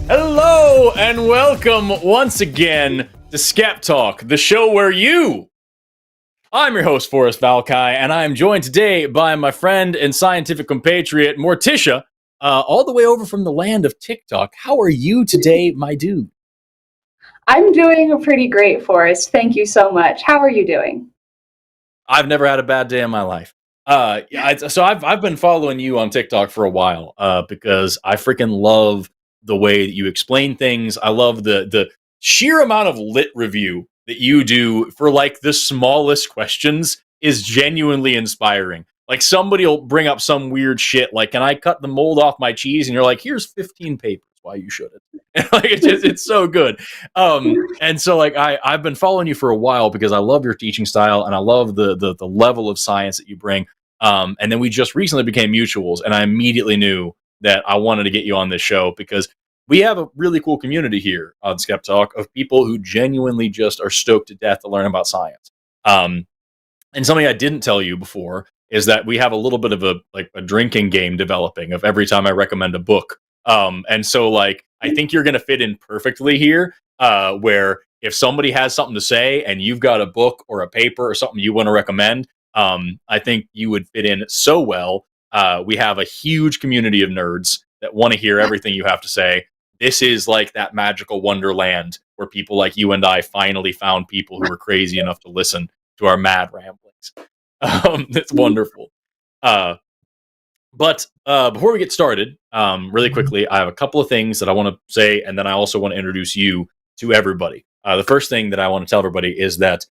Hello and welcome once again to SkepTalk, the show where I'm your host, Forrest Valkai, and I am joined today by my friend and scientific compatriot, Morticia, all the way over from the land of TikTok. How are you today, my dude? I'm doing pretty great, Forrest. Thank you so much. How are you doing? I've never had a bad day in my life. So I've been following you on TikTok for a while because I freaking love the way that you explain things. I love the sheer amount of lit review that you do for like the smallest questions is genuinely inspiring. Like somebody will bring up some weird shit like, can I cut the mold off my cheese? And you're like, here's 15 papers why you shouldn't. Like it's so good. And so like I've been following you for a while because I love your teaching style and I love the level of science that you bring. And then we just recently became mutuals, and I immediately knew that I wanted to get you on this show because we have a really cool community here on SkepTalk of people who genuinely just are stoked to death to learn about science. And something I didn't tell you before is that we have a little bit of a drinking game developing of every time I recommend a book. And so like, I think you're going to fit in perfectly here, where if somebody has something to say and you've got a book or a paper or something you want to recommend, I think you would fit in so well. We have a huge community of nerds that want to hear everything you have to say. This is like that magical wonderland where people like you and I finally found people who were crazy enough to listen to our mad ramblings. It's wonderful. But before we get started, really quickly, I have a couple of things that I want to say, and then I also want to introduce you to everybody. The first thing that I want to tell everybody is that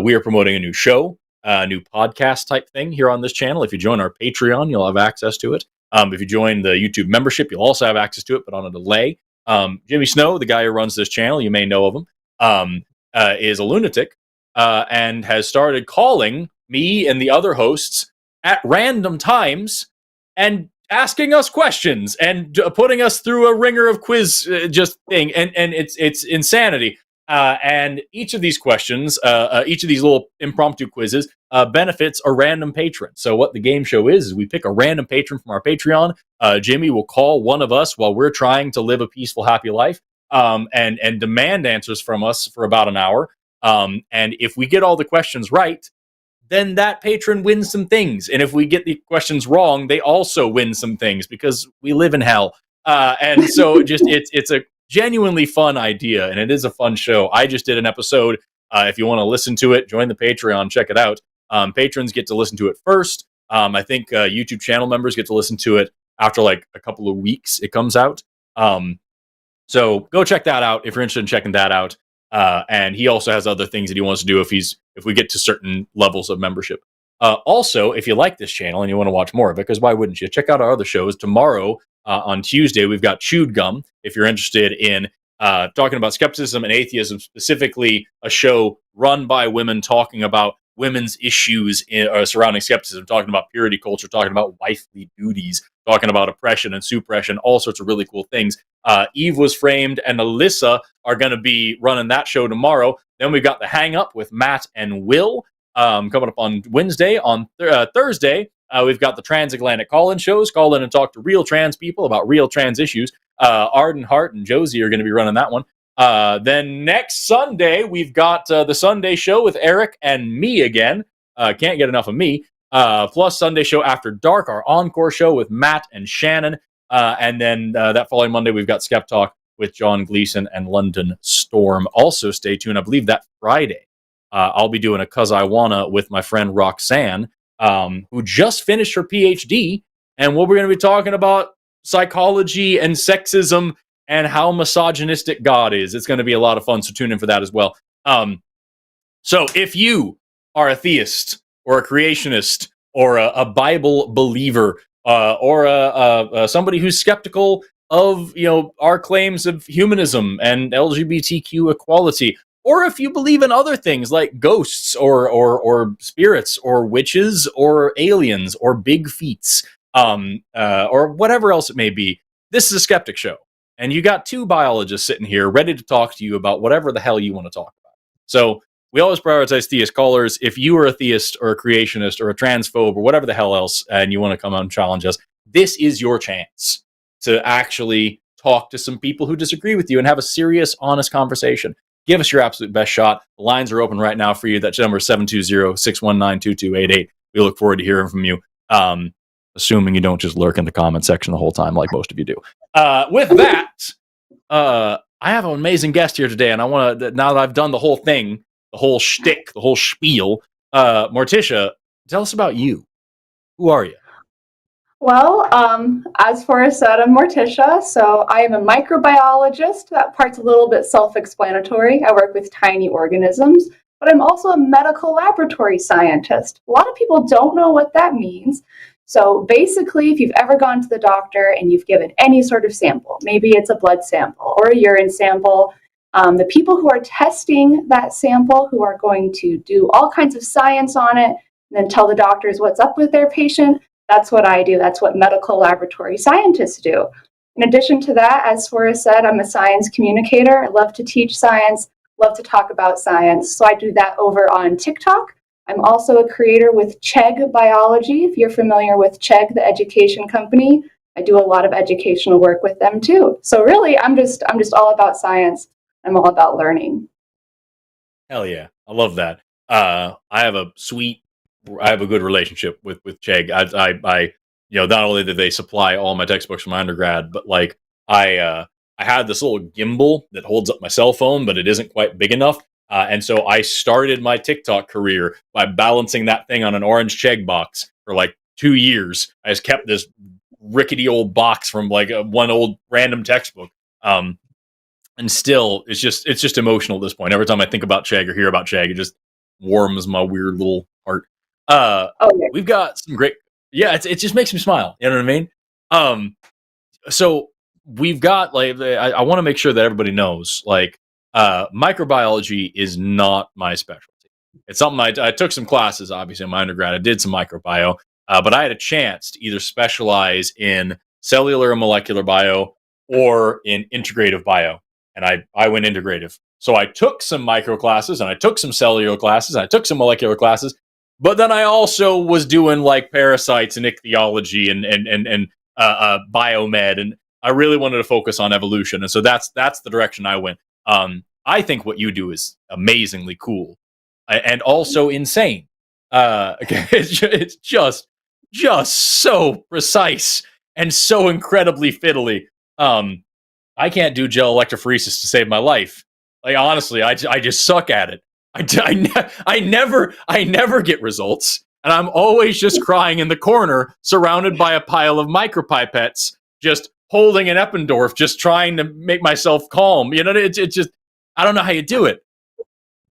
we are promoting a new show, a new podcast type thing here on this channel. If you join our Patreon, you'll have access to it. If you join the YouTube membership, you'll also have access to it, but on a delay. Jimmy Snow, the guy who runs this channel, you may know of him, is a lunatic and has started calling me and the other hosts at random times and asking us questions and putting us through a ringer of quiz just thing. And it's insanity. And each of these questions, each of these little impromptu quizzes, benefits a random patron. So what the game show is we pick a random patron from our Patreon. Jimmy will call one of us while we're trying to live a peaceful, happy life, and demand answers from us for about an hour. And if we get all the questions right, then that patron wins some things. And if we get the questions wrong, they also win some things because we live in hell. And so just it's a genuinely fun idea, and it is a fun show. I just did an episode. If you want to listen to it, join the Patreon, check it out. Patrons get to listen to it first. I think YouTube channel members get to listen to it after like a couple of weeks it comes out. So go check that out if you're interested in checking that out. And he also has other things that he wants to do if we get to certain levels of membership. Also, if you like this channel and you want to watch more of it, because why wouldn't you? Check out our other shows. Tomorrow, on Tuesday, we've got Chewed Gum. If you're interested in talking about skepticism and atheism, specifically a show run by women talking about women's issues surrounding skepticism, talking about purity culture, talking about wifely duties, talking about oppression and suppression, all sorts of really cool things. Eve Was Framed and Alyssa are going to be running that show tomorrow. Then we've got The Hang Up with Matt and Will coming up on Wednesday. On Thursday, we've got the Transatlantic Call-In shows. Call in and talk to real trans people about real trans issues. Arden Hart and Josie are going to be running that one. Then next Sunday, we've got the Sunday show with Eric and me again. Can't get enough of me. Plus Sunday show After Dark, our encore show with Matt and Shannon. And then that following Monday, we've got SkepTalk with John Gleason and London Storm. Also, stay tuned. I believe that Friday, I'll be doing a 'Cause I Wanna with my friend Roxanne, who just finished her PhD. And what we're going to be talking about psychology and sexism and how misogynistic God is. It's going to be a lot of fun, so tune in for that as well. So if you are a theist or a creationist or a Bible believer or somebody who's skeptical of our claims of humanism and LGBTQ equality, or if you believe in other things like ghosts or spirits or witches or aliens or big feats, or whatever else it may be. This is a skeptic show, and you got two biologists sitting here ready to talk to you about whatever the hell you want to talk about. So we always prioritize theist callers. If you are a theist or a creationist or a transphobe or whatever the hell else, and you want to come out and challenge us, this is your chance to actually talk to some people who disagree with you and have a serious, honest conversation. Give us your absolute best shot. The lines are open right now for you. That number is 720-619-2288. We look forward to hearing from you. Assuming you don't just lurk in the comment section the whole time like most of you do. With that, I have an amazing guest here today, and I want to, now that I've done the whole thing, the whole shtick, the whole spiel, Morticia, tell us about you. Who are you? Well, as Forrest said, I'm Morticia, so I am a microbiologist. That part's a little bit self-explanatory. I work with tiny organisms, but I'm also a medical laboratory scientist. A lot of people don't know what that means. So basically, if you've ever gone to the doctor and you've given any sort of sample, maybe it's a blood sample or a urine sample, the people who are testing that sample, who are going to do all kinds of science on it, and then tell the doctors what's up with their patient, that's what I do. That's what medical laboratory scientists do. In addition to that, as Forrest said, I'm a science communicator. I love to teach science, love to talk about science. So I do that over on TikTok. I'm also a creator with Chegg Biology. If you're familiar with Chegg, the education company, I do a lot of educational work with them too. So really, I'm just all about science. I'm all about learning. Hell yeah, I love that. I have a good relationship with Chegg. I not only did they supply all my textbooks from my undergrad, but like I had this little gimbal that holds up my cell phone, but it isn't quite big enough. And so I started my TikTok career by balancing that thing on an orange Chegg box for like 2 years. I just kept this rickety old box from like one old random textbook. And still, it's just emotional at this point. Every time I think about Chegg or hear about Chegg, it just warms my weird little heart. We've got some great, it just makes me smile. You know what I mean? So we've got like, I want to make sure that everybody knows, like, microbiology is not my specialty. It's something I took some classes, obviously, in my undergrad. I did some microbio, but I had a chance to either specialize in cellular and molecular bio or in integrative bio, and I went integrative. So I took some micro classes, and I took some cellular classes, and I took some molecular classes, but then I also was doing like parasites and ichthyology and biomed, and I really wanted to focus on evolution, and so that's the direction I went. I think what you do is amazingly cool and also insane. It's just so precise and so incredibly fiddly. I can't do gel electrophoresis to save my life. Like honestly, I just suck at it. I never get results, and I'm always just crying in the corner, surrounded by a pile of micropipettes, just holding an Eppendorf, just trying to make myself calm. You know, it's just, I don't know how you do it.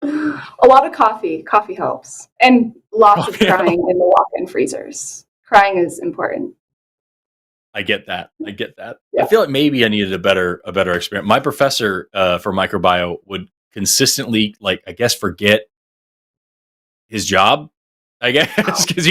A lot of coffee. Coffee helps. And lots of crying in the walk-in freezers. Crying is important. I get that. Yeah. I feel like maybe I needed a better experience. My professor for microbio would consistently, like, I guess, forget his job, I guess, because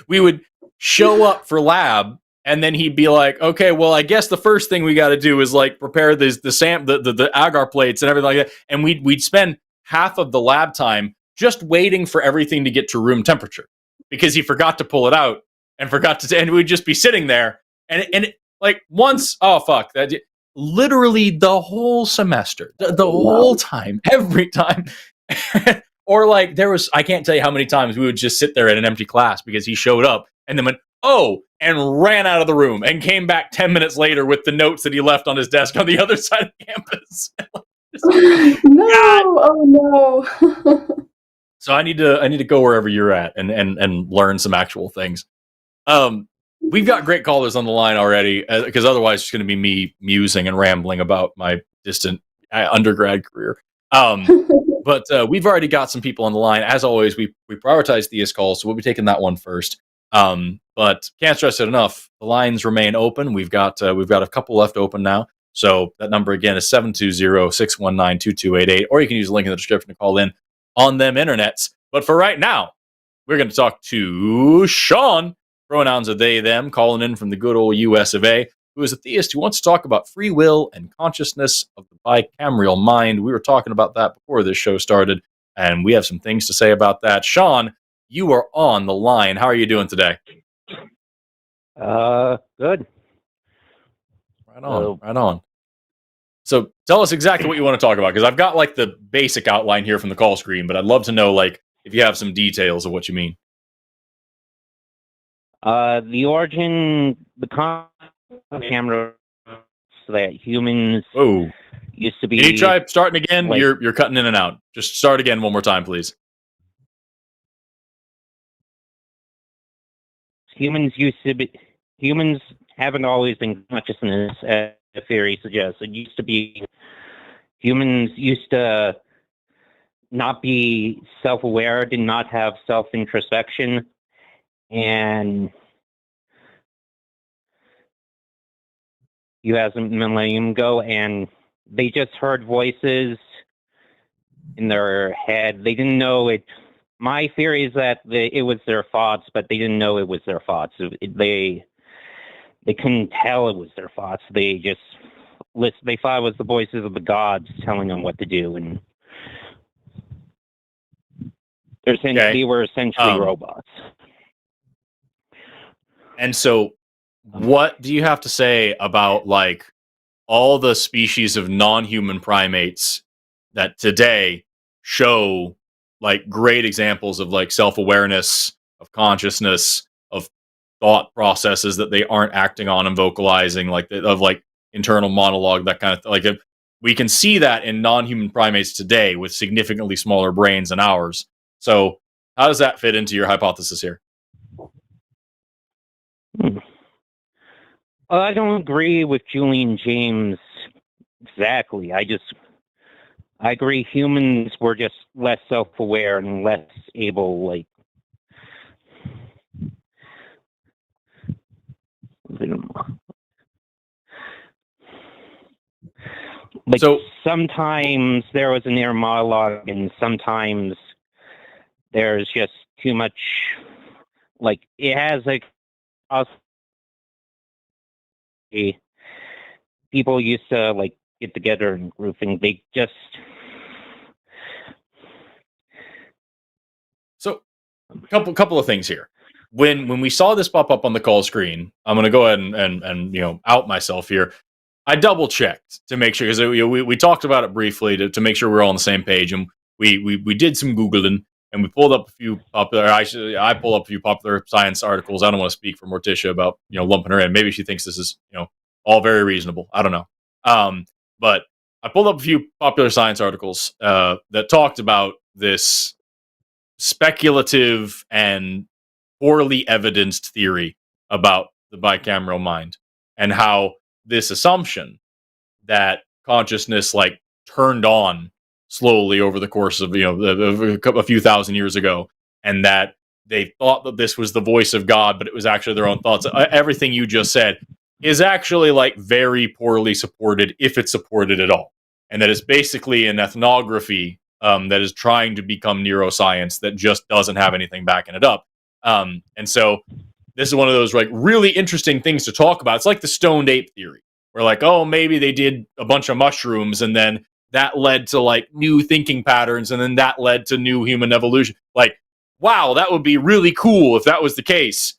we would show up for lab, and then he'd be like, okay, well, I guess the first thing we got to do is like prepare the agar plates and everything like that. And we'd spend half of the lab time just waiting for everything to get to room temperature because he forgot to pull it out and we'd just be sitting there and like once, oh fuck, that literally the whole semester, the whole time, every time. Or like I can't tell you how many times we would just sit there at an empty class because he showed up and then went, oh, and ran out of the room and came back 10 minutes later with the notes that he left on his desk on the other side of campus. No, oh no. So I need to go wherever you're at and learn some actual things. We've got great callers on the line already, because otherwise it's going to be me musing and rambling about my distant undergrad career. But we've already got some people on the line. As always, we prioritize theist calls, so we'll be taking that one first. But can't stress it enough. The lines remain open. We've got a couple left open now. So that number again is 720-619-2288, or you can use the link in the description to call in on them internets. But for right now, we're going to talk to Sean, pronouns are they, them, calling in from the good old US of A, who is a theist who wants to talk about free will and consciousness of the bicameral mind. We were talking about that before this show started, and we have some things to say about that. Sean, you are on the line. How are you doing today? Good. Right on, right on. So tell us exactly what you want to talk about, because I've got like the basic outline here from the call screen, but I'd love to know like if you have some details of what you mean. The origin, the camera, so that humans used to be. Can you try starting again? Like, you're cutting in and out. Just start again one more time, please. Humans haven't always been consciousness, as the theory suggests. It used to be humans used to not be self-aware, did not have self-introspection, and you have a millennium ago, and they just heard voices in their head. They didn't know it. My theory is that it was their thoughts, but they didn't know it was their thoughts. They couldn't tell it was their thoughts. They just they thought it was the voices of the gods telling them what to do, and they were essentially robots. And so, what do you have to say about like all the species of non-human primates that today show like great examples of like self-awareness, of consciousness, of thought processes that they aren't acting on and vocalizing, like of like internal monologue, that kind of like we can see that in non-human primates today with significantly smaller brains than ours. So how does that fit into your hypothesis here? Well, I don't agree with Julian James exactly. I agree humans were just less self-aware and less able, like, so sometimes there was an inner monologue, and sometimes there's just too much. Like, it has like people used to like get together and group things. They just couple of things here. When we saw this pop up on the call screen, I'm going to go ahead and out myself here. I double checked to make sure, because we talked about it briefly to make sure we're all on the same page, and we did some Googling, and we pulled up a few popular. I pulled up a few popular science articles. I don't want to speak for Morticia about lumping her in. Maybe she thinks this is all very reasonable. I don't know. But I pulled up a few popular science articles that talked about this speculative and poorly evidenced theory about the bicameral mind, and how this assumption that consciousness like turned on slowly over the course of a few thousand years ago, and that they thought that this was the voice of God, but it was actually their own thoughts. Everything you just said is actually like very poorly supported, if it's supported at all, and that it's basically an ethnography that is trying to become neuroscience that just doesn't have anything backing it up. And so this is one of those like really interesting things to talk about. It's like the stoned ape theory, where like, oh, maybe they did a bunch of mushrooms and then that led to like new thinking patterns, and then that led to new human evolution. Like, wow, that would be really cool if that was the case.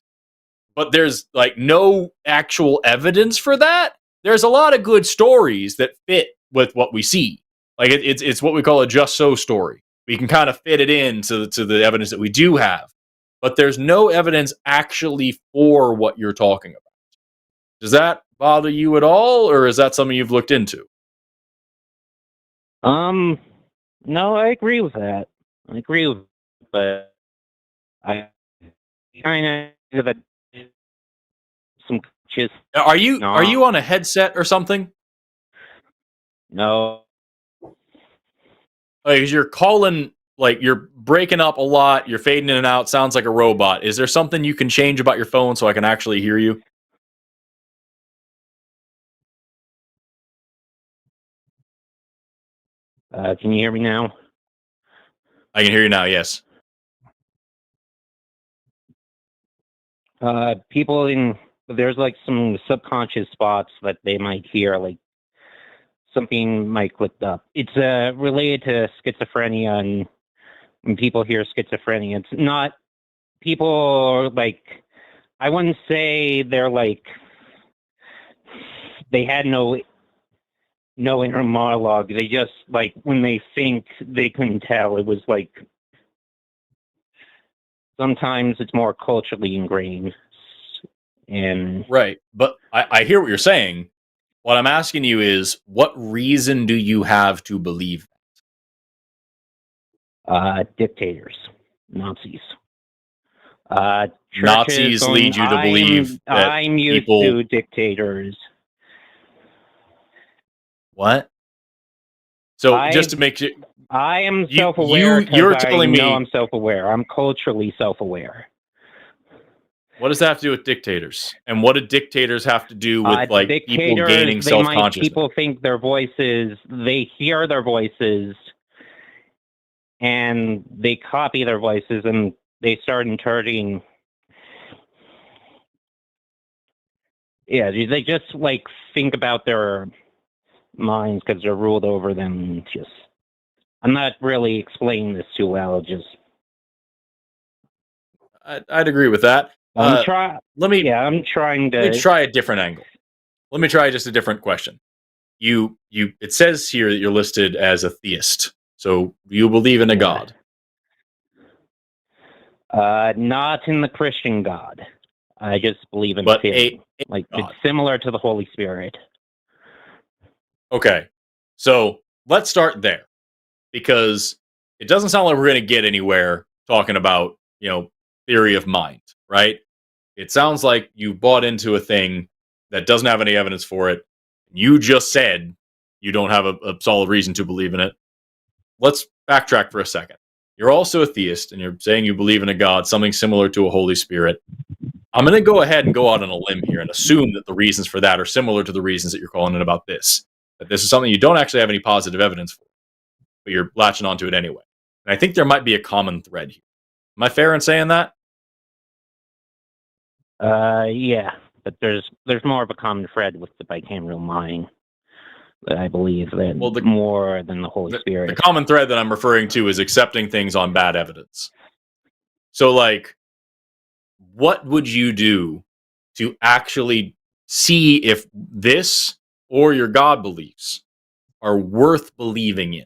But there's like no actual evidence for that. There's a lot of good stories that fit with what we see. Like it's what we call a just so story. We can kind of fit it into to the evidence that we do have, but there's no evidence actually for what you're talking about. Does that bother you at all, or is that something you've looked into? No, I agree with that. I agree with, but I kind of that some just. Are you on a headset or something? No. Because you're calling, like you're breaking up a lot. You're fading in and out. Sounds like a robot. Is there something you can change about your phone so I can actually hear you? Can you hear me now? I can hear you now. Yes. There's like some subconscious spots that they might hear, like something might click up. It's related to schizophrenia, and when people hear schizophrenia, it's not people like, I wouldn't say they're like, they had no inner monologue. They just, like, when they think, they couldn't tell. It was like, sometimes it's more culturally ingrained. And right. But I hear what you're saying. What I'm asking you is, what reason do you have to believe dictators, Nazis. Nazis lead you to believe that I'm used people... to dictators. What? So just to make sure, I am self-aware. You're telling me I'm self-aware. I'm culturally self-aware. What does that have to do with dictators? And what do dictators have to do with like people gaining self-consciousness? People think their voices, they hear their voices, and they copy their voices, and they start interpreting. Yeah, they just like think about their minds because they're ruled over them. Just, I'm not really explaining this too well. Just, I'd agree with that. I'm trying to. Let me try a different angle. Let me try just a different question. It says here that you're listed as a theist. So you believe in a God? Not in the Christian God. I just believe in him. Like God. It's similar to the Holy Spirit. Okay, so let's start there, because it doesn't sound like we're going to get anywhere talking about, theory of mind, right? It sounds like you bought into a thing that doesn't have any evidence for it. You just said you don't have a solid reason to believe in it. Let's backtrack for a second. You're also a theist, and you're saying you believe in a God, something similar to a Holy Spirit. I'm going to go ahead and go out on a limb here and assume that the reasons for that are similar to the reasons that you're calling it about this. That this is something you don't actually have any positive evidence for, but you're latching onto it anyway. And I think there might be a common thread here. Am I fair in saying that? Yeah, but there's more of a common thread with the bicameral mind, that I believe, more than the Holy Spirit. The common thread that I'm referring to is accepting things on bad evidence. So, like, what would you do to actually see if this or your God beliefs are worth believing in?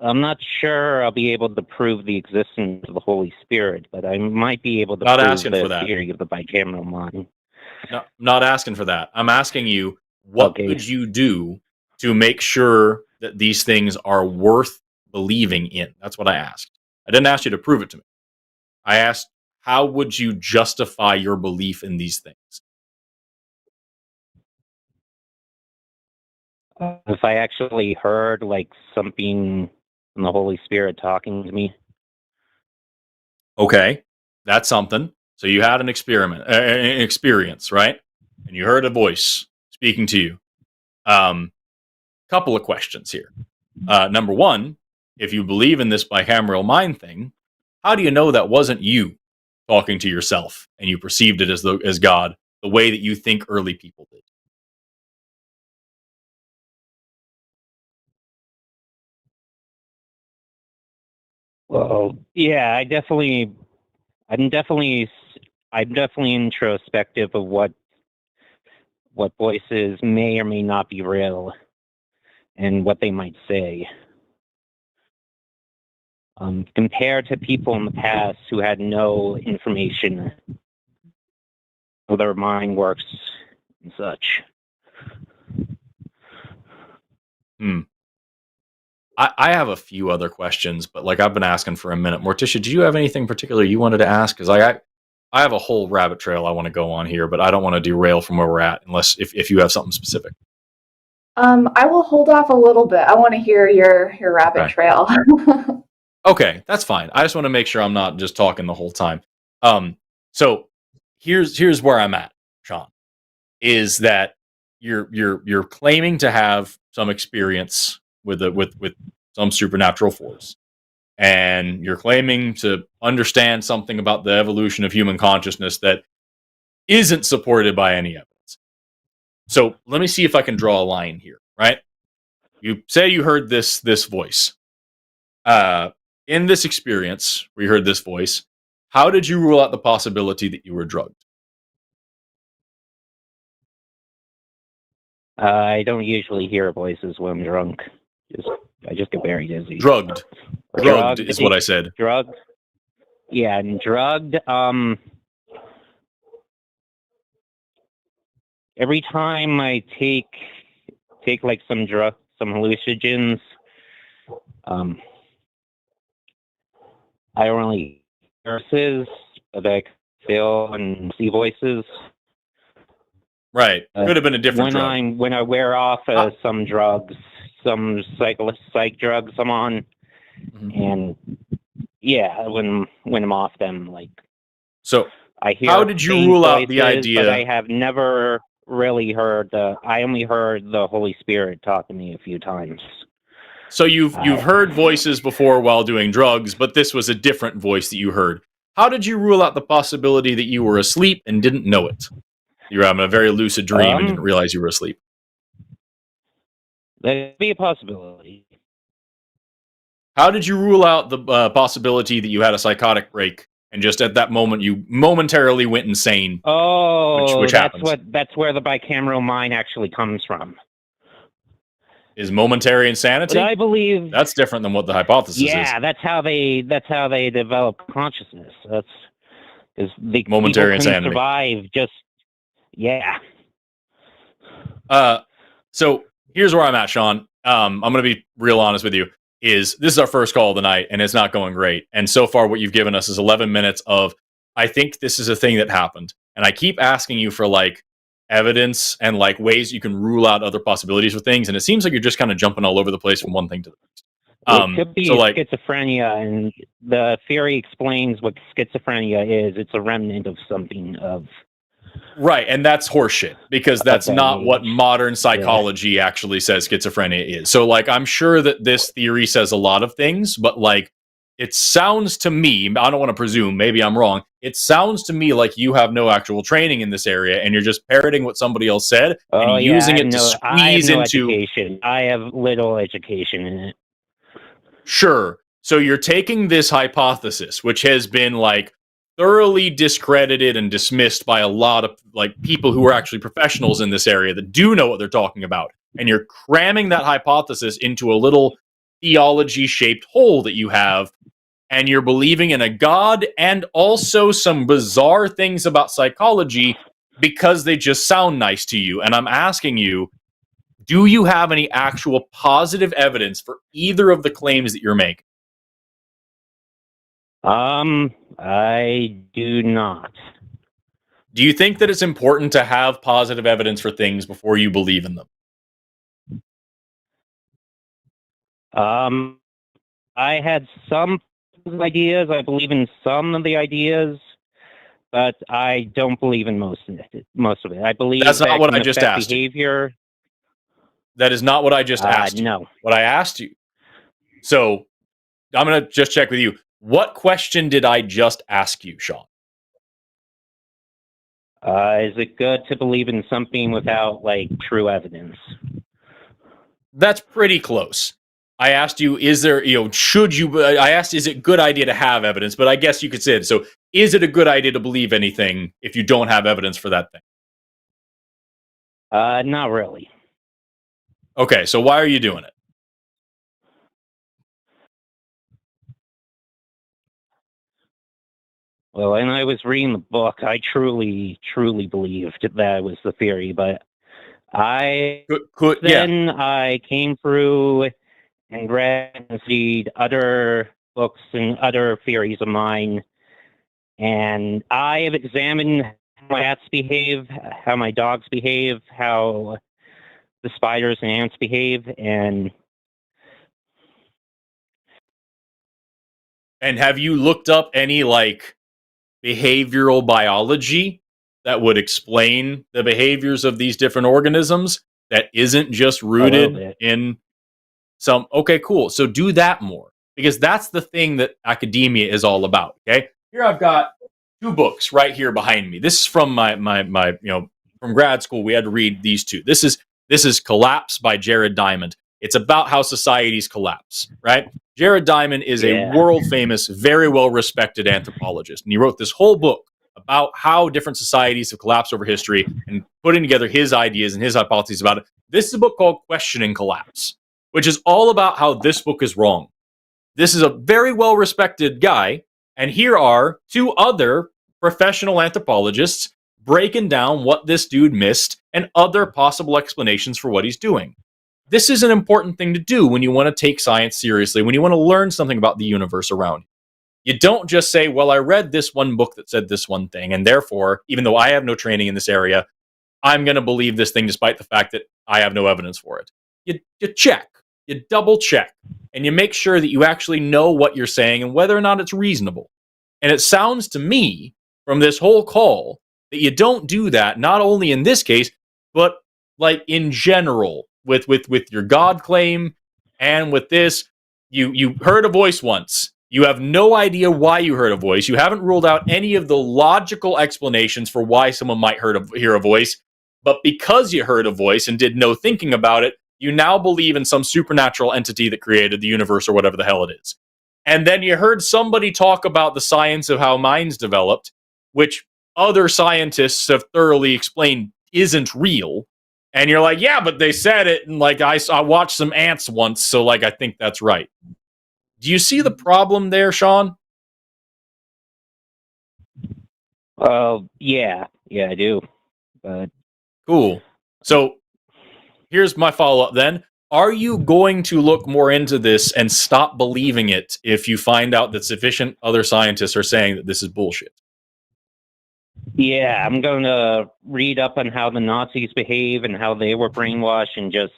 I'm not sure I'll be able to prove the existence of the Holy Spirit, but I might be able to prove the theory of the bicameral mind. No, I'm not asking for that. I'm asking you, what would you do to make sure that these things are worth believing in? That's what I asked. I didn't ask you to prove it to me. I asked, how would you justify your belief in these things? If I actually heard like something from the Holy Spirit talking to me. Okay, that's something. So you had an experience, right? And you heard a voice speaking to you. Couple of questions here. Number one, if you believe in this bicameral mind thing, how do you know that wasn't you talking to yourself and you perceived it as God, the way that you think early people did? Well, yeah, I'm definitely introspective of what voices may or may not be real and what they might say. Compared to people in the past who had no information how their mind works and such. I have a few other questions, but like I've been asking for a minute. Morticia, do you have anything particular you wanted to ask? Because I have a whole rabbit trail I want to go on here, but I don't want to derail from where we're at unless if you have something specific. I will hold off a little bit. I want to hear your rabbit Okay. trail. Okay, that's fine. I just want to make sure I'm not just talking the whole time. So here's where I'm at, Sean, is that you're claiming to have some experience with some supernatural force, and you're claiming to understand something about the evolution of human consciousness that isn't supported by any evidence. So let me see if I can draw a line here, right? You say you heard this voice. In this experience, where you heard this voice, how did you rule out the possibility that you were drugged? I don't usually hear voices when I'm drunk. I just get very dizzy. Drugged. Drugged is what I said. Drugged. Yeah, and drugged. Every time I take like some hallucinogens, I don't really hear voices, but I feel and see voices. Right. Could have been a different drug. When I wear off some drugs, some psych drugs I'm on, and yeah, when I'm off them, like. So I hear. How did you rule out the idea? But I have never really heard I only heard the Holy Spirit talk to me a few times. So you've heard voices before while doing drugs, but this was a different voice that you heard. How did you rule out the possibility that you were asleep and didn't know it? You were having a very lucid dream and didn't realize you were asleep. That'd be a possibility. How did you rule out the possibility that you had a psychotic break and just at that moment you momentarily went insane? Oh, which happens. That's where the bicameral mind actually comes from. Is momentary insanity? But I believe that's different than what the hypothesis is. Yeah, that's how they develop consciousness. That's because the momentary people insanity. Survive just So here's where I'm at, Sean. I'm going to be real honest with you. This is our first call of the night, and it's not going great. And so far, what you've given us is 11 minutes of, I think this is a thing that happened. And I keep asking you for like evidence and like ways you can rule out other possibilities for things. And it seems like you're just kind of jumping all over the place from one thing to the next. It could be schizophrenia, and the theory explains what schizophrenia is. It's a remnant of something of. Right, and that's horseshit, because that's not what modern psychology actually says schizophrenia is. So, like, I'm sure that this theory says a lot of things, but, like, it sounds to me, I don't want to presume, maybe I'm wrong, it sounds to me like you have no actual training in this area, and you're just parroting what somebody else said, and using it to squeeze into... Education. I have little education in it. Sure. So you're taking this hypothesis, which has been, like, thoroughly discredited and dismissed by a lot of like people who are actually professionals in this area that do know what they're talking about, and you're cramming that hypothesis into a little theology-shaped hole that you have, and you're believing in a god and also some bizarre things about psychology because they just sound nice to you. And I'm asking you, do you have any actual positive evidence for either of the claims that you're making? I do not. Do you think that it's important to have positive evidence for things before you believe in them? I had some ideas. I believe in some of the ideas, but I don't believe in most of it. I believe that's not what I just asked behavior. That is not what I just asked you. No. What I asked you. So, I'm going to just check with you. What question did I just ask you, Sean? Is it good to believe in something without, like, true evidence? That's pretty close. I asked you, is there, should you, I asked, is it a good idea to have evidence? But I guess you could say it. So, is it a good idea to believe anything if you don't have evidence for that thing? Not really. Okay, so why are you doing it? Well, when I was reading the book, I truly believed that was the theory, but I came through and read and read other books and other theories of mine, and I have examined how my cats behave, how my dogs behave, how the spiders and ants behave, and have you looked up any like behavioral biology that would explain the behaviors of these different organisms that isn't just rooted in some? Okay, cool. So do that more, because that's the thing that academia is all about. Okay, here I've got 2 books right here behind me. This is from my from grad school. We had to read these 2. This is Collapse by Jared Diamond. It's about how societies collapse, right? Jared Diamond is a world famous, very well respected anthropologist, and he wrote this whole book about how different societies have collapsed over history and putting together his ideas and his hypotheses about it. This is a book called Questioning Collapse, which is all about how this book is wrong. This is a very well respected guy, and here are 2 other professional anthropologists breaking down what this dude missed and other possible explanations for what he's doing. This is an important thing to do when you want to take science seriously, when you want to learn something about the universe around you. You don't just say, well, I read this one book that said this one thing, and therefore, even though I have no training in this area, I'm going to believe this thing despite the fact that I have no evidence for it. You check, you double check, and you make sure that you actually know what you're saying and whether or not it's reasonable. And it sounds to me from this whole call that you don't do that, not only in this case, but like in general with your God claim and with this. You heard a voice once. You have no idea why you heard a voice. You haven't ruled out any of the logical explanations for why someone might hear a voice. But because you heard a voice and did no thinking about it, you now believe in some supernatural entity that created the universe or whatever the hell it is. And then you heard somebody talk about the science of how minds developed, which other scientists have thoroughly explained isn't real. And you're like, yeah, but they said it. And like, I watched some ants once, so like, I think that's right. Do you see the problem there, Sean? Yeah, I do. But cool. So here's my follow-up then. Are you going to look more into this and stop believing it if you find out that sufficient other scientists are saying that this is bullshit? Yeah, I'm going to read up on how the Nazis behave and how they were brainwashed, and just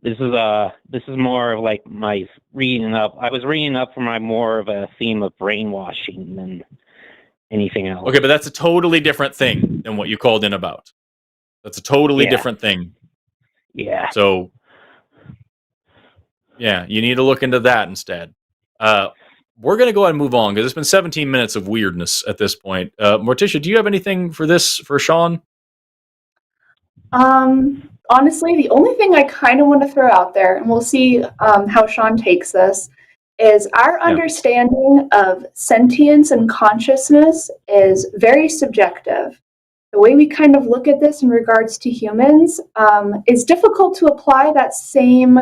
this is more of like my reading up. I was reading up for more of a theme of brainwashing than anything else. Okay, but that's a totally different thing than what you called in about. That's a totally different thing. Yeah. So, yeah, you need to look into that instead. We're going to go ahead and move on because it's been 17 minutes of weirdness at this point. Morticia, do you have anything for Sean? Honestly, the only thing I kind of want to throw out there, and we'll see how Sean takes this, is our understanding of sentience and consciousness is very subjective. The way we kind of look at this in regards to humans is difficult to apply that same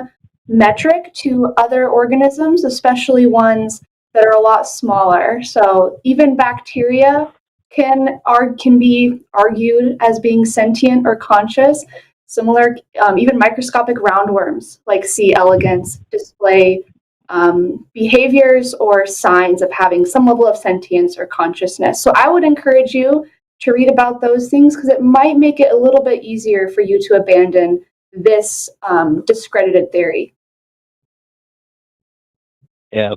metric to other organisms, especially ones that are a lot smaller. So even bacteria can be argued as being sentient or conscious. Similar, even microscopic roundworms like C. elegans display behaviors or signs of having some level of sentience or consciousness. So I would encourage you to read about those things because it might make it a little bit easier for you to abandon this discredited theory. Yeah.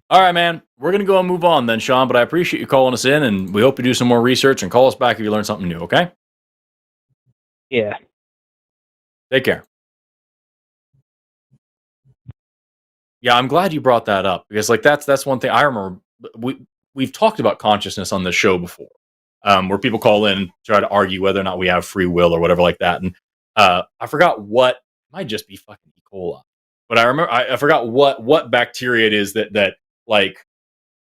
All right, man. We're going to go and move on then, Sean, but I appreciate you calling us in, and we hope you do some more research and call us back if you learn something new, okay? Yeah. Take care. Yeah, I'm glad you brought that up because like that's one thing I remember. We've talked about consciousness on this show before, where people call in and try to argue whether or not we have free will or whatever like that. And I forgot what, might just be fucking E. coli, but I remember I forgot what bacteria it is that like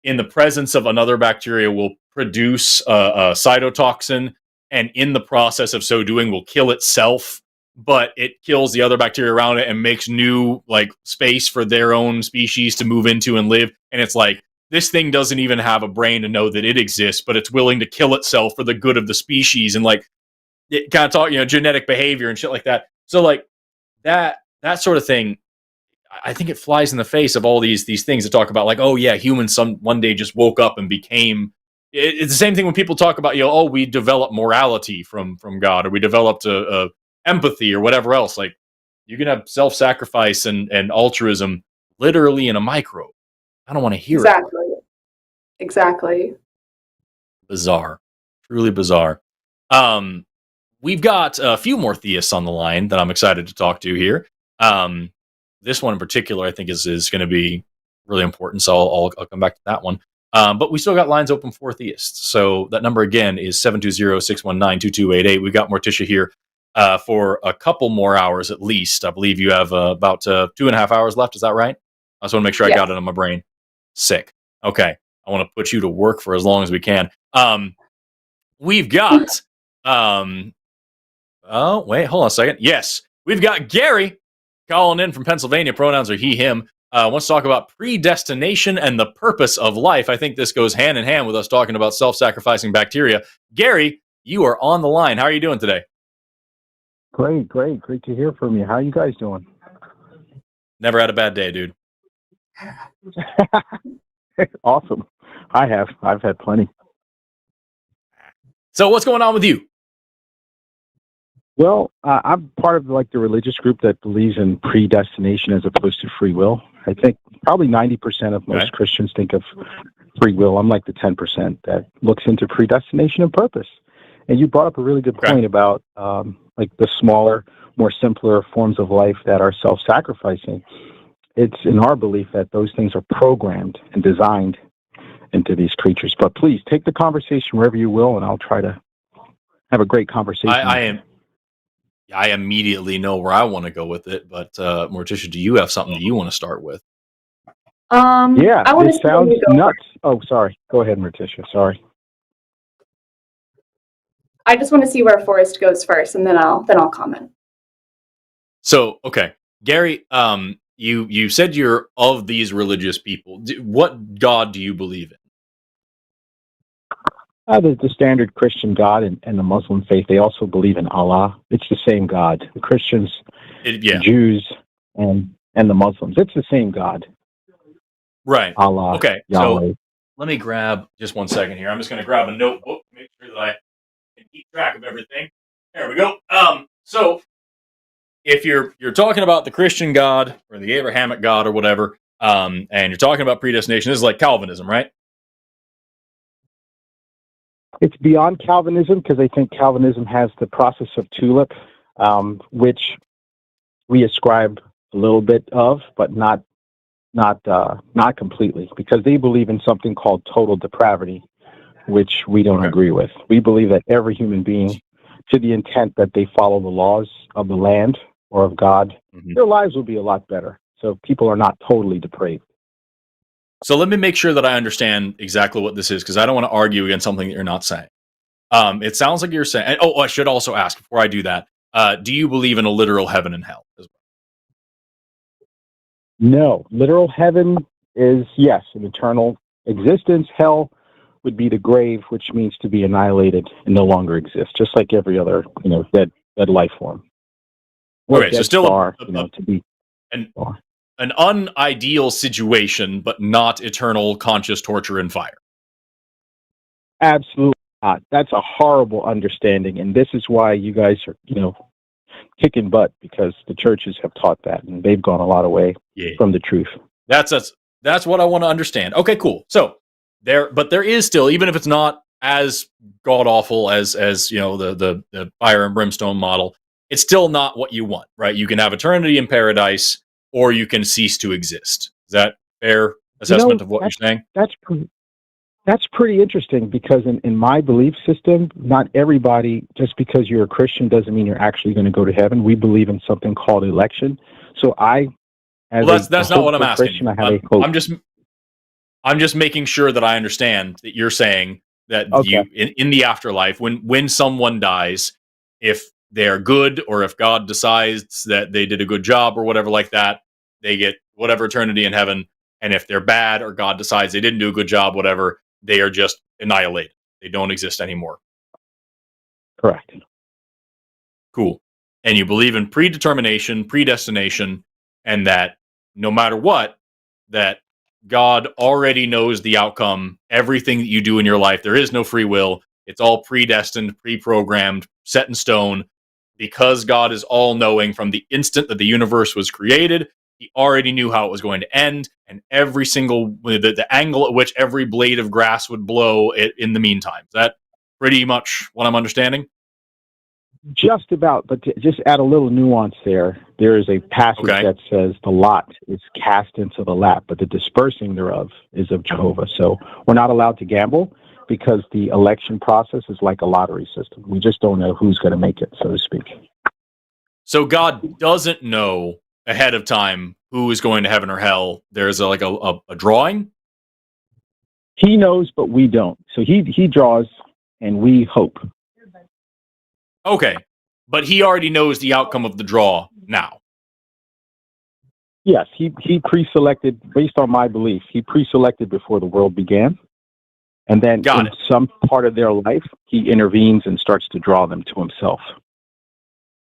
in the presence of another bacteria will produce a cytotoxin, and in the process of so doing will kill itself, but it kills the other bacteria around it and makes new like space for their own species to move into and live. And it's like, this thing doesn't even have a brain to know that it exists, but it's willing to kill itself for the good of the species. And like, it kind of talk, genetic behavior and shit like that. So like that sort of thing, I think it flies in the face of all these things that talk about like, oh yeah, humans one day just woke up and became it's the same thing when people talk about, oh, we develop morality from God, or we developed a empathy or whatever else. Like, you can have self-sacrifice and altruism literally in a microbe. I don't want to hear it. Exactly. Bizarre. Truly bizarre. We've got a few more theists on the line that I'm excited to talk to here. This one in particular, I think, is going to be really important, so I'll come back to that one. But we still got lines open for theists. So that number again is 720-619-2288. We've got Morticia here for a couple more hours at least. I believe you have about 2.5 hours left. Is that right? I just want to make sure I got it on my brain. Sick. Okay. I want to put you to work for as long as we can. We've got... oh, wait, hold on a second. Yes, we've got Gary calling in from Pennsylvania. Pronouns are he, him. Wants to talk about predestination and the purpose of life. I think this goes hand in hand with us talking about self-sacrificing bacteria. Gary, you are on the line. How are you doing today? Great to hear from you. How are you guys doing? Never had a bad day, dude. Awesome. I've had plenty. So what's going on with you? Well, I'm part of the religious group that believes in predestination as opposed to free will. I think probably 90% of most Christians think of free will. I'm like the 10% that looks into predestination and purpose. And you brought up a really good point about the smaller, more simpler forms of life that are self-sacrificing. It's in our belief that those things are programmed and designed into these creatures. But please take the conversation wherever you will, and I'll try to have a great conversation. I immediately know where I want to go with it, but Morticia, do you have something that you want to start with? Yeah, this sounds nuts. Oh, sorry. Go ahead, Morticia. Sorry. I just want to see where Forrest goes first, and then I'll comment. So, okay, Gary, you said you're of these religious people. What God do you believe in? The standard Christian God and the Muslim faith, they also believe in Allah. It's the same God. The Christians, the Jews, and the Muslims. It's the same God. Right. Allah. Okay. Yahweh. So let me grab just 1 second here. I'm just going to grab a notebook, make sure that I can keep track of everything. There we go. So if you're talking about the Christian God or the Abrahamic God or whatever, and you're talking about predestination, this is like Calvinism, right? It's beyond Calvinism because I think Calvinism has the process of tulip, which we ascribe a little bit of, but not completely, because they believe in something called total depravity, which we don't agree with. We believe that every human being, to the intent that they follow the laws of the land or of God, their lives will be a lot better. So people are not totally depraved. So let me make sure that I understand exactly what this is, because I don't want to argue against something that you're not saying. It sounds like you're saying... Oh, I should also ask, before I do that, do you believe in a literal heaven and hell as well? No. Literal heaven is, yes, an eternal existence. Hell would be the grave, which means to be annihilated and no longer exist, just like every other dead life form. Okay, so still to be... An unideal situation, but not eternal conscious torture and fire. Absolutely not. That's a horrible understanding, and this is why you guys are, kicking butt, because the churches have taught that, and they've gone a lot away from the truth. That's what I want to understand. Okay, cool. So there is still, even if it's not as god awful as the fire and brimstone model, it's still not what you want, right? You can have eternity in paradise, or you can cease to exist. Is that fair assessment of what you're saying? That's pretty interesting, because in my belief system, not everybody, just because you're a Christian doesn't mean you're actually going to go to heaven. We believe in something called election. So that's not what I'm asking. Christian, I'm just making sure that I understand that you're saying that you in the afterlife, when someone dies, if they're good, or if God decides that they did a good job or whatever like that, they get whatever eternity in heaven. And if they're bad, or God decides they didn't do a good job, whatever, they are just annihilated. They don't exist anymore. Correct. Cool. And you believe in predetermination, predestination, and that no matter what, that God already knows the outcome, everything that you do in your life. There is no free will. It's all predestined, pre-programmed, set in stone. Because God is all-knowing from the instant that the universe was created, he already knew how it was going to end, and every single the angle at which every blade of grass would blow in the meantime. Is that pretty much what I'm understanding? Just about, but to just add a little nuance there. There is a passage that says the lot is cast into the lap, but the dispersing thereof is of Jehovah. So we're not allowed to gamble because the election process is like a lottery system. We just don't know who's going to make it, so to speak. So God doesn't know ahead of time who is going to heaven or hell. There's a drawing? He knows, but we don't. So he draws, and we hope. Okay, but he already knows the outcome of the draw now. Yes, he pre-selected, based on my belief, he pre-selected before the world began. And then in some part of their life, he intervenes and starts to draw them to himself.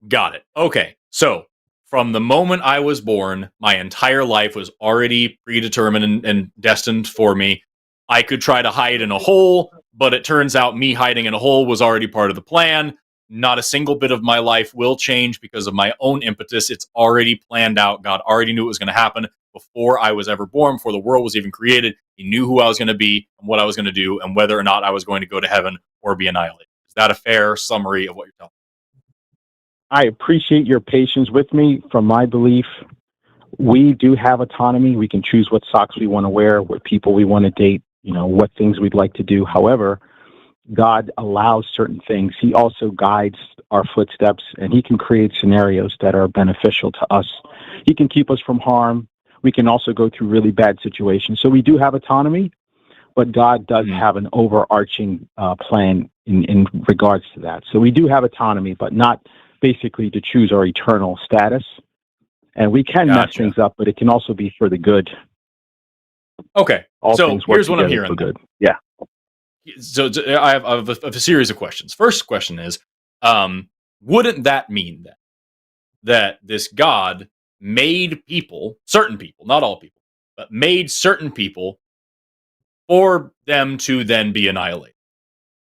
Got it. Okay, so from the moment I was born, my entire life was already predetermined and destined for me. I could try to hide in a hole, but it turns out me hiding in a hole was already part of the plan. Not a single bit of my life will change because of my own impetus. It's already planned out. God already knew it was going to happen before I was ever born, before the world was even created. He knew who I was going to be and what I was going to do and whether or not I was going to go to heaven or be annihilated. Is that a fair summary of what you're telling me? I appreciate your patience with me. From my belief, we do have autonomy. We can choose what socks we want to wear, what people we want to date, what things we'd like to do. However, God allows certain things. He also guides our footsteps, and he can create scenarios that are beneficial to us. He can keep us from harm. We can also go through really bad situations. So we do have autonomy, but God does have an overarching plan in regards to that. So we do have autonomy, but not basically to choose our eternal status. And we can mess things up, but it can also be for the good. Okay, so here's what I'm hearing. For good. Yeah. So I have a series of questions. First question is, wouldn't that mean that this God made people, certain people, not all people, but made certain people for them to then be annihilated?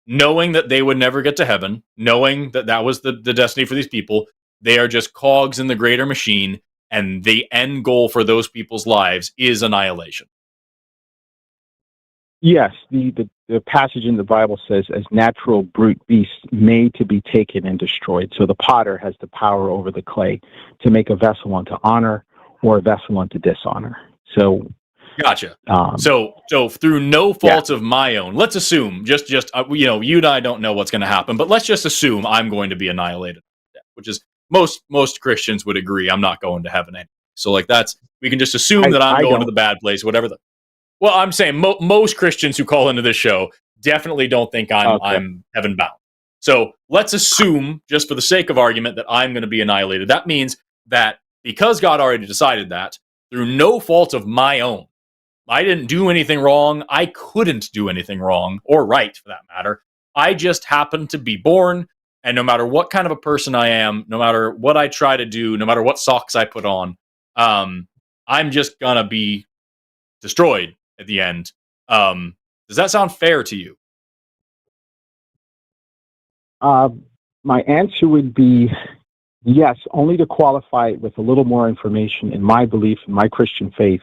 Knowing that they would never get to heaven, knowing that that was the destiny for these people, they are just cogs in the greater machine, and the end goal for those people's lives is annihilation. Yes, the passage in the Bible says, as natural brute beasts made to be taken and destroyed. So the potter has the power over the clay to make a vessel unto honor or a vessel unto dishonor. So, gotcha. So through no fault of my own, let's assume just you and I don't know what's going to happen, but let's just assume I'm going to be annihilated, which is most Christians would agree I'm not going to heaven anyway. So we can just assume that I'm going to the bad place, whatever Well, I'm saying most Christians who call into this show definitely don't think I'm heaven bound. So let's assume, just for the sake of argument, that I'm going to be annihilated. That means that because God already decided that, through no fault of my own, I didn't do anything wrong. I couldn't do anything wrong, or right for that matter. I just happened to be born, and no matter what kind of a person I am, no matter what I try to do, no matter what socks I put on, I'm just going to be destroyed at the end. Does that sound fair to you? My answer would be yes, only to qualify it with a little more information. In my belief, in my Christian faith,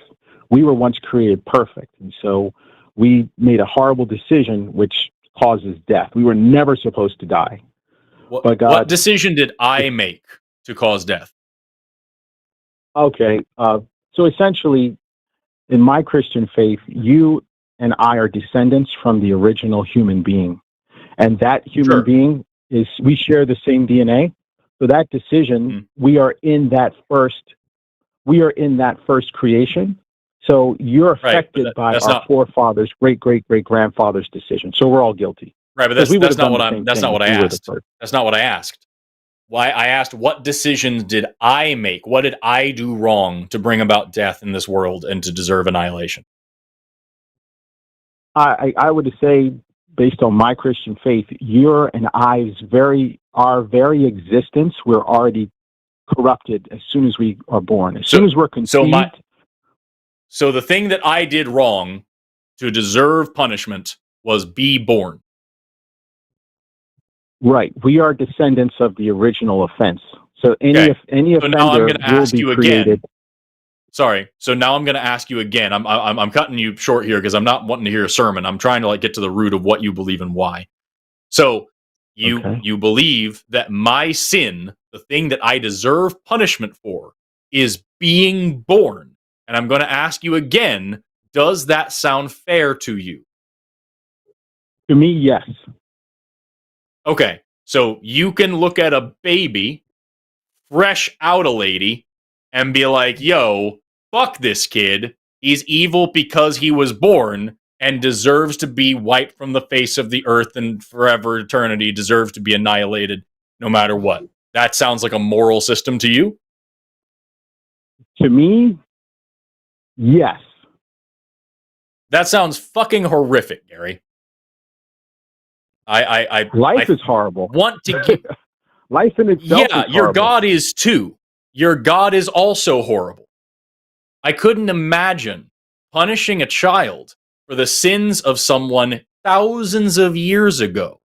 we were once created perfect. And so we made a horrible decision which causes death. We were never supposed to die. What decision did I make to cause death? Okay. So essentially, in my Christian faith, you and I are descendants from the original human being. And that human being we share the same DNA. So that decision, we are in that first creation. So you're affected by our forefathers, great-great-great-grandfather's decision. So we're all guilty. Right, but that's not what I asked. That's not what I asked. Why I asked, what decisions did I make? What did I do wrong to bring about death in this world and to deserve annihilation? I would say, based on my Christian faith, your and our very existence, we're already corrupted as soon as we are born. As soon as we're conceived. So the thing that I did wrong to deserve punishment was be born. Right. We are descendants of the original offense. So any So now I'm offender going to will ask be you created. again. Sorry. So now I'm going to ask you again. I'm cutting you short here because I'm not wanting to hear a sermon. I'm trying to like get to the root of what you believe and why. So you believe that my sin, the thing that I deserve punishment for, is being born. And I'm going to ask you again, does that sound fair to you? To me, yes. Okay. So you can look at a baby fresh out a lady and be like, yo, fuck this kid. He's evil because he was born and deserves to be wiped from the face of the earth and forever eternity, deserves to be annihilated no matter what. That sounds like a moral system to you? To me, yes. That sounds fucking horrific, Gary. Life is horrible. Want to get Life in itself yeah, is your horrible. God is too. Your God is also horrible. I couldn't imagine punishing a child for the sins of someone thousands of years ago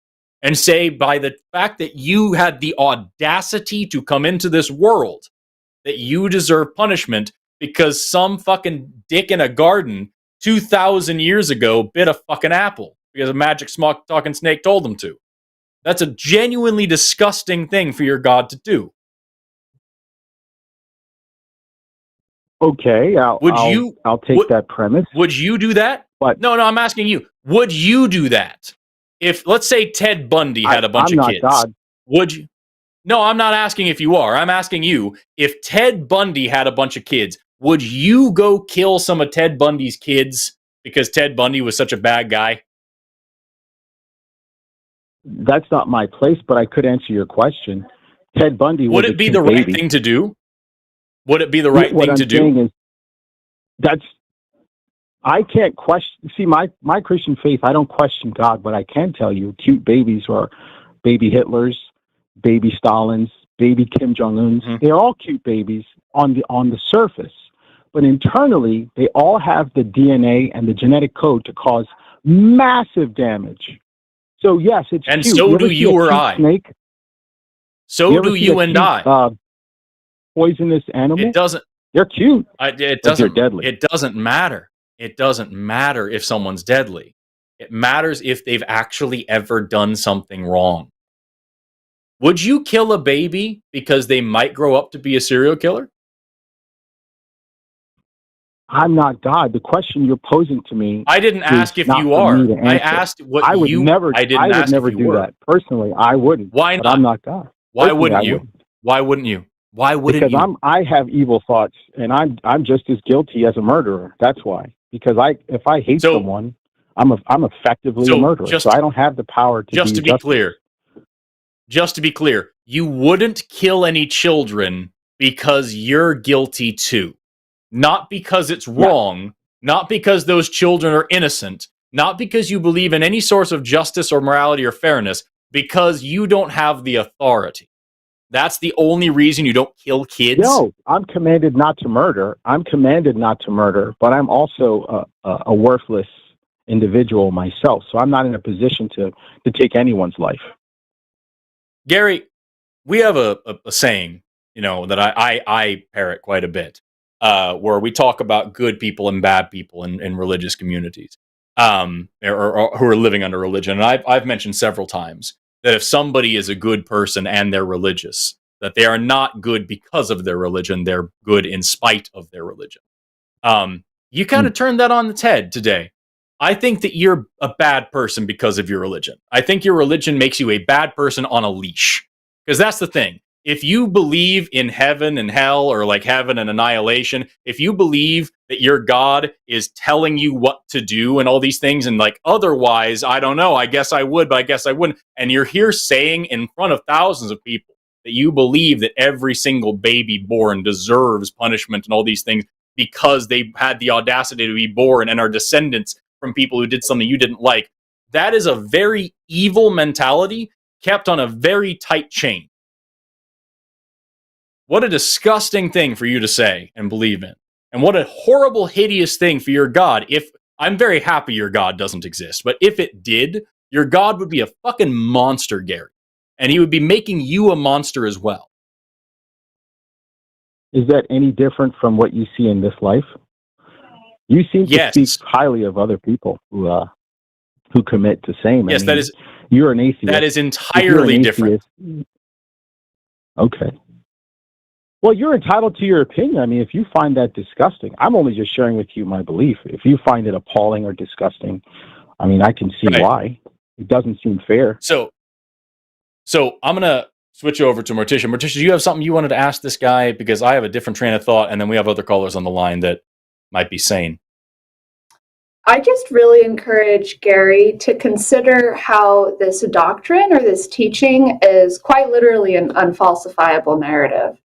and say by the fact that you had the audacity to come into this world that you deserve punishment because some fucking dick in a garden 2,000 years ago bit a fucking apple because a magic talking snake told them to. That's a genuinely disgusting thing for your God to do. Okay, I'll take that premise. Would you do that? But no, I'm asking you. Would you do that? If, let's say, Ted Bundy had a bunch of kids. God. Would you? No, I'm not asking if you are. I'm asking you, if Ted Bundy had a bunch of kids, would you go kill some of Ted Bundy's kids because Ted Bundy was such a bad guy? That's not my place, but I could answer your question. Ted Bundy was Would it be the right thing to do? Would it be the right thing to do? I can't question. See, my Christian faith, I don't question God, but I can tell you, cute babies are baby Hitlers, baby Stalins, baby Kim Jong-uns. Mm-hmm. They're all cute babies on the surface, but internally, they all have the DNA and the genetic code to cause massive damage. So yes, it's and cute. So do you or I. Snake? So do you and I. Poisonous animal. It doesn't. They're cute. It doesn't. They're deadly. It doesn't matter. It doesn't matter if someone's deadly. It matters if they've actually ever done something wrong. Would you kill a baby because they might grow up to be a serial killer? I'm not God. The question you're posing to me. I didn't ask if you are. I asked what I would you. Never, I didn't I would ask never if you do were. that. Personally, I wouldn't. Why not? I'm not God. Why Personally, wouldn't you? Why wouldn't you? Why wouldn't you? Because I have evil thoughts, and I'm just as guilty as a murderer. That's why. Because if I hate someone, I'm effectively a murderer. So I don't have the power to. Just to be clear, you wouldn't kill any children because you're guilty too. Not because it's wrong, not because those children are innocent, not because you believe in any source of justice or morality or fairness, because you don't have the authority. That's the only reason you don't kill kids? No, I'm commanded not to murder. But I'm also a worthless individual myself, so I'm not in a position to take anyone's life. Gary, we have a saying, that I parrot quite a bit. Where we talk about good people and bad people in religious communities, or who are living under religion. And I've mentioned several times that if somebody is a good person and they're religious, that they are not good because of their religion, they're good in spite of their religion. You kind of turned that on its head today. I think that you're a bad person because of your religion. I think your religion makes you a bad person on a leash. Because that's the thing. If you believe in heaven and hell, or like heaven and annihilation, if you believe that your God is telling you what to do and all these things, and like otherwise, I don't know, I guess I would, but I guess I wouldn't. And you're here saying in front of thousands of people that you believe that every single baby born deserves punishment and all these things because they had the audacity to be born and are descendants from people who did something you didn't like. That is a very evil mentality kept on a very tight chain. What a disgusting thing for you to say and believe in. And what a horrible, hideous thing for your God. If I'm very happy your God doesn't exist, but if it did, your God would be a fucking monster, Gary. And he would be making you a monster as well. Is that any different from what you see in this life? You seem to speak highly of other people who commit to same. Yes, that is. You're an atheist. That is entirely different. Okay. Well, you're entitled to your opinion. I mean, if you find that disgusting, I'm only just sharing with you my belief. If you find it appalling or disgusting, I mean, I can see why. It doesn't seem fair. So I'm gonna switch over to Morticia. Morticia, do you have something you wanted to ask this guy? Because I have a different train of thought, and then we have other callers on the line that might be sane. I just really encourage Gary to consider how this doctrine or this teaching is quite literally an unfalsifiable narrative.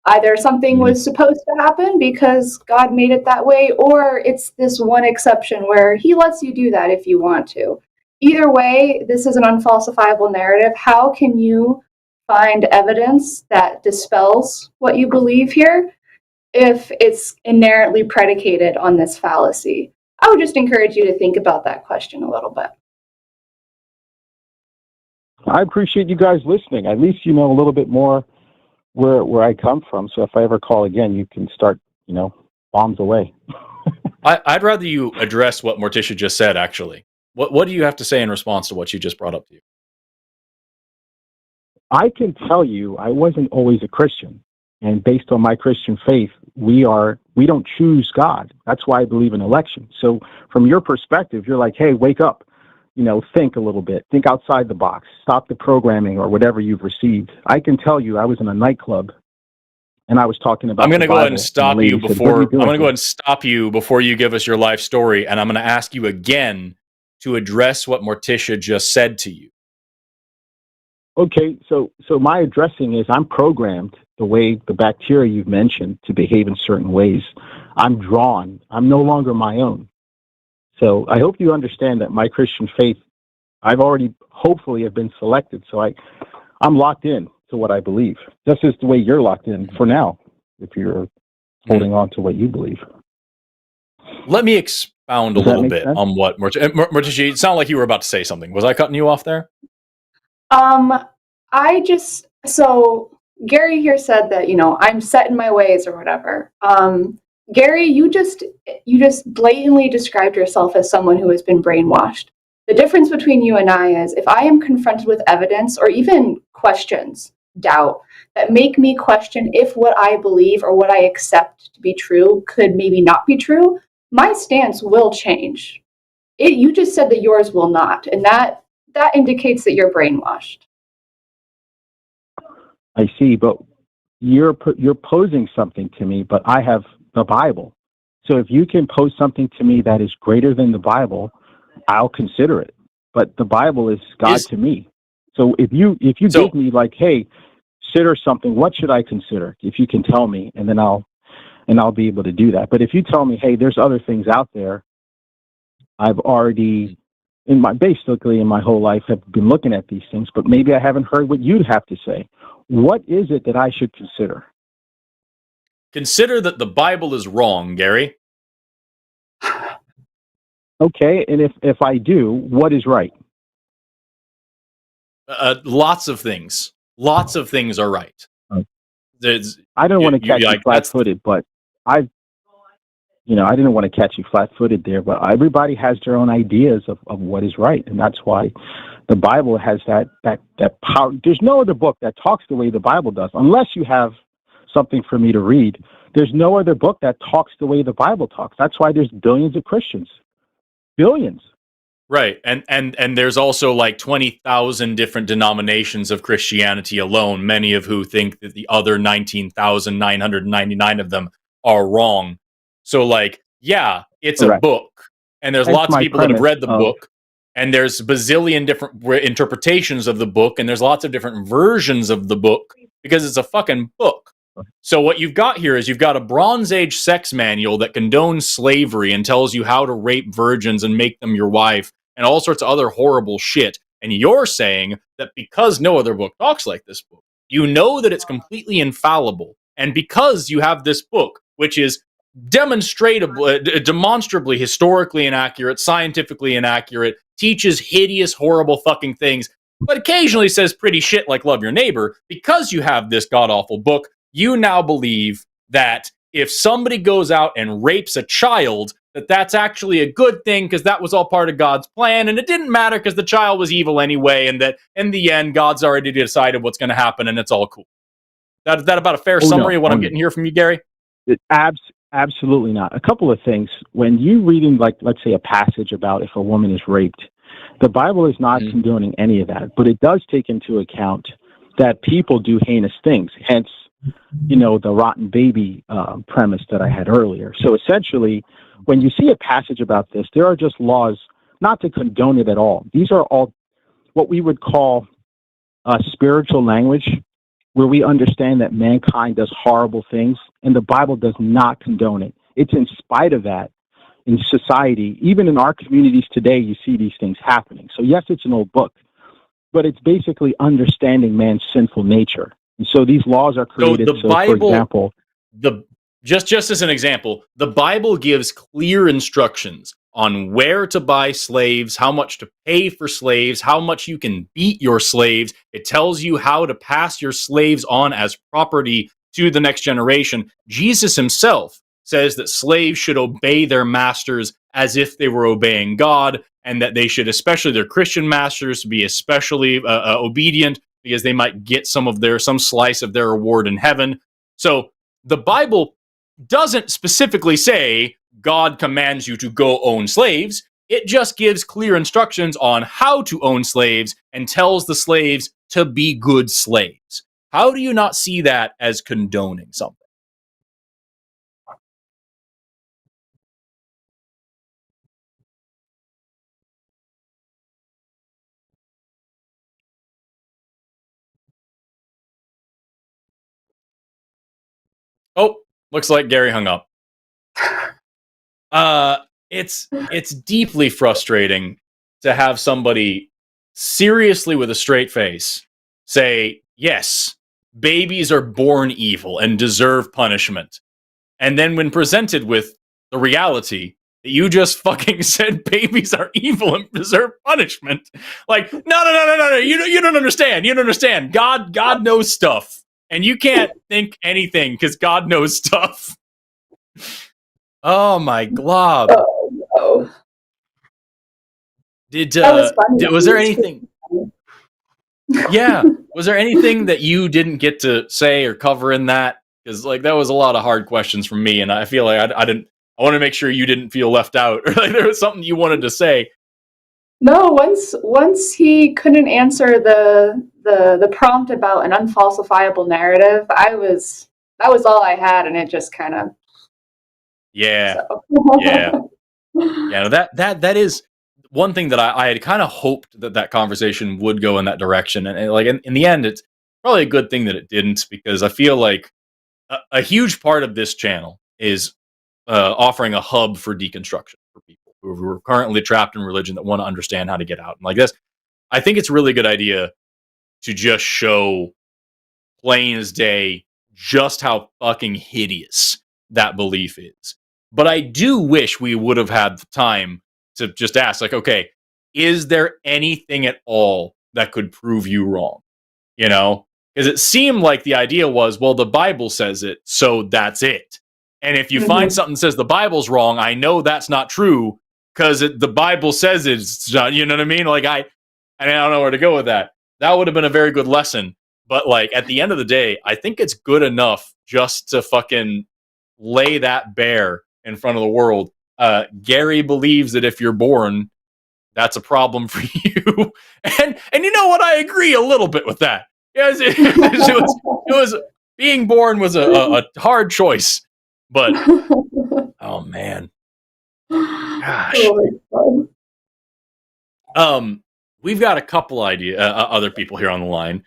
Either something was supposed to happen because God made it that way, or it's this one exception where he lets you do that if you want to. Either way, this is an unfalsifiable narrative. How can you find evidence that dispels what you believe here if it's inherently predicated on this fallacy? I would just encourage you to think about that question a little bit. I appreciate you guys listening. At least you know a little bit more where I come from. So if I ever call again, you can start, bombs away. I'd rather you address what Morticia just said, actually. What do you have to say in response to what she just brought up to you? I can tell you I wasn't always a Christian. And based on my Christian faith, we don't choose God. That's why I believe in election. So from your perspective, you're like, hey, wake up, think a little bit, think outside the box, stop the programming or whatever you've received. I can tell you I was in a nightclub and I was talking about I'm going to go ahead and stop you before I'm going to go ahead and stop you before you give us your life story. And I'm going to ask you again to address what Morticia just said to you. Okay, so my addressing is I'm programmed the way the bacteria you've mentioned to behave in certain ways. I'm drawn. I'm no longer my own. So I hope you understand that my Christian faith, I've already hopefully have been selected. So I'm locked in to what I believe. This is the way you're locked in for now, if you're holding on to what you believe. Let me expound a little bit on what Morticia, it sounded like you were about to say something. Was I cutting you off there? So Gary here said that, I'm set in my ways or whatever. Gary, you just blatantly described yourself as someone who has been brainwashed. The difference between you and I is if I am confronted with evidence or even questions, doubt, that make me question if what I believe or what I accept to be true could maybe not be true, my stance will change. You just said that yours will not, and that indicates that you're brainwashed. I see, but you're posing something to me, but I have the Bible. So if you can pose something to me that is greater than the Bible, I'll consider it. But the Bible is God to me. So if you give me like, hey, consider something, what should I consider? If you can tell me, and then I'll be able to do that. But if you tell me, hey, there's other things out there, I've already basically in my whole life have been looking at these things, but maybe I haven't heard what you'd have to say. What is it that I should consider? Consider that the Bible is wrong, Gary. Okay, and if I do, what is right? Lots of things. Lots of things are right. I don't want to catch you flat-footed, but I didn't want to catch you flat-footed there, but everybody has their own ideas of what is right, and that's why the Bible has that power. There's no other book that talks the way the Bible does, unless you have something for me to read. There's no other book that talks the way the Bible talks. That's why there's billions of Christians. Billions. Right, and there's also like 20,000 different denominations of Christianity alone, many of who think that the other 19,999 of them are wrong. So like, yeah, it's Correct. A book, and there's lots of people that have read the book, and there's bazillion different interpretations of the book, and there's lots of different versions of the book, because it's a fucking book. So what you've got here is you've got a Bronze Age sex manual that condones slavery and tells you how to rape virgins and make them your wife and all sorts of other horrible shit. And you're saying that because no other book talks like this book, you know that it's completely infallible. And because you have this book, which is demonstrably historically inaccurate, scientifically inaccurate, teaches hideous, horrible fucking things, but occasionally says pretty shit like love your neighbor. Because you have this god-awful book, you now believe that if somebody goes out and rapes a child, that's actually a good thing because that was all part of God's plan, and it didn't matter because the child was evil anyway, and that in the end, God's already decided what's going to happen, and it's all cool. Is that about a fair summary of what I'm getting here from you, Gary? Absolutely not. A couple of things. When you reading, like, let's say, a passage about if a woman is raped, the Bible is not condoning any of that, but it does take into account that people do heinous things. Hence, the rotten baby premise that I had earlier. So essentially, when you see a passage about this, there are just laws not to condone it at all. These are all what we would call spiritual language, where we understand that mankind does horrible things, and the Bible does not condone it. It's in spite of that in society. Even in our communities today, you see these things happening. So yes, it's an old book, but it's basically understanding man's sinful nature. And so these laws are created. So the Bible, for example, just as an example, the Bible gives clear instructions on where to buy slaves, how much to pay for slaves, how much you can beat your slaves. It tells you how to pass your slaves on as property to the next generation. Jesus himself says that slaves should obey their masters as if they were obeying God, and that they should, especially their Christian masters, be especially obedient because they might get some slice of their reward in heaven. So the Bible doesn't specifically say God commands you to go own slaves. It just gives clear instructions on how to own slaves and tells the slaves to be good slaves. How do you not see that as condoning something? Oh, looks like Gary hung up. It's deeply frustrating to have somebody seriously with a straight face say, yes, babies are born evil and deserve punishment. And then when presented with the reality that you just fucking said babies are evil and deserve punishment, like, no, you don't understand. You don't understand. God knows stuff. And you can't think anything because God knows stuff. Oh my glob. Oh, no. Was there anything? Yeah. Was there anything that you didn't get to say or cover in that? Because that was a lot of hard questions from me, and I feel like I want to make sure you didn't feel left out, or like there was something you wanted to say. No, once he couldn't answer the prompt about an unfalsifiable narrative, that was all I had, and it just kind of yeah. That is one thing that I had kind of hoped that conversation would go in that direction, and like in the end, it's probably a good thing that it didn't, because I feel like a huge part of this channel is offering a hub for deconstruction for people who are currently trapped in religion that want to understand how to get out. And like this, I think it's a really good idea to just show plain as day just how fucking hideous that belief is. But I do wish we would have had the time to just ask, like, okay, is there anything at all that could prove you wrong? Because it seemed like the idea was, well, the Bible says it, so that's it. And if you find something that says the Bible's wrong, I know that's not true because the Bible says it's not, you know what I mean? Like, I don't know where to go with that. That would have been a very good lesson. But like at the end of the day, I think it's good enough just to fucking lay that bare in front of the world. Gary believes that if you're born, that's a problem for you. And you know what? I agree a little bit with that. Yes, it was being born was a hard choice, but oh man, gosh. We've got a couple other people here on the line,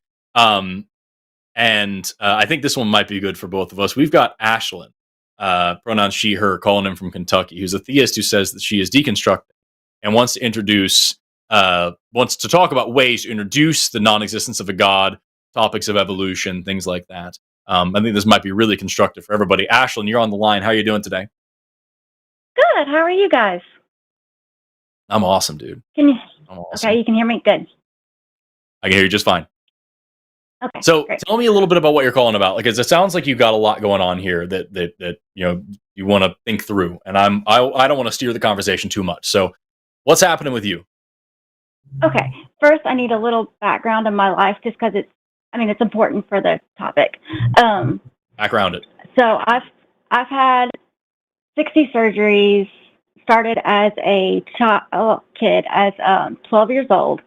and I think this one might be good for both of us. We've got Ashlyn, pronouns she, her, calling in from Kentucky, who's a theist who says that she is deconstructing and wants to talk about ways to introduce the non-existence of a god, topics of evolution, things like that. I think this might be really constructive for everybody. Ashlyn, you're on the line. How are you doing today? Good. How are you guys? I'm awesome, dude. Can you? I'm awesome. Okay, you can hear me. Good. I can hear you just fine. Okay. So great. tell me a little bit about what you're calling about, because it sounds like you've got a lot going on here that you want to think through, and I don't want to steer the conversation too much. So what's happening with you? Okay. First, I need a little background in my life, just because it's important for the topic. Background it. So I've had 60 surgeries. Started as a kid, as 12 years old,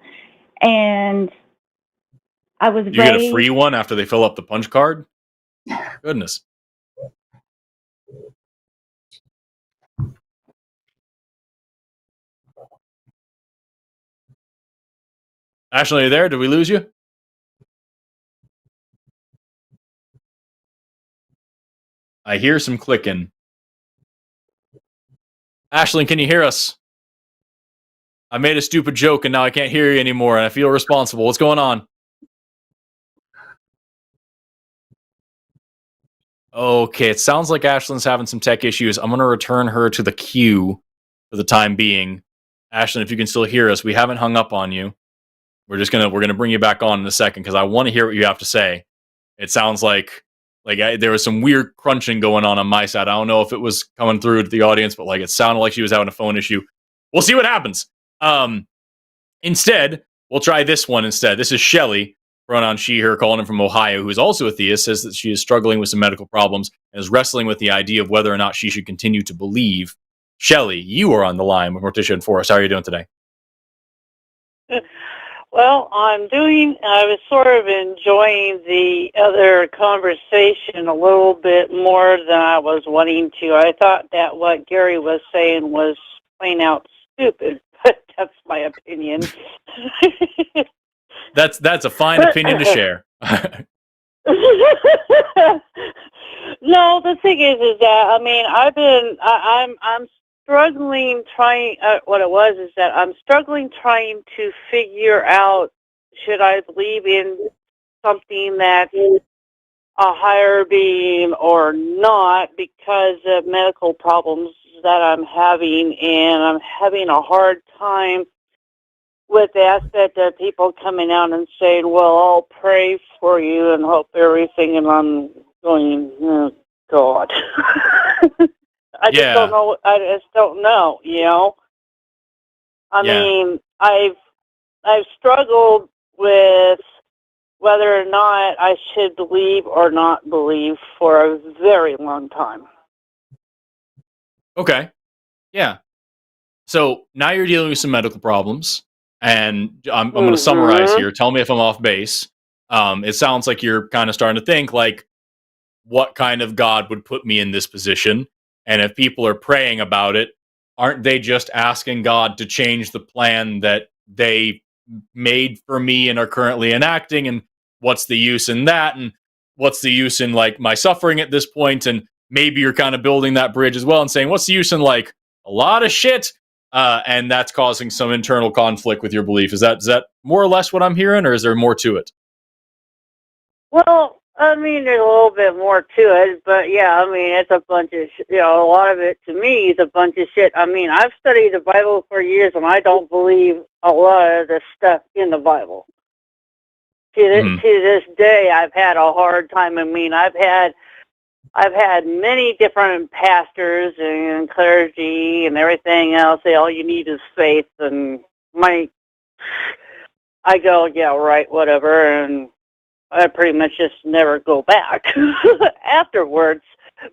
and I was You get a free one after they fill up the punch card? Goodness. Ashley, are you there? Did we lose you? I hear some clicking. Ashley, can you hear us? I made a stupid joke and now I can't hear you anymore and I feel responsible. What's going on? Okay, it sounds like Ashlyn's having some tech issues. I'm going to return her to the queue for the time being. Ashlyn, if you can still hear us, we haven't hung up on you. We're gonna bring you back on in a second because I want to hear what you have to say. It sounds like there was some weird crunching going on my side. I don't know if it was coming through to the audience, but it sounded like she was having a phone issue. We'll see what happens. Instead, we'll try this one instead. This is Shelly, pronoun she, her, calling in from Ohio, who is also a theist, says that she is struggling with some medical problems and is wrestling with the idea of whether or not she should continue to believe. Shelly, you are on the line with Morticia and Forrest. How are you doing today? Well, I was sort of enjoying the other conversation a little bit more than I was wanting to. I thought that what Gary was saying was plain out stupid, but that's my opinion. That's a fine opinion to share. No, the thing is that I'm struggling trying. What it was is that I'm struggling trying to figure out, should I believe in something that's a higher being or not, because of medical problems that I'm having, and I'm having a hard time with the aspect of people coming out and saying, well, I'll pray for you and hope everything, and I'm going, oh, God. I just don't know. I mean, I've struggled with whether or not I should believe or not believe for a very long time. Okay. Yeah. So now you're dealing with some medical problems, and I'm going to summarize here. Tell me if I'm off base. It sounds like you're kind of starting to think what kind of God would put me in this position? And if people are praying about it, aren't they just asking God to change the plan that they made for me and are currently enacting? And what's the use in that? And what's the use in my suffering at this point? And maybe you're kind of building that bridge as well and saying, what's the use in a lot of shit? And that's causing some internal conflict with your belief. Is that more or less what I'm hearing, or is there more to it? Well, there's a little bit more to it, but yeah, it's a bunch of, a lot of it to me is a bunch of shit. I've studied the Bible for years, and I don't believe a lot of the stuff in the Bible. To this day, I've had a hard time. I've had many different pastors and clergy and everything else say, all you need is faith, and I go, yeah, right, whatever, and I pretty much just never go back afterwards.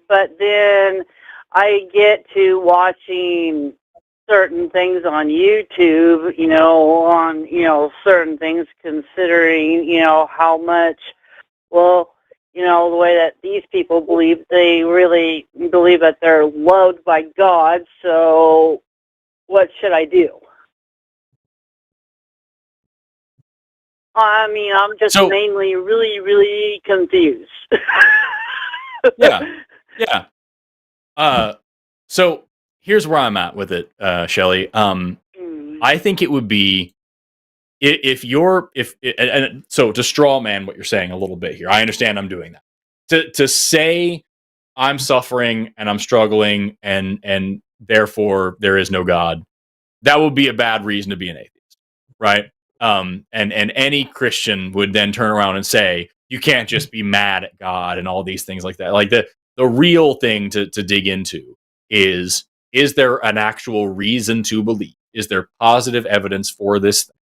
But then I get to watching certain things on YouTube, on certain things, considering, how much, the way that these people believe, they really believe that they're loved by God. So what should I do? I'm just mainly really, really confused. Yeah. So here's where I'm at with it, Shelly. I think it would be so to straw man what you're saying a little bit here. I understand I'm doing that. To say I'm suffering and I'm struggling and therefore there is no God, that would be a bad reason to be an atheist, right? And any Christian would then turn around and say, you can't just be mad at God and all these things like that. Like the real thing to dig into is there an actual reason to believe? Is there positive evidence for this thing?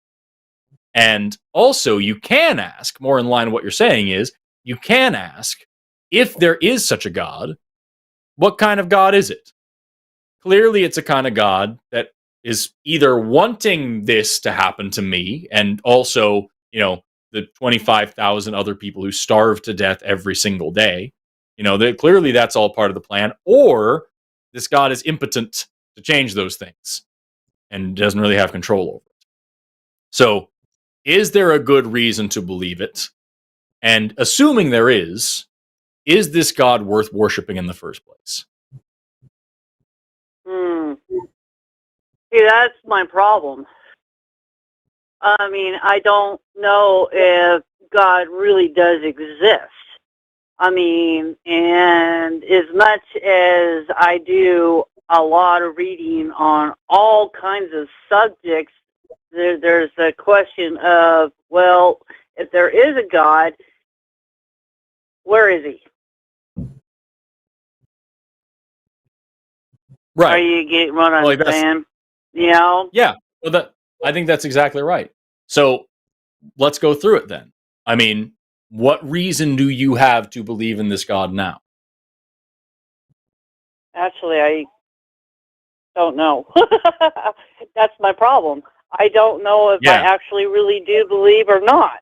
And also, you can ask, more in line with what you're saying is, you can ask, if there is such a God, what kind of God is it? Clearly, it's a kind of God that is either wanting this to happen to me, and also, the 25,000 other people who starve to death every single day. Clearly that's all part of the plan, or this God is impotent to change those things and doesn't really have control over it. So, is there a good reason to believe it? And assuming there is this God worth worshiping in the first place? See, that's my problem. I mean, I don't know if God really does exist. I mean, and as much as I do a lot of reading on all kinds of subjects, there's a question of, well, if there is a God, where is he? Right. Are you getting what I'm saying? Yeah. Well, I think that's exactly right. So let's go through it then. I mean, what reason do you have to believe in this God now? Actually, I don't know. That's my problem. I don't know if I actually really do believe or not.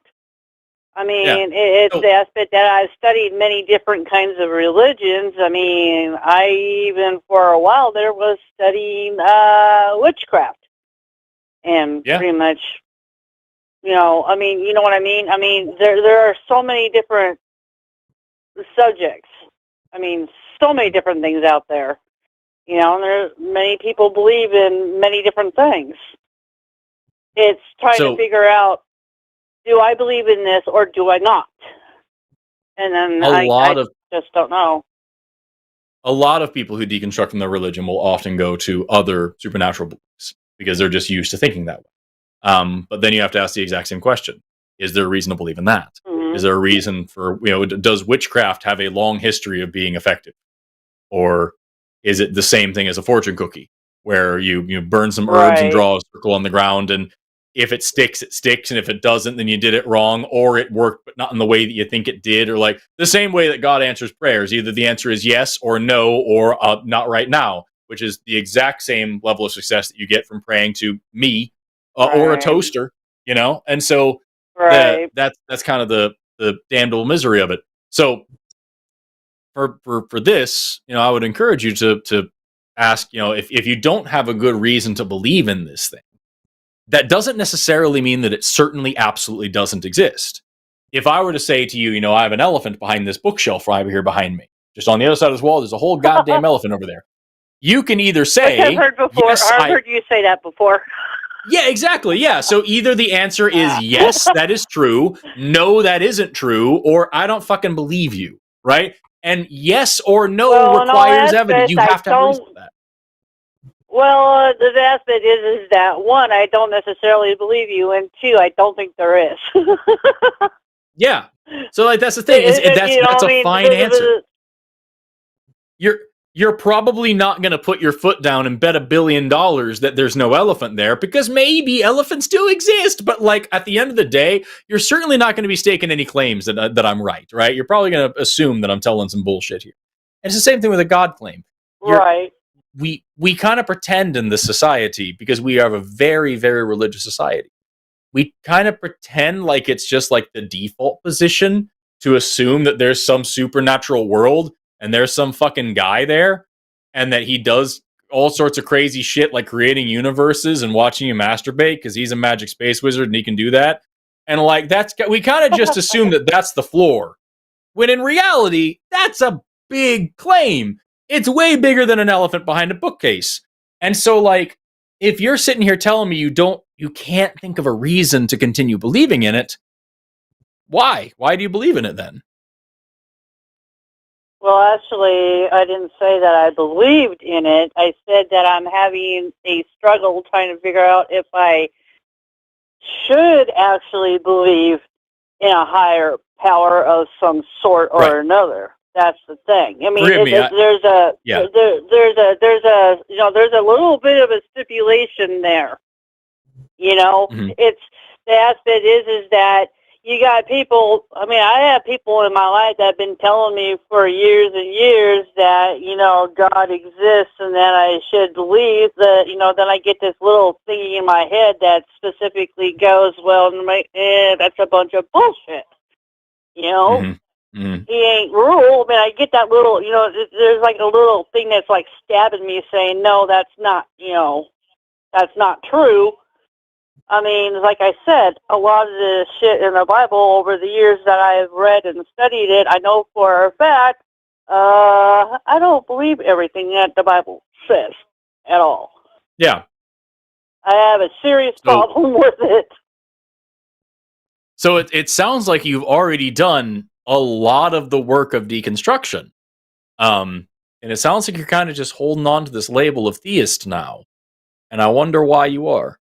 I mean, it's the aspect that I've studied many different kinds of religions. I mean, I even for a while there was studying witchcraft. And pretty much, I mean, you know what I mean? I mean, there are so many different subjects. I mean, so many different things out there. And there's many people believe in many different things. It's trying to figure out, do I believe in this or do I not? And then I just don't know. A lot of people who deconstruct from their religion will often go to other supernatural beliefs because they're just used to thinking that way. But then you have to ask the exact same question. Is there a reason to believe in that? Mm-hmm. Is there a reason for, does witchcraft have a long history of being effective? Or is it the same thing as a fortune cookie where you burn some herbs and draw a circle on the ground, and if it sticks, it sticks, and if it doesn't, then you did it wrong, or it worked, but not in the way that you think it did, or like the same way that God answers prayers. Either the answer is yes or no, or not right now, which is the exact same level of success that you get from praying to me or a toaster, And so that's kind of the damnable misery of it. So for this, I would encourage you to ask, if you don't have a good reason to believe in this thing, that doesn't necessarily mean that it certainly absolutely doesn't exist. If I were to say to you, I have an elephant behind this bookshelf right here behind me, just on the other side of this wall, there's a whole goddamn elephant over there. You can either say, I've heard before. Yes, I've heard you say that before. Yeah, exactly. Yeah. So either the answer is yes, that is true, no, that isn't true, or I don't fucking believe you, right? And yes or no requires evidence. You have to have a reason for that. Well, the aspect is that, one, I don't necessarily believe you, and two, I don't think there is. Yeah. So that's the thing. That's a fine answer. You're probably not going to put your foot down and bet $1 billion that there's no elephant there, because maybe elephants do exist, but at the end of the day, you're certainly not going to be staking any claims that I'm right? You're probably going to assume that I'm telling some bullshit here. And it's the same thing with a God claim. Right. We kind of pretend in this society, because we have a very, very religious society. We kind of pretend like it's just like the default position to assume that there's some supernatural world and there's some fucking guy there, and that he does all sorts of crazy shit like creating universes and watching you masturbate because he's a magic space wizard and he can do that. And we kind of just assume that that's the floor, when in reality, that's a big claim. It's way bigger than an elephant behind a bookcase. And so, if you're sitting here telling me you can't think of a reason to continue believing in it, why? Why do you believe in it then? Well, actually, I didn't say that I believed in it. I said that I'm having a struggle trying to figure out if I should actually believe in a higher power of some sort or another. That's the thing. I mean, there's a little bit of a stipulation there. You know, it's the aspect is that you got people. I mean, I have people in my life that have been telling me for years and years that, you know, God exists and that I should believe that, you know, then I get this little thingy in my head that specifically goes, well, that's a bunch of bullshit. You know, he ain't rule. I mean, I get that little, you know, there's like a little thing that's like stabbing me saying, no, that's not, you know, that's not true. I mean, like I said, a lot of the shit in the Bible over the years that I've read and studied it, I know for a fact, I don't believe everything that the Bible says at all. Yeah. I have a serious problem with it. So it sounds like you've already done a lot of the work of deconstruction. And it sounds like you're kind of just holding on to this label of theist now. And I wonder why you are.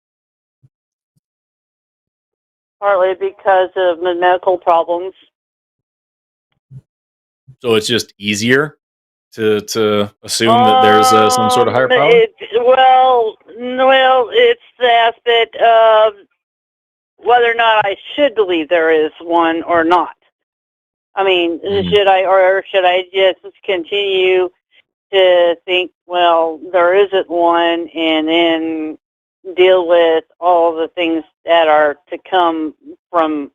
Partly because of my medical problems. So it's just easier to assume that there's some sort of higher power? Well, it's the aspect of whether or not I should believe there is one or not. I mean, should I just continue to think, well, there isn't one, and then deal with all the things that are to come from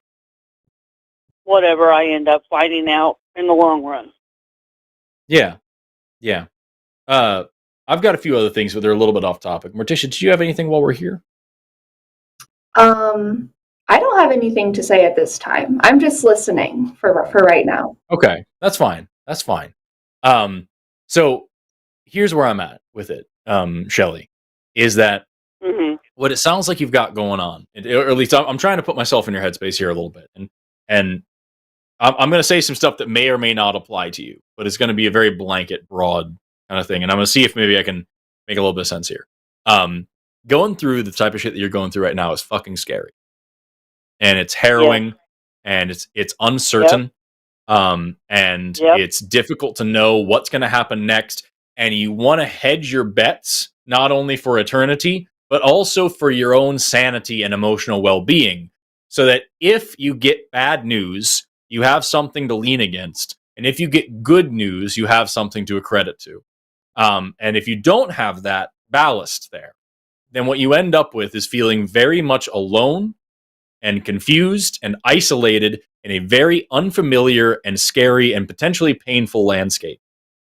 whatever I end up finding out in the long run? Yeah. I've got a few other things, but they're a little bit off topic. Morticia, do you have anything while we're here? I don't have anything to say at this time. I'm just listening for right now. Okay, that's fine. So here's where I'm at with it, Shelley, is that what it sounds like you've got going on, or at least I'm trying to put myself in your headspace here a little bit, and I'm going to say some stuff that may or may not apply to you, but it's going to be a very blanket, broad kind of thing, and I'm going to see if maybe I can make a little bit of sense here. Going through the type of shit that you're going through right now is fucking scary, and it's harrowing, and it's uncertain, and it's difficult to know what's going to happen next, and you want to hedge your bets not only for eternity, but also for your own sanity and emotional well-being, so that if you get bad news, you have something to lean against, and if you get good news, you have something to accredit to. And if you don't have that ballast there, then what you end up with is feeling very much alone and confused and isolated in a very unfamiliar and scary and potentially painful landscape.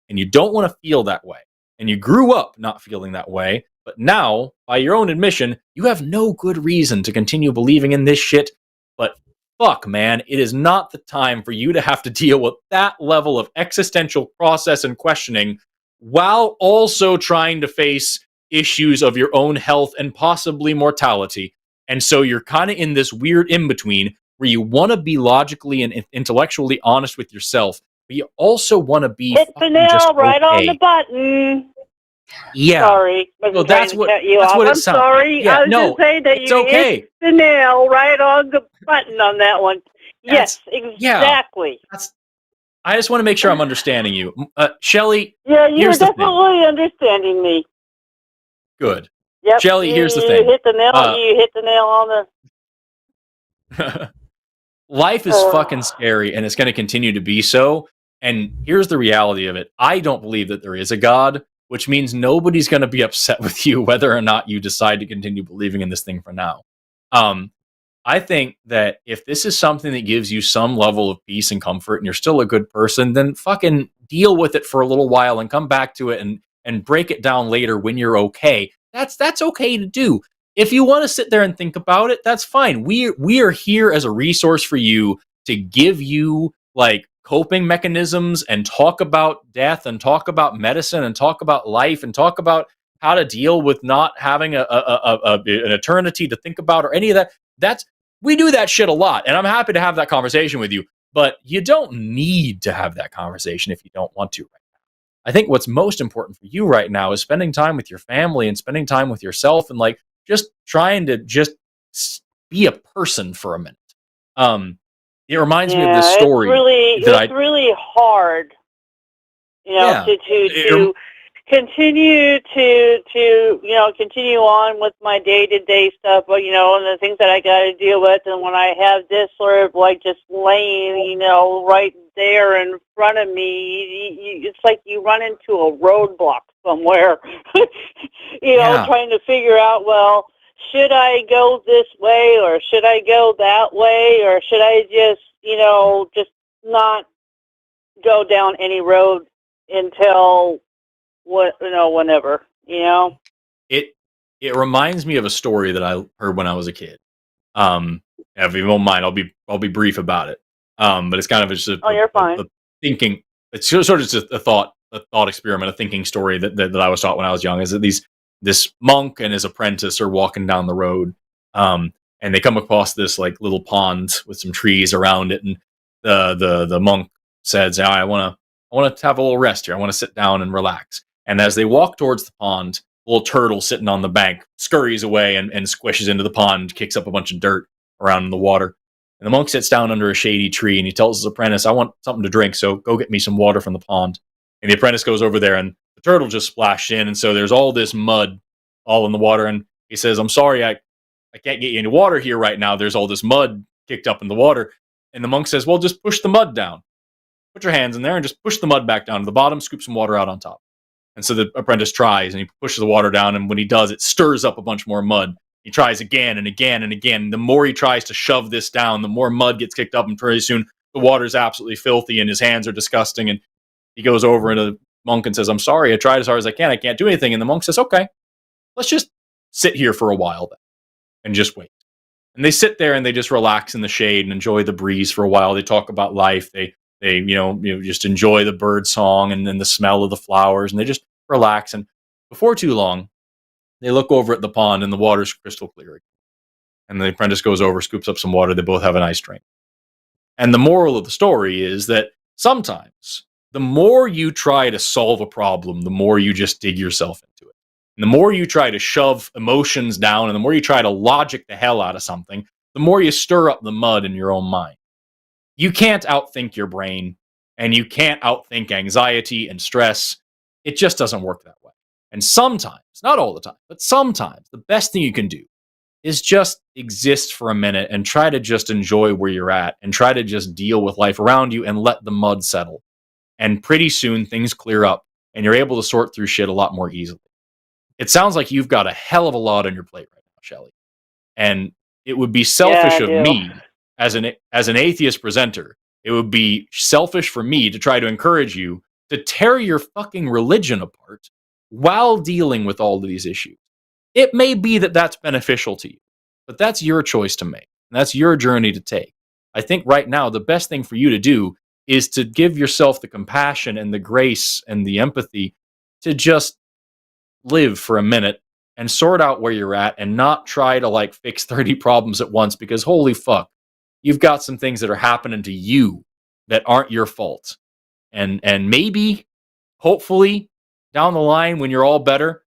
And you don't want to feel that way. And you grew up not feeling that way, but now, by your own admission, you have no good reason to continue believing in this shit. But fuck, man, it is not the time for you to have to deal with that level of existential process and questioning while also trying to face issues of your own health and possibly mortality. And so you're kind of in this weird in-between where you want to be logically and intellectually honest with yourself, but you also want to be hit the nail right on the button. Yeah. Sorry. Well, that's what it sounds. Sorry. Yeah, I was just saying that you hit the nail right on the button on that one. Yes, exactly. I just want to make sure I'm understanding you. Shelley, yeah, you're definitely understanding me. Good. Yep. Shelley, here's the thing. You hit the nail on the... Life is fucking scary, and it's going to continue to be so. And here's the reality of it. I don't believe that there is a God, which means nobody's going to be upset with you whether or not you decide to continue believing in this thing for now. I think that if this is something that gives you some level of peace and comfort and you're still a good person, then fucking deal with it for a little while and come back to it and break it down later when you're okay. That's okay to do. If you want to sit there and think about it, that's fine. We are here as a resource for you to give you like coping mechanisms and talk about death and talk about medicine and talk about life and talk about how to deal with not having an eternity to think about or any of that. We do that shit a lot, and I'm happy to have that conversation with you. But you don't need to have that conversation if you don't want to right now. I think what's most important for you right now is spending time with your family and spending time with yourself and like just trying to just be a person for a minute. It reminds me of this story. It's really hard, to continue to continue on with my day-to-day stuff, and the things that I got to deal with. And when I have this sort of like just laying, right there in front of me, it's like you run into a roadblock somewhere, trying to figure out, well, should I go this way or should I go that way or should I just, just not go down any road until whenever, It reminds me of a story that I heard when I was a kid. If you don't mind, I'll be brief about it. But it's kind of just you're fine. A thinking. It's sort of just a thought experiment, a thinking story that I was taught when I was young. Is that this monk and his apprentice are walking down the road, and they come across this like little pond with some trees around it, and the monk says, "I want to have a little rest here. I want to sit down and relax." And as they walk towards the pond, a little turtle sitting on the bank scurries away and squishes into the pond, kicks up a bunch of dirt around in the water. And the monk sits down under a shady tree and he tells his apprentice, "I want something to drink, so go get me some water from the pond." And the apprentice goes over there and the turtle just splashed in. And so there's all this mud all in the water. And he says, "I'm sorry, I can't get you any water here right now. There's all this mud kicked up in the water." And the monk says, "Well, just push the mud down. Put your hands in there and just push the mud back down to the bottom, scoop some water out on top." And so the apprentice tries and he pushes the water down. And when he does, it stirs up a bunch more mud. He tries again and again and again. The more he tries to shove this down, the more mud gets kicked up. And pretty soon the water's absolutely filthy and his hands are disgusting. And he goes over to the monk and says, "I'm sorry, I tried as hard as I can. I can't do anything." And the monk says, "Okay, let's just sit here for a while then and just wait." And they sit there and they just relax in the shade and enjoy the breeze for a while. They talk about life. They just enjoy the bird song and then the smell of the flowers, and they just relax. And before too long, they look over at the pond and the water's crystal clear. And the apprentice goes over, scoops up some water. They both have a nice drink. And the moral of the story is that sometimes the more you try to solve a problem, the more you just dig yourself into it. And the more you try to shove emotions down and the more you try to logic the hell out of something, the more you stir up the mud in your own mind. You can't outthink your brain, and you can't outthink anxiety and stress. It just doesn't work that way. And sometimes, not all the time, but sometimes the best thing you can do is just exist for a minute and try to just enjoy where you're at and try to just deal with life around you and let the mud settle. And pretty soon things clear up and you're able to sort through shit a lot more easily. It sounds like you've got a hell of a lot on your plate right now, Shelley. And it would be selfish of me as an atheist presenter. It would be selfish for me to try to encourage you to tear your fucking religion apart while dealing with all of these issues. It may be that that's beneficial to you, but that's your choice to make. And that's your journey to take. I think right now, the best thing for you to do is to give yourself the compassion and the grace and the empathy to just live for a minute and sort out where you're at and not try to like fix 30 problems at once, because holy fuck, you've got some things that are happening to you that aren't your fault. And maybe, hopefully, down the line when you're all better,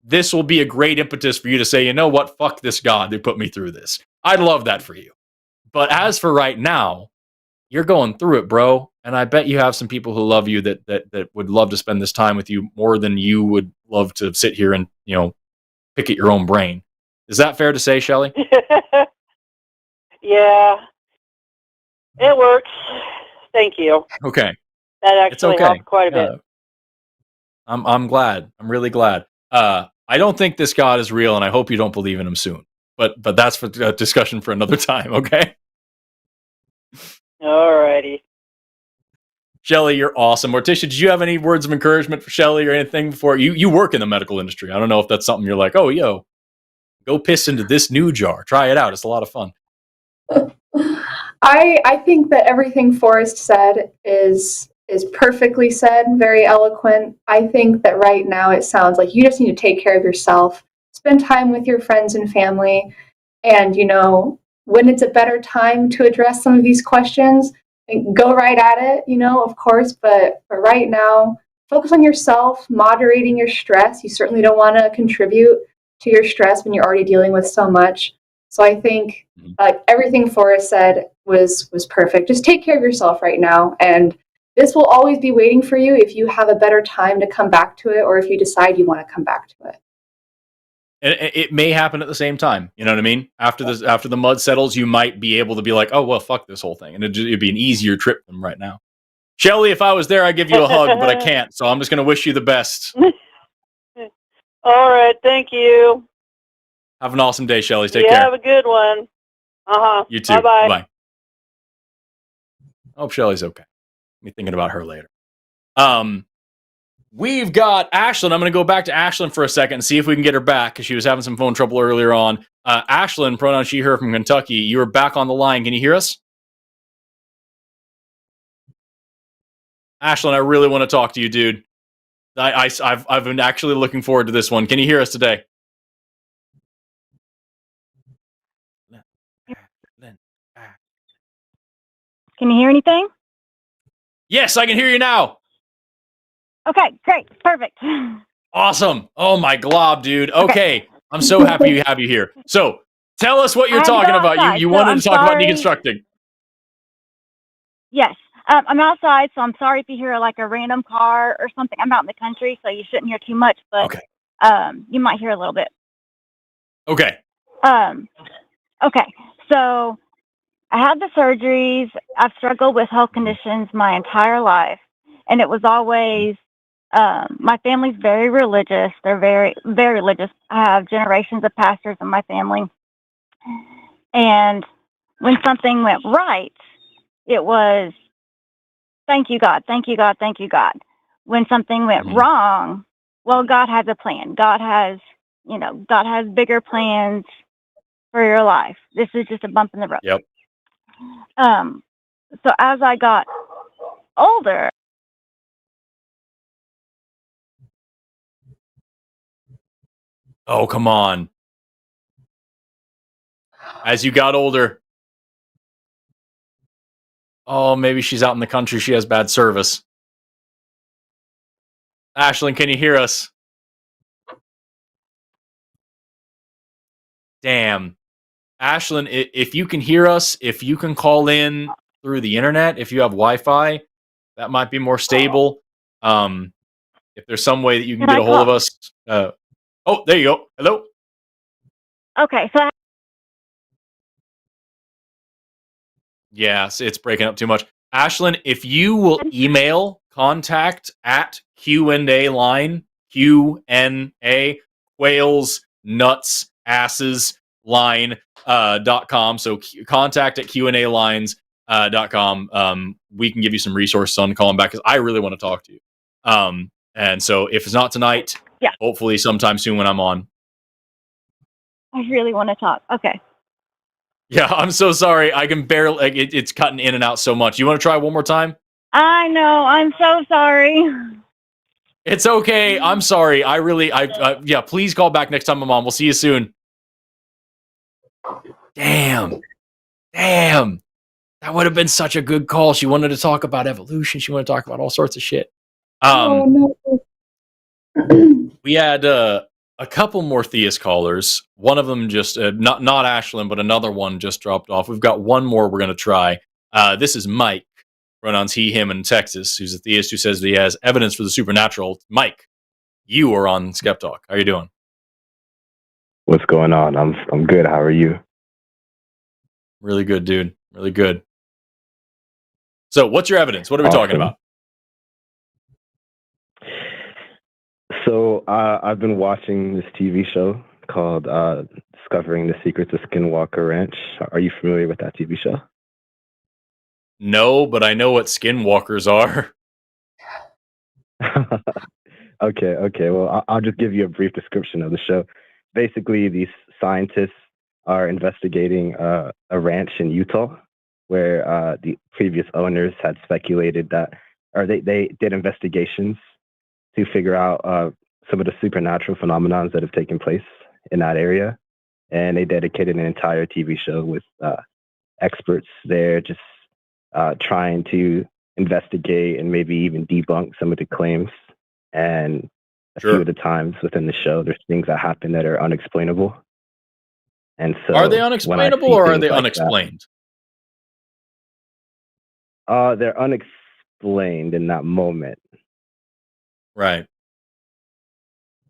this will be a great impetus for you to say, "You know what, fuck this God, they put me through this." I'd love that for you. But as for right now, you're going through it, bro. And I bet you have some people who love you that would love to spend this time with you more than you would love to sit here and, pick at your own brain. Is that fair to say, Shelley? Yeah. It works. Thank you. Okay. That actually helped quite a bit. I'm glad. I'm really glad. I don't think this God is real, and I hope you don't believe in him soon. But that's for a discussion for another time, okay? Alrighty. Shelley, you're awesome. Morticia, did you have any words of encouragement for Shelley or anything before? You work in the medical industry. I don't know if that's something you're like, "Oh, yo, go piss into this new jar. Try it out. It's a lot of fun." I think that everything Forrest said is perfectly said, very eloquent. I think that right now it sounds like you just need to take care of yourself, spend time with your friends and family, and when it's a better time to address some of these questions, go right at it, of course, but right now, focus on yourself, moderating your stress. You certainly don't want to contribute to your stress when you're already dealing with so much. So I think everything Forrest said was perfect. Just take care of yourself right now, and this will always be waiting for you if you have a better time to come back to it, or if you decide you want to come back to it. And it may happen at the same time. You know what I mean? After the mud settles, you might be able to be like, oh, well, fuck this whole thing. And it'd be an easier trip than right now. Shelly, if I was there, I'd give you a hug, but I can't. So I'm just going to wish you the best. All right. Thank you. Have an awesome day, Shelly. Take care. Have a good one. You too. Bye-bye. Bye. I hope Shelly's okay. I'll be thinking about her later. We've got Ashlyn. I'm going to go back to Ashlyn for a second and see if we can get her back because she was having some phone trouble earlier on. Ashlyn, pronoun she, her, from Kentucky. You are back on the line. Can you hear us? Ashlyn, I really want to talk to you, dude. I've been actually looking forward to this one. Can you hear us today? Can you hear anything? Yes, I can hear you now. Okay, great. Perfect. Awesome. Oh my glob, dude. Okay. I'm so happy you have you here. So tell us what you're talking about. You wanted to talk about deconstructing. Yes. I'm outside, so I'm sorry if you hear like a random car or something. I'm out in the country, so you shouldn't hear too much, but you might hear a little bit. Okay. Okay. So I had the surgeries. I've struggled with health conditions my entire life, and it was always my family's very religious. They're very, very religious. I have generations of pastors in my family. And when something went right, it was, thank you, God, thank you, God, thank you, God. When something went wrong, well, God has a plan. God has bigger plans for your life. This is just a bump in the road. Yep. So as I got older, oh, come on. As you got older. Oh, maybe she's out in the country. She has bad service. Ashlyn, can you hear us? Damn. Ashlyn, if you can hear us, if you can call in through the internet, if you have Wi-Fi, that might be more stable. If there's some way that you can get a hold of us. Oh, there you go. Hello? Okay, so yeah, it's breaking up too much. Ashlyn, if you will email contact at Q&A line, Q&A, whales, nuts, asses, line, .com. So contact at Q&A lines.com. We can give you some resources on calling back because I really want to talk to you. And so if it's not tonight, hopefully sometime soon when I'm on. I really want to talk. Okay. Yeah, I'm so sorry. I can barely, it's cutting in and out so much. You want to try one more time? I know. I'm so sorry. It's okay. I'm sorry. Yeah, please call back next time I'm on. We'll see you soon. Damn. That would have been such a good call. She wanted to talk about evolution. She wanted to talk about all sorts of shit. We had a couple more theist callers. One of them just, not Ashlyn, but another one just dropped off. We've got one more we're going to try. This is Mike, pronouns he, him in Texas, who's a theist who says that he has evidence for the supernatural. Mike, you are on SkepTalk. How are you doing? What's going on? I'm good. How are you? Really good, dude. Really good. So what's your evidence? What are we talking about? So I've been watching this TV show called Discovering the Secrets of Skinwalker Ranch. Are you familiar with that TV show? No, but I know what skinwalkers are. Okay. Well, I'll just give you a brief description of the show. Basically, these scientists are investigating a ranch in Utah where the previous owners had speculated that, or they did investigations to figure out some of the supernatural phenomena that have taken place in that area. And they dedicated an entire TV show with experts there just trying to investigate and maybe even debunk some of the claims. And a few of the times within the show, there's things that happen that are unexplainable. And so, are they unexplainable or are they unexplained? They're unexplained in that moment, right,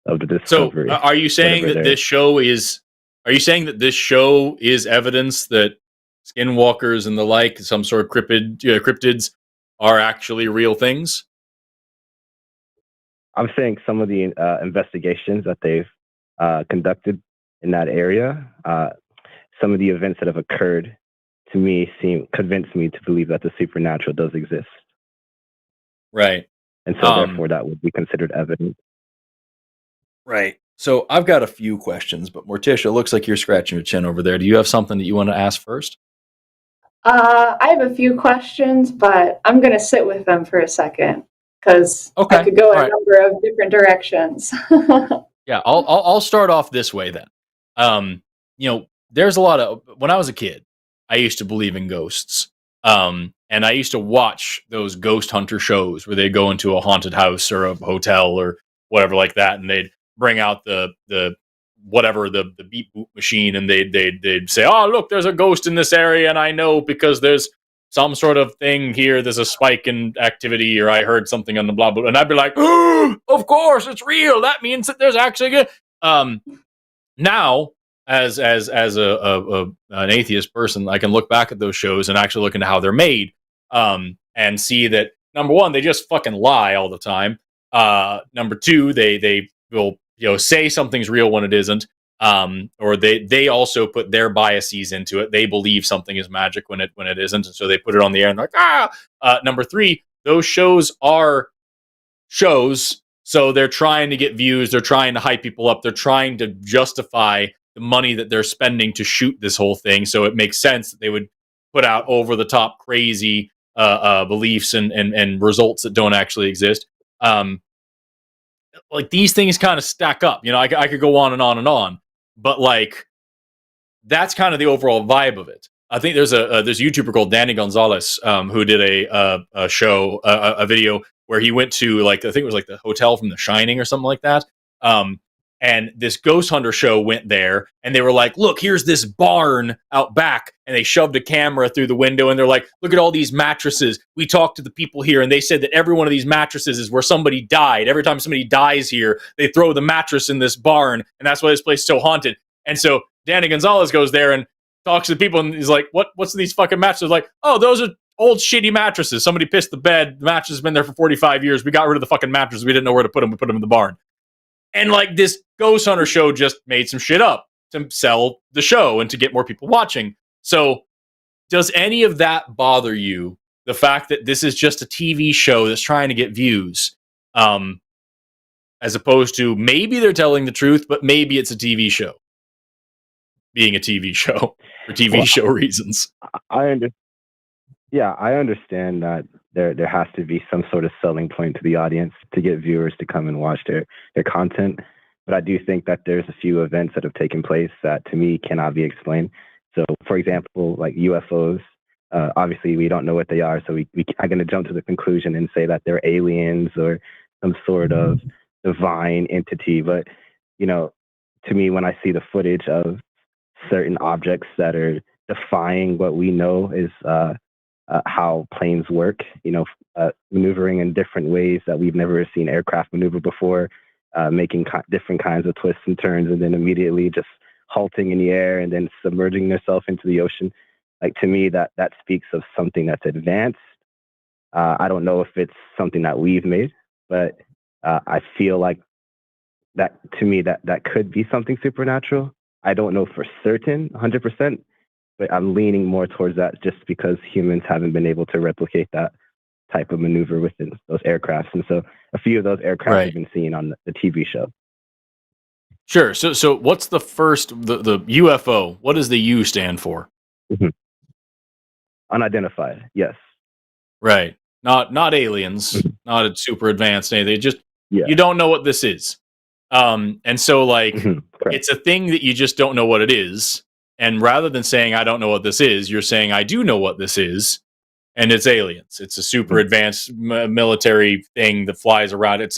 of the discovery. So, are you saying that this show is? Are you saying that this show is evidence that skinwalkers and the like, some sort of cryptids, are actually real things? I'm saying some of the investigations that they've conducted in that area, some of the events that have occurred, to me, convince me to believe that the supernatural does exist. Right. And so, therefore, that would be considered evidence. Right. So, I've got a few questions, but Morticia, looks like you're scratching your chin over there. Do you have something that you want to ask first? I have a few questions, but I'm going to sit with them for a second because I could go a number of different directions. Yeah, I'll start off this way then. There's a lot of, when I was a kid, I used to believe in ghosts. And I used to watch those ghost hunter shows where they go into a haunted house or a hotel or whatever like that, and they'd bring out the beep boop machine, and they'd say, "Oh, look, there's a ghost in this area, and I know because there's some sort of thing here. There's a spike in activity, or I heard something on the blah blah." And I'd be like, "Oh, of course, it's real. That means that there's actually now." As an atheist person, I can look back at those shows and actually look into how they're made, and see that, number one, they just fucking lie all the time. Number two, they will say something's real when it isn't, or they also put their biases into it. They believe something is magic when it isn't, and so they put it on the air and they're like, Number three, those shows are shows, so they're trying to get views. They're trying to hype people up. They're trying to justify the money that they're spending to shoot this whole thing. So it makes sense that they would put out over the top crazy beliefs and results that don't actually exist. Like, these things kind of stack up. I could go on and on and on, but like, that's kind of the overall vibe of it. I think there's a YouTuber called Danny Gonzalez who did a show, a video where he went to, like, I think it was like the hotel from The Shining or something like that. And this ghost hunter show went there, and they were like, "Look, here's this barn out back." And they shoved a camera through the window, and they're like, "Look at all these mattresses. We talked to the people here, and they said that every one of these mattresses is where somebody died. Every time somebody dies here, they throw the mattress in this barn, and that's why this place is so haunted." And so Danny Gonzalez goes there and talks to the people, and he's like, "What's these fucking mattresses?" Like, "Oh, those are old shitty mattresses. Somebody pissed the bed. The mattress has been there for 45 years. We got rid of the fucking mattresses. We didn't know where to put them. We put them in the barn." And like, this ghost hunter show just made some shit up to sell the show and to get more people watching. So does any of that bother you? The fact that this is just a TV show that's trying to get views, as opposed to maybe they're telling the truth, but maybe it's a TV show being a TV show for TV show reasons. I understand that there has to be some sort of selling point to the audience to get viewers to come and watch their content. But I do think that there's a few events that have taken place that, to me, cannot be explained. So, for example, like UFOs, obviously we don't know what they are. So I'm going to jump to the conclusion and say that they're aliens or some sort of divine entity. But, to me, when I see the footage of certain objects that are defying what we know is how planes work, maneuvering in different ways that we've never seen aircraft maneuver before, making different kinds of twists and turns, and then immediately just halting in the air and then submerging themselves into the ocean. Like, to me, that speaks of something that's advanced. I don't know if it's something that we've made, but I feel like that, to me, that could be something supernatural. I don't know for certain, 100%, but I'm leaning more towards that just because humans haven't been able to replicate that type of maneuver within those aircrafts. And so a few of those aircraft have been seen on the TV show. Sure. So what's the first, the UFO? What does the U stand for? Mm-hmm. Unidentified. Yes. Right. Not aliens, not super advanced. They just, you don't know what this is. And so, like, it's a thing that you just don't know what it is. And rather than saying, "I don't know what this is," you're saying, "I do know what this is." and it's aliens. It's a super advanced military thing that flies around. It's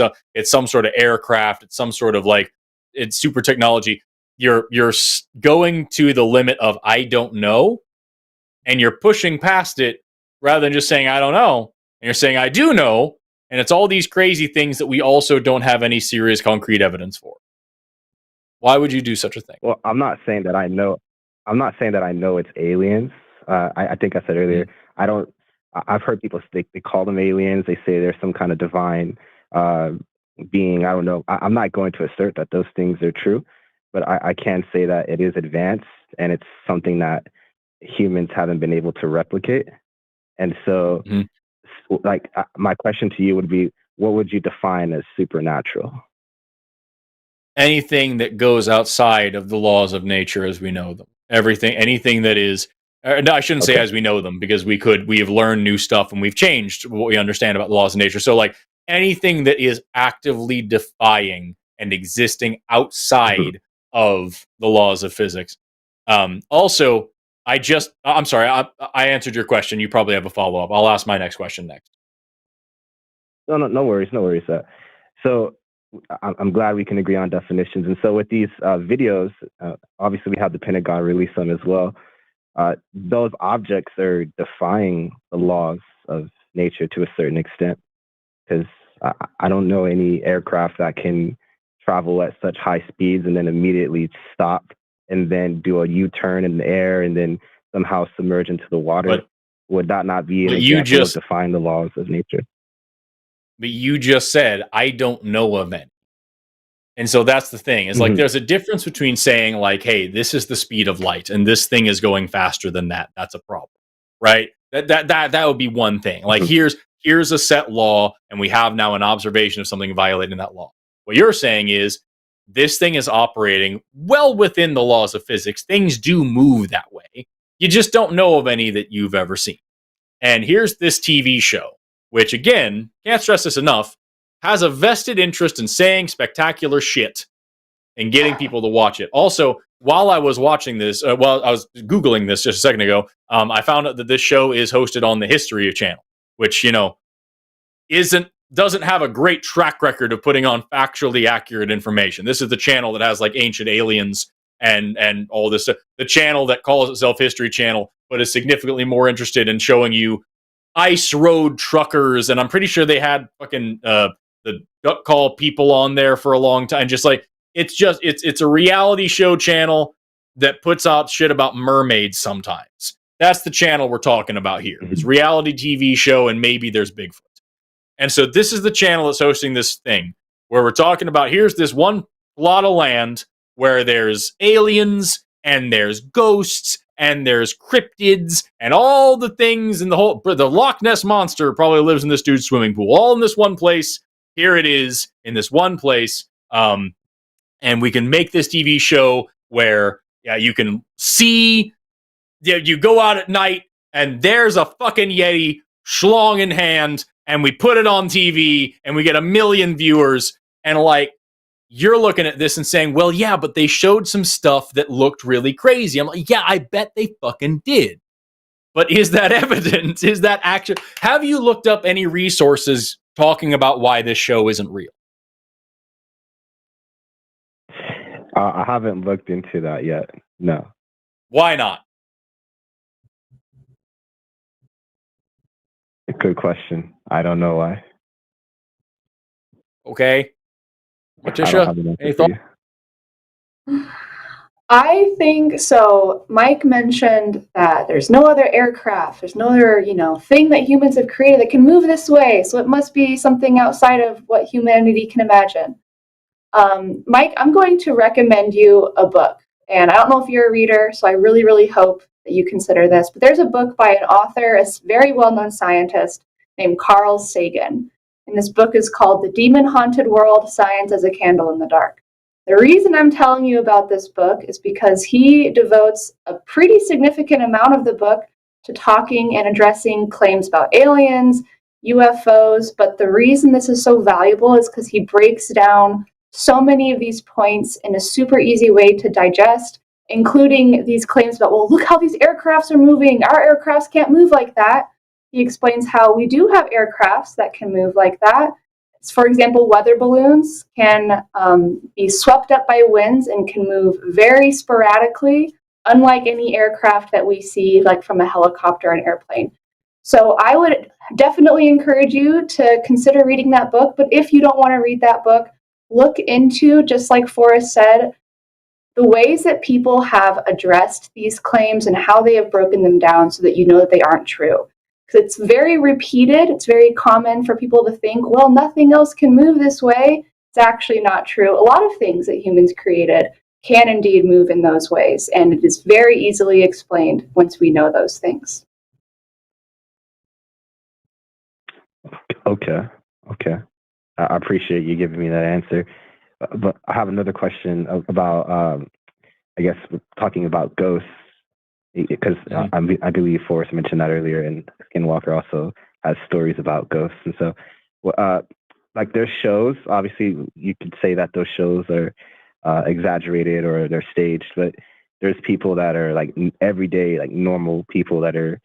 some sort of aircraft. It's some sort of like, it's super technology. You're going to the limit of I don't know, and you're pushing past it rather than just saying I don't know. And you're saying I do know, and it's all these crazy things that we also don't have any serious concrete evidence for. Why would you do such a thing? Well, I'm not saying that I know. I'm not saying that I know it's aliens. I think I said earlier. I've heard people they call them aliens. They say there's some kind of divine being. I don't know. I'm not going to assert that those things are true, but I can say that it is advanced and it's something that humans haven't been able to replicate. And so, like, my question to you would be, what would you define as supernatural? Anything that goes outside of the laws of nature as we know them. Anything that is, no, I shouldn't say as we know them, because we have learned new stuff and we've changed what we understand about the laws of nature. So like anything that is actively defying and existing outside of the laws of physics. Also, I'm sorry, I answered your question. You probably have a follow-up. I'll ask my next question next. No worries. So I'm glad we can agree on definitions. And so with these videos, obviously we have the Pentagon release them as well. Those objects are defying the laws of nature to a certain extent, because I don't know any aircraft that can travel at such high speeds and then immediately stop and then do a U-turn in the air and then somehow submerge into the water. Would that not be an example of defying the laws of nature? But you just said, I don't know of any. And so that's the thing. Is like there's a difference between saying like, hey, this is the speed of light and this thing is going faster than that. That's a problem. Right? That would be one thing. Like here's a set law and we have now an observation of something violating that law. What you're saying is this thing is operating well within the laws of physics. Things do move that way. You just don't know of any that you've ever seen. And here's this TV show, which again, can't stress this enough, has a vested interest in saying spectacular shit and getting people to watch it. Also, while I was watching this, while I was Googling this just a second ago, I found out that this show is hosted on the History Channel, which, doesn't have a great track record of putting on factually accurate information. This is the channel that has like ancient aliens and all this stuff. The channel that calls itself History Channel, but is significantly more interested in showing you ice road truckers, and I'm pretty sure they had fucking the duck call people on there for a long time. Just like it's a reality show channel that puts out shit about mermaids sometimes. That's the channel we're talking about here. It's reality TV show, and maybe there's Bigfoot. And so this is the channel that's hosting this thing where we're talking about here's this one plot of land where there's aliens and there's ghosts and there's cryptids and all the things in the Loch Ness Monster probably lives in this dude's swimming pool, all in this one place. Here it is in this one place. And we can make this TV show where you can see, you go out at night and there's a fucking Yeti schlong in hand, and we put it on TV and we get 1 million viewers, and like, you're looking at this and saying, well, yeah, but they showed some stuff that looked really crazy. I'm like, yeah, I bet they fucking did. But is that evidence? Is that actual? Have you looked up any resources talking about why this show isn't real? I haven't looked into that yet. No. Why not? Good question. I don't know why. Okay. Morticia, any thoughts? I think so. Mike mentioned that there's no other aircraft, there's no other, thing that humans have created that can move this way. So it must be something outside of what humanity can imagine. Mike, I'm going to recommend you a book. And I don't know if you're a reader, so I really, really hope that you consider this. But there's a book by an author, a very well-known scientist named Carl Sagan. And this book is called The Demon-Haunted World, Science as a Candle in the Dark. The reason I'm telling you about this book is because he devotes a pretty significant amount of the book to talking and addressing claims about aliens, UFOs. But the reason this is so valuable is because he breaks down so many of these points in a super easy way to digest, including these claims about, well, look how these aircrafts are moving. Our aircrafts can't move like that. he explains how we do have aircrafts that can move like that. For example, weather balloons can be swept up by winds and can move very sporadically, unlike any aircraft that we see, like from a helicopter or an airplane. So I would definitely encourage you to consider reading that book. But if you don't want to read that book, look into, just like Forrest said, the ways that people have addressed these claims and how they have broken them down so that you know that they aren't true. Because it's very repeated. It's very common for people to think, well, nothing else can move this way. It's actually not true. A lot of things that humans created can indeed move in those ways, and it is very easily explained once we know those things. Okay. I appreciate you giving me that answer. But I have another question about, I guess, talking about ghosts. Because I believe Forrest mentioned that earlier, and Skinwalker also has stories about ghosts. And so, like there's shows, obviously you could say that those shows are exaggerated or they're staged, but there's people that are like everyday, like normal people that are,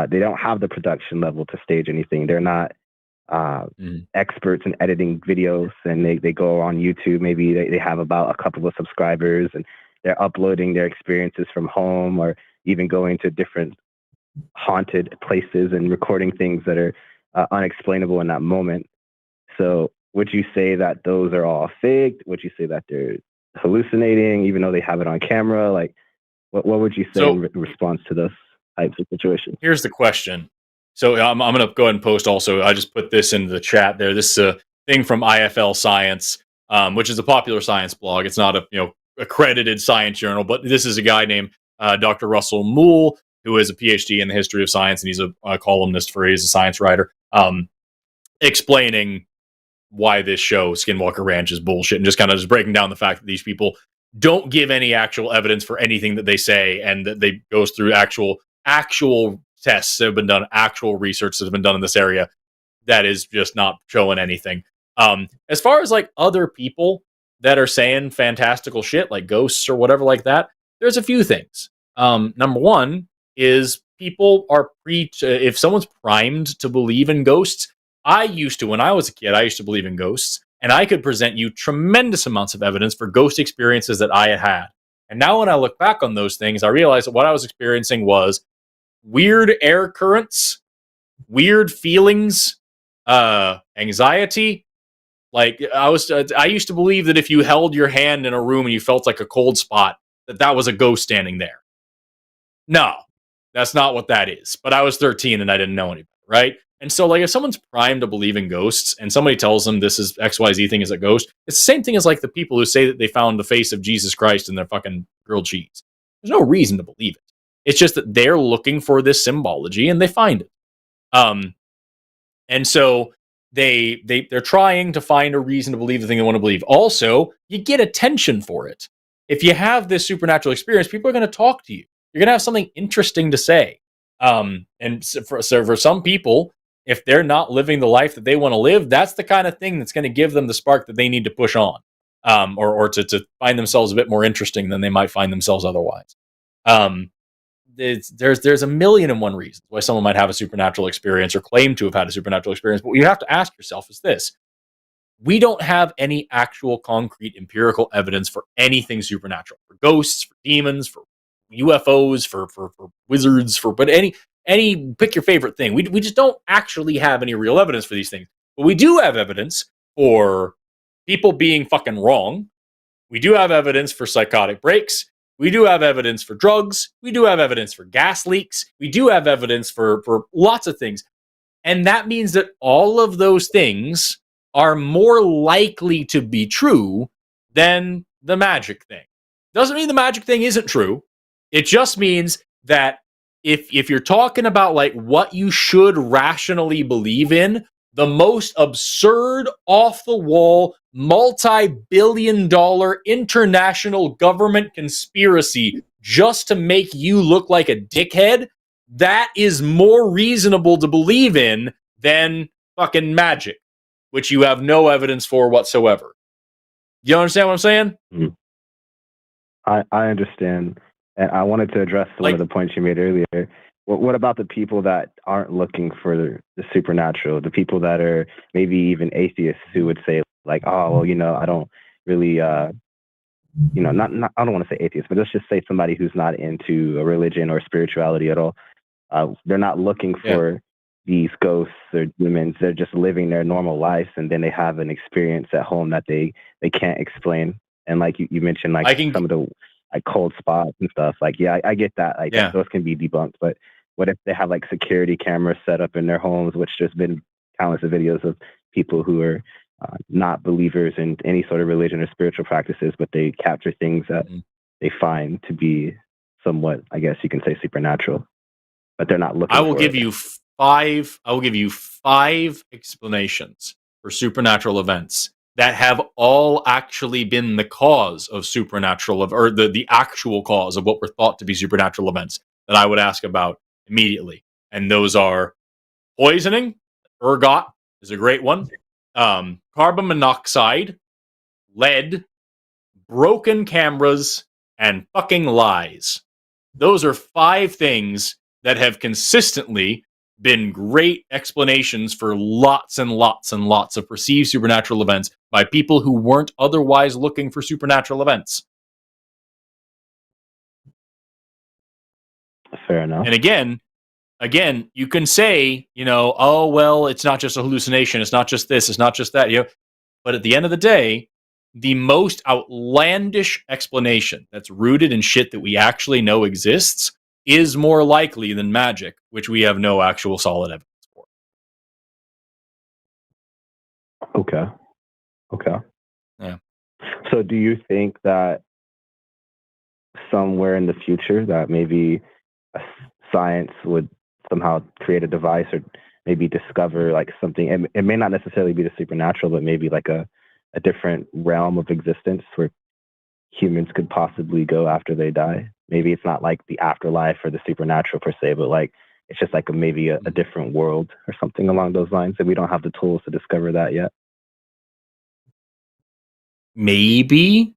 they don't have the production level to stage anything. They're not experts in editing videos, and they go on YouTube. Maybe they have about a couple of subscribers, and they're uploading their experiences from home, or even going to different haunted places and recording things that are unexplainable in that moment. So would you say that those are all fake? Would you say that they're hallucinating, even though they have it on camera? Like, what would you say in response to those types of situations? Here's the question. So I'm going to go ahead and post also. I just put this into the chat there. This is a thing from IFL Science, which is a popular science blog. It's not a accredited science journal, but this is a guy named Dr. Russell Moule, who is a PhD in the history of science, and he's a columnist he's a science writer, explaining why this show, Skinwalker Ranch, is bullshit, and just kind of just breaking down the fact that these people don't give any actual evidence for anything that they say, and that they goes through actual tests that have been done, actual research that has been done in this area that is just not showing anything. As far as like other people that are saying fantastical shit, like ghosts or whatever like that, there's a few things. Number one is people are if someone's primed to believe in ghosts. When I was a kid, I used to believe in ghosts, and I could present you tremendous amounts of evidence for ghost experiences that I had had. And now when I look back on those things, I realize that what I was experiencing was weird air currents, weird feelings, anxiety. Like I used to believe that if you held your hand in a room and you felt like a cold spot, that was a ghost standing there. No, that's not what that is. But I was 13 and I didn't know any better, right? And so, like, if someone's primed to believe in ghosts and somebody tells them this is XYZ thing is a ghost, it's the same thing as like the people who say that they found the face of Jesus Christ in their fucking grilled cheese. There's no reason to believe it. It's just that they're looking for this symbology and they find it. And so they're trying to find a reason to believe the thing they want to believe. Also, you get attention for it. If you have this supernatural experience, people are going to talk to you. You're going to have something interesting to say. And for some people, if they're not living the life that they want to live, that's the kind of thing that's going to give them the spark that they need to push on, or to find themselves a bit more interesting than they might find themselves otherwise. There's a million and one reasons why someone might have a supernatural experience or claim to have had a supernatural experience. But what you have to ask yourself is this: we don't have any actual concrete empirical evidence for anything supernatural, for ghosts, for demons, for UFOs, for wizards, but any pick your favorite thing. We just don't actually have any real evidence for these things. But we do have evidence for people being fucking wrong. We do have evidence for psychotic breaks. We do have evidence for drugs. We do have evidence for gas leaks. We do have evidence for lots of things. And that means that all of those things are more likely to be true than the magic thing. Doesn't mean the magic thing isn't true. It just means that if you're talking about like what you should rationally believe in, the most absurd, off-the-wall, multi-billion-dollar international government conspiracy just to make you look like a dickhead, that is more reasonable to believe in than fucking magic, which you have no evidence for whatsoever. You understand what I'm saying? I understand. And I wanted to address one of the points you made earlier, what about the people that aren't looking for the supernatural? The people that are maybe even atheists who would say like, oh, well, I don't really, not I don't want to say atheist, but let's just say somebody who's not into a religion or spirituality at all. They're not looking for these ghosts or demons. They're just living their normal lives, and then they have an experience at home that they can't explain. And like you mentioned, like some of the like cold spots and stuff. Like, I get that. Like those can be debunked. But what if they have like security cameras set up in their homes, which there's been countless of videos of people who are not believers in any sort of religion or spiritual practices, but they capture things that they find to be somewhat, I guess you can say, supernatural, but they're not looking. I will give you five explanations for supernatural events that have all actually been the cause of supernatural, or the actual cause of what were thought to be supernatural events that I would ask about immediately. And those are poisoning. Ergot is a great one. Carbon monoxide, lead, broken cameras, and fucking lies. Those are 5 things that have consistently been great explanations for lots and lots and lots of perceived supernatural events by people who weren't otherwise looking for supernatural events. Fair enough. And again, you can say, oh, well, it's not just a hallucination. It's not just this. It's not just that. But at the end of the day, the most outlandish explanation that's rooted in shit that we actually know exists is more likely than magic, which we have no actual solid evidence for. Okay. Yeah. So do you think that somewhere in the future that maybe science would somehow create a device or maybe discover like something, it may not necessarily be the supernatural, but maybe like a different realm of existence where humans could possibly go after they die? Maybe it's not like the afterlife or the supernatural per se, but like it's just like maybe a different world or something along those lines, and we don't have the tools to discover that yet. Maybe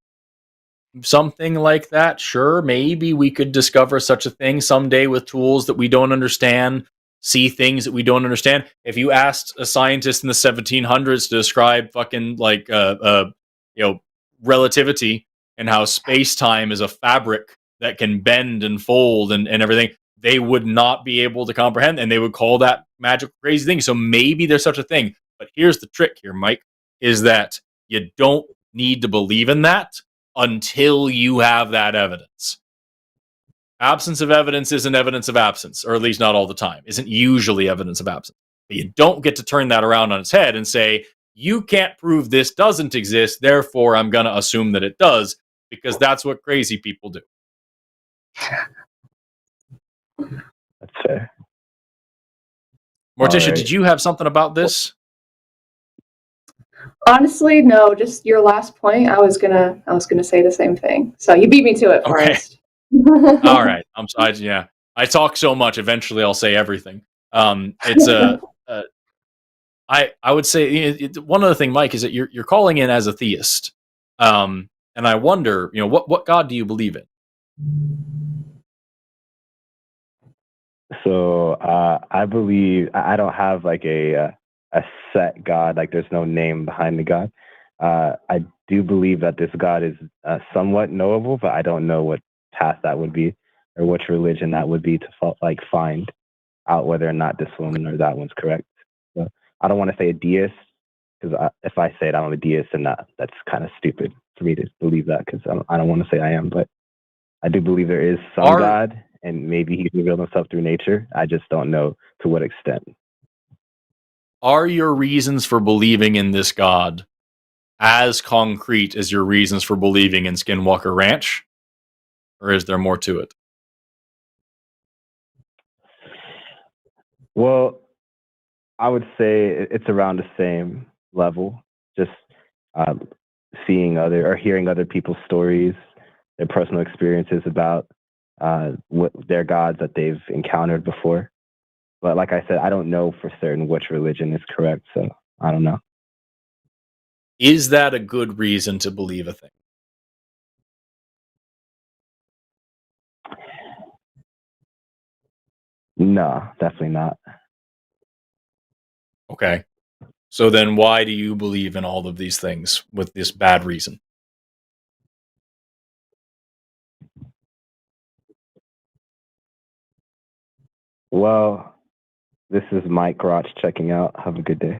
something like that. Sure, maybe we could discover such a thing someday with tools that we don't understand, see things that we don't understand. If you asked a scientist in the 1700s to describe fucking like relativity and how space-time is a fabric that can bend and fold and everything, they would not be able to comprehend, and they would call that magical crazy thing. So maybe there's such a thing. But here's the trick here, Mike, is that you don't need to believe in that until you have that evidence. Absence of evidence isn't evidence of absence, or at least not all the time. Isn't usually evidence of absence. But you don't get to turn that around on its head and say, you can't prove this doesn't exist, therefore I'm going to assume that it does, because that's what crazy people do. That's fair. Morticia, right. Did you have something about this? Honestly, no. Just your last point. I was gonna say the same thing. So you beat me to it, Forrest. Okay. All right. I talk so much. Eventually, I'll say everything. It's I would say one other thing, Mike, is that you're calling in as a theist, and I wonder, what God do you believe in? So I believe I don't have like a set God. Like there's no name behind the God. I do believe that this God is somewhat knowable, but I don't know what path that would be or which religion that would be to find out whether or not this one or that one's correct. So I don't want to say a deist, because if I say it, I'm a deist, and that's kind of stupid for me to believe that, because I don't want to say I am, but I do believe there is some God, and maybe he's revealed himself through nature. I just don't know to what extent. Are your reasons for believing in this God as concrete as your reasons for believing in Skinwalker Ranch? Or is there more to it? Well, I would say it's around the same level. Just seeing hearing other people's stories, their personal experiences about what their gods that they've encountered before. But like I said, I don't know for certain which religion is correct, so I don't know. Is that a good reason to believe a thing? No, definitely not. Okay. So then why do you believe in all of these things with this bad reason? Well, this is Mike Rotch checking out. Have a good day.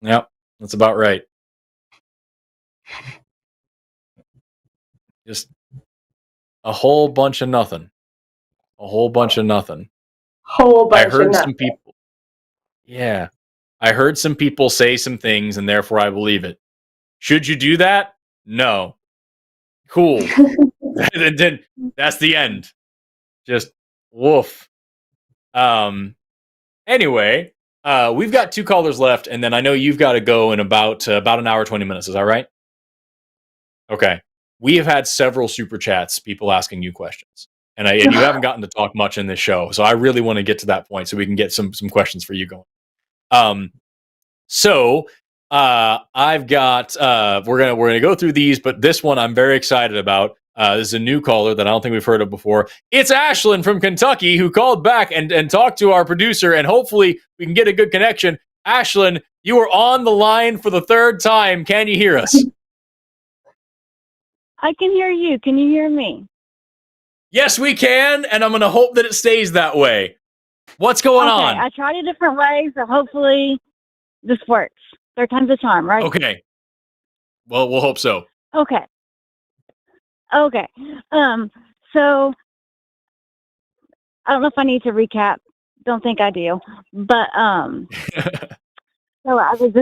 Yep, that's about right. Just a whole bunch of nothing. A whole bunch of nothing. Whole bunch I heard of some nothing. people. Yeah. I heard some people say some things and therefore I believe it. Should you do that? No. Cool. Then that's the end. Just woof. Anyway, we've got 2 callers left, and then I know you've got to go in about an hour, 20 minutes. Is that right? Okay. We have had several super chats, people asking you questions, and you haven't gotten to talk much in this show, so I really want to get to that point so we can get some questions for you going. So I've got we're gonna go through these, but this one I'm very excited about. This is a new caller that I don't think we've heard of before. It's Ashlyn from Kentucky who called back and talked to our producer, and hopefully we can get a good connection. Ashlyn, you are on the line for the 3rd time. Can you hear us? I can hear you. Can you hear me? Yes, we can, and I'm gonna hope that it stays that way. What's going on? I tried a different way, so hopefully this works. 3rd time's a charm, right? Okay. Well, we'll hope so. Okay. So I don't know if I need to recap. Don't think I do. But so I was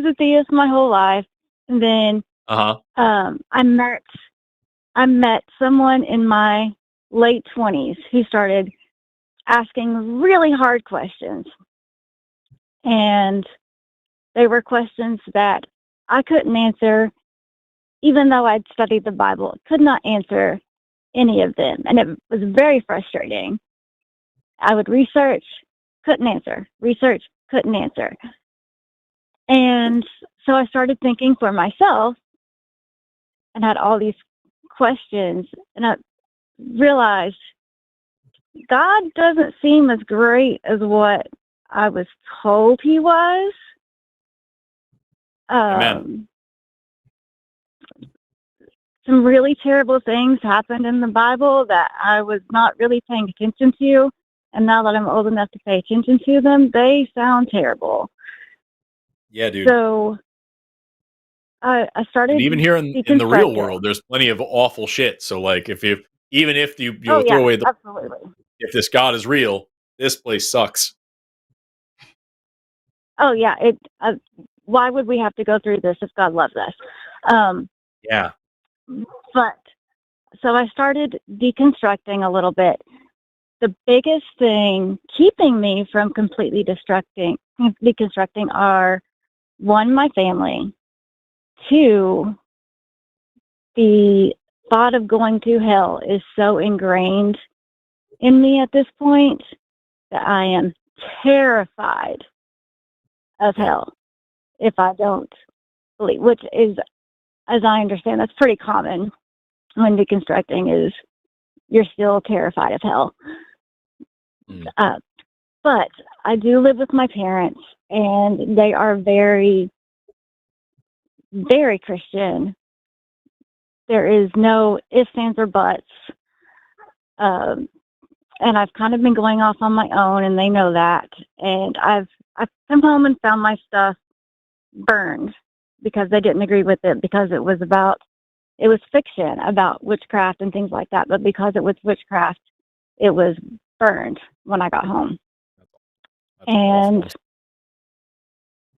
a theist my whole life, and then I met someone in my late 20s who started asking really hard questions, and they were questions that I couldn't answer. Even though I'd studied the Bible, could not answer any of them. And it was very frustrating. I would research, couldn't answer. Research, couldn't answer. And so I started thinking for myself and had all these questions. And I realized God doesn't seem as great as what I was told he was. Amen. Some really terrible things happened in the Bible that I was not really paying attention to. And now that I'm old enough to pay attention to them, they sound terrible. Yeah, dude. So I started. And even here in the real world, there's plenty of awful shit. So, like, even if you throw away the, absolutely. If this God is real, this place sucks. Oh yeah, why would we have to go through this if God loves us? Yeah. But so I started deconstructing a little bit. The biggest thing keeping me from completely deconstructing are, 1, my family, 2, the thought of going to hell is so ingrained in me at this point that I am terrified of hell if I don't believe, which is, as I understand, that's pretty common when deconstructing, is you're still terrified of hell. But I do live with my parents, and they are very, very Christian. There is no ifs, ands, or buts. And I've kind of been going off on my own, and they know that. And I've come home and found my stuff burned because they didn't agree with it, because it was fiction about witchcraft and things like that. But because it was witchcraft, it was burned when I got home. And awful.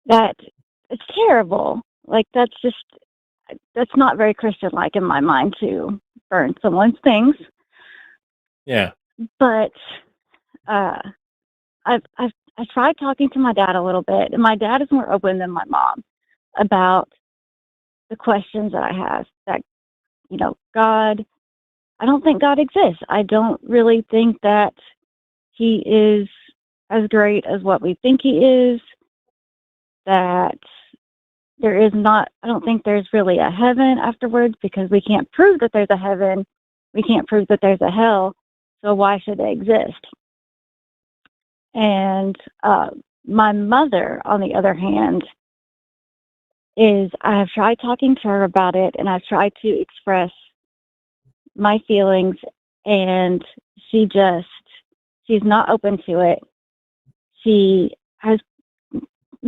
That it's terrible. Like, that's not very Christian-like in my mind to burn someone's things. Yeah. But I tried talking to my dad a little bit, and my dad is more open than my mom about the questions that I have. That, God, I don't think God exists. I don't really think that he is as great as what we think he is. That I don't think there's really a heaven afterwards, because we can't prove that there's a heaven. We can't prove that there's a hell. so why should they exist? And my mother, on the other hand, I have tried talking to her about it, and I've tried to express my feelings, and she's not open to it. She has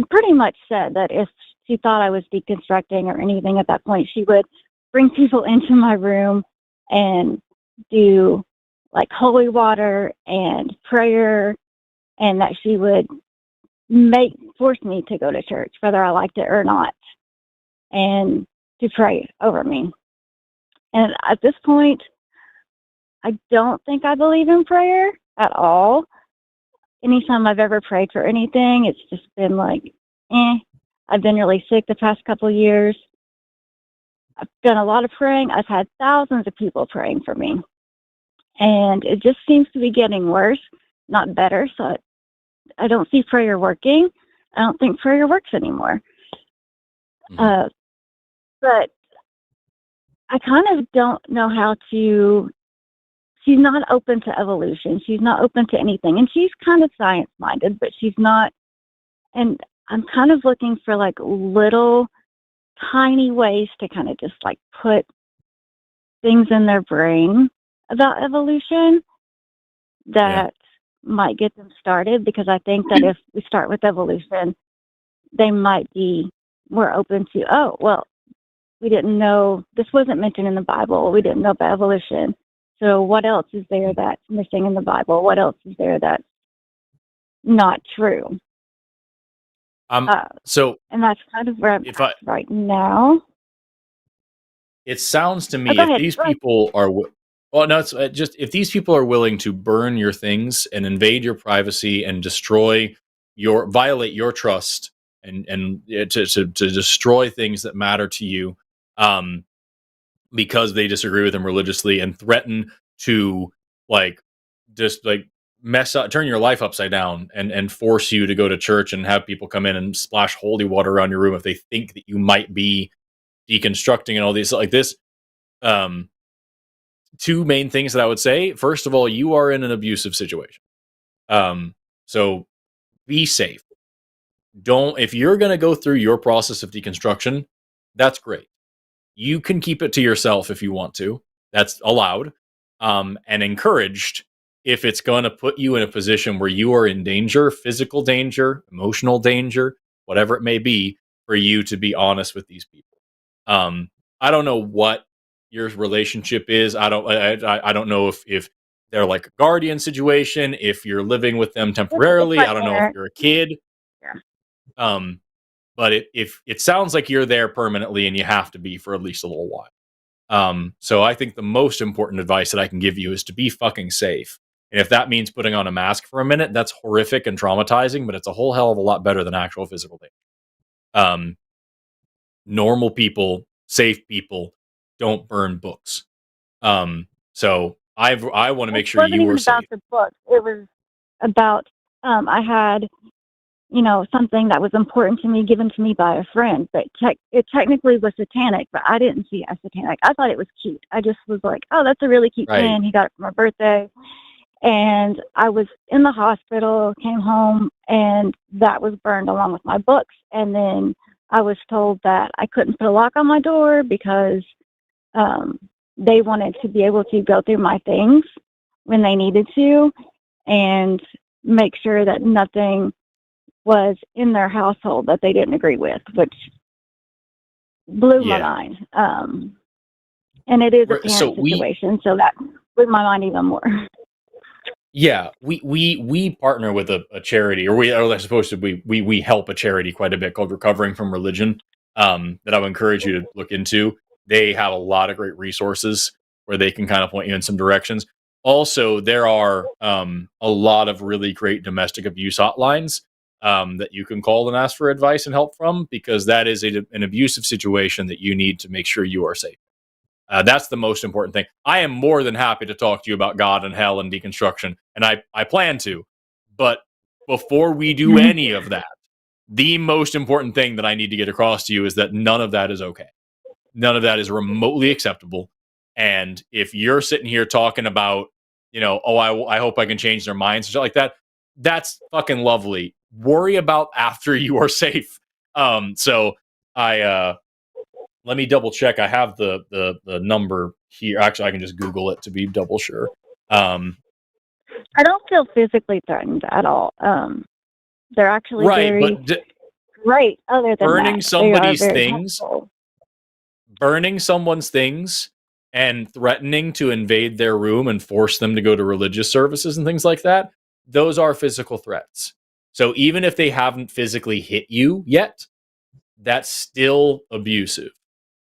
pretty much said that if she thought I was deconstructing or anything at that point, she would bring people into my room and do like holy water and prayer, and that she would force me to go to church, whether I liked it or not, and to pray over me. And at this point, I don't think I believe in prayer at all. Anytime I've ever prayed for anything, it's just been like, I've been really sick the past couple of years. I've done a lot of praying. I've had thousands of people praying for me. And it just seems to be getting worse, not better. So I don't see prayer working. I don't think prayer works anymore. Mhm. But I kind of don't know how to. She's not open to evolution. She's not open to anything. And she's kind of science-minded, but she's not. And I'm kind of looking for like little tiny ways to kind of just like put things in their brain about evolution that might get them started, because I think that if we start with evolution, they might be more open to, oh, well, we didn't know, this wasn't mentioned in the Bible. We didn't know about evolution. So what else is there that's missing in the Bible? What else is there that's not true? So, and that's kind of where I'm if at right now. it sounds to me, go if ahead. these people are, well, no, it's just if these people are willing to burn your things and invade your privacy and violate your trust and to destroy things that matter to you, because they disagree with them religiously and threaten to like just like mess up, turn your life upside down and force you to go to church and have people come in and splash holy water around your room if they think that you might be deconstructing and all these like this. Two main things that I would say. First of all, you are in an abusive situation. So be safe. If you're going to go through your process of deconstruction, that's great. You can keep it to yourself if you want to. That's allowed, and encouraged if it's going to put you in a position where you are in danger, physical danger, emotional danger, whatever it may be, for you to be honest with these people. I don't know what your relationship is. I don't know if they're like a guardian situation, if you're living with them temporarily. I don't know if you're a kid. Yeah. But if it sounds like you're there permanently and you have to be for at least a little while. So I think the most important advice that I can give you is to be fucking safe. And if that means putting on a mask for a minute, that's horrific and traumatizing, but it's a whole hell of a lot better than actual physical danger. Normal people, safe people, don't burn books. So I want to make sure you are safe. It wasn't even about the book. It was about I had something that was important to me given to me by a friend, but it technically was satanic, but I didn't see it as satanic. I thought it was cute. I just was like, oh, that's a really cute pen. He got it for my birthday. And I was in the hospital, came home, and that was burned along with my books. And then I was told that I couldn't put a lock on my door because they wanted to be able to go through my things when they needed to and make sure that nothing was in their household that they didn't agree with, which blew my mind. And it is a parent situation, so that blew my mind even more. Yeah, we partner with a charity, or we help a charity quite a bit called Recovering from Religion, that I would encourage you to look into. They have a lot of great resources where they can kind of point you in some directions. Also, there are a lot of really great domestic abuse hotlines that you can call and ask for advice and help from, because that is an abusive situation that you need to make sure you are safe. That's the most important thing. I am more than happy to talk to you about God and hell and deconstruction, and I plan to. But before we do any of that, the most important thing that I need to get across to you is that none of that is okay. None of that is remotely acceptable. And if you're sitting here talking about, I hope I can change their minds or something like that. That's fucking lovely. Worry about after you are safe. So I let me double check. I have the number here. Actually, I can just Google it to be double sure. I don't feel physically threatened at all. They're actually very great. Other than burning that, somebody's things, helpful. burning someone's things, and threatening to invade their room and force them to go to religious services and things like that. Those are physical threats. So even if they haven't physically hit you yet, that's still abusive.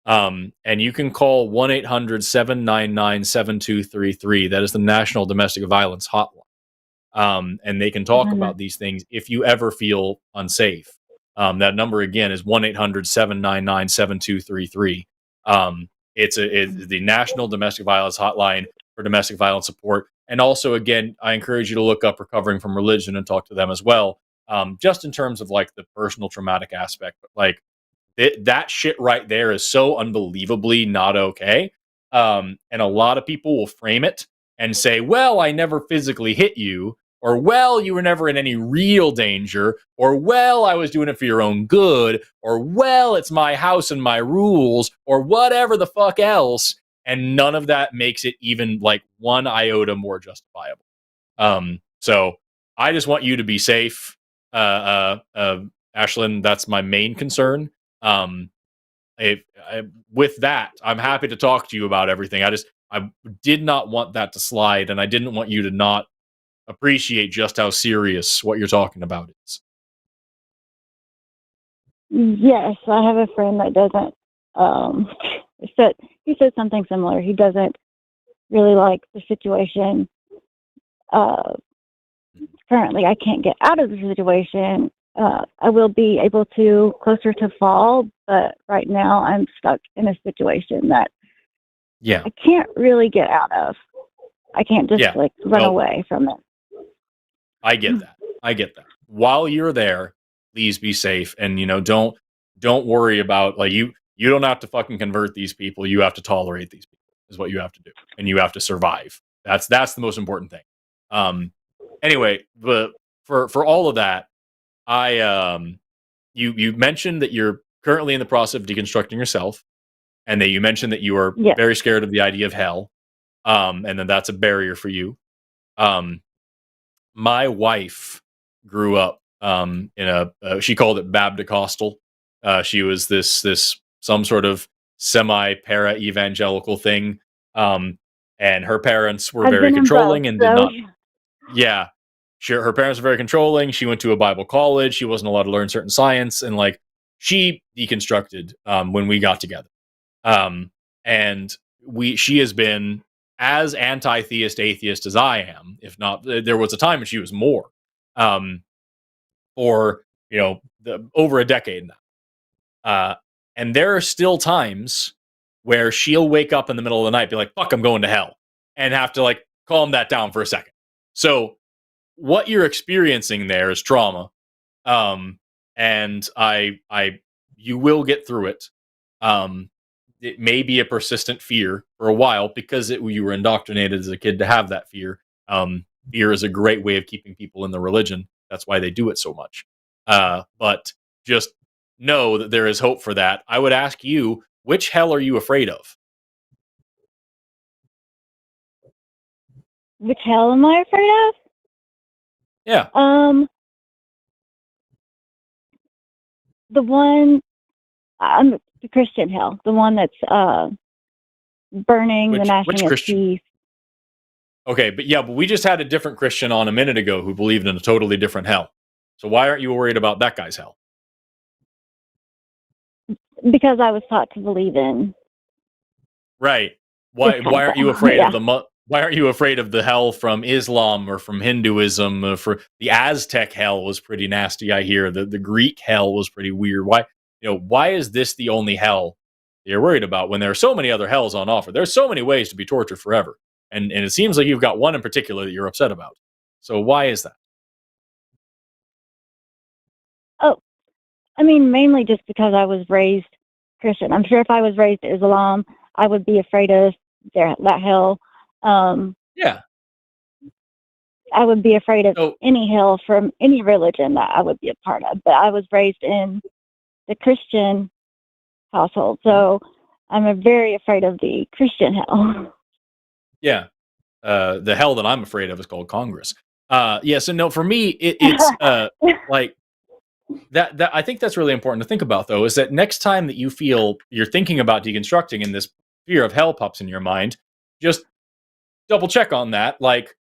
And you can call 1-800-799-7233. That is the National Domestic Violence Hotline. And they can talk about these things if you ever feel unsafe. That number again is 1-800-799-7233. It's the National Domestic Violence Hotline for domestic violence support. And also, again, I encourage you to look up Recovering from Religion and talk to them as well. Just in terms of like the personal traumatic aspect, but like that shit right there is so unbelievably not okay. And a lot of people will frame it and say, well, I never physically hit you, or well, you were never in any real danger, or well, I was doing it for your own good, or well, it's my house and my rules, or whatever the fuck else. And none of that makes it even like one iota more justifiable. So I just want you to be safe. Ashlyn, that's my main concern. With that, I'm happy to talk to you about everything. I did not want that to slide, and I didn't want you to not appreciate just how serious what you're talking about is. Yes, I have a friend that doesn't. He said something similar. He doesn't really like the situation. Currently, I can't get out of the situation. I will be able to closer to fall, but right now I'm stuck in a situation that I can't really get out of. I can't just run away from it. I get that. While you're there, please be safe, and don't worry about like you don't have to fucking convert these people. You have to tolerate these people is what you have to do, and you have to survive. That's the most important thing. Anyway, but for all of that, you mentioned that you're currently in the process of deconstructing yourself, and that you mentioned that you are very scared of the idea of hell, and then that's a barrier for you. My wife grew up in she called it Babdicostal. She was this some sort of semi-para evangelical thing, and her parents were very controlling and did not. Yeah, sure. Her parents were very controlling. She went to a Bible college. She wasn't allowed to learn certain science, and like she deconstructed when we got together. And she has been as anti-theist, atheist as I am. If not, there was a time when she was more. For over a decade now. And there are still times where she'll wake up in the middle of the night, be like, "Fuck, I'm going to hell," and have to like calm that down for a second. So what you're experiencing there is trauma. And you will get through it. It may be a persistent fear for a while because you were indoctrinated as a kid to have that fear. Fear is a great way of keeping people in the religion. That's why they do it so much. But just know that there is hope for that. I would ask you, which hell are you afraid of? Which hell am I afraid of? Yeah. The one, the Christian hell, the one that's burning the gnashing of teeth. Okay, but we just had a different Christian on a minute ago who believed in a totally different hell. So why aren't you worried about that guy's hell? Because I was taught to believe in. Right. Why aren't you afraid of why aren't you afraid of the hell from Islam or from Hinduism? For the Aztec hell was pretty nasty, I hear. The Greek hell was pretty weird. Why is this the only hell you're worried about when there are so many other hells on offer? There's so many ways to be tortured forever. And it seems like you've got one in particular that you're upset about. So why is that? Oh, I mean, mainly just because I was raised Christian. I'm sure if I was raised Islam, I would be afraid of that hell. Yeah. I would be afraid of So- any hell from any religion that I would be a part of. But I was raised in the Christian household, so I'm very afraid of the Christian hell. Yeah. The hell that I'm afraid of is called Congress. So no, for me, it's like that. I think that's really important to think about, though, is that next time that you feel you're thinking about deconstructing and this fear of hell pops in your mind, just double check on that. Like,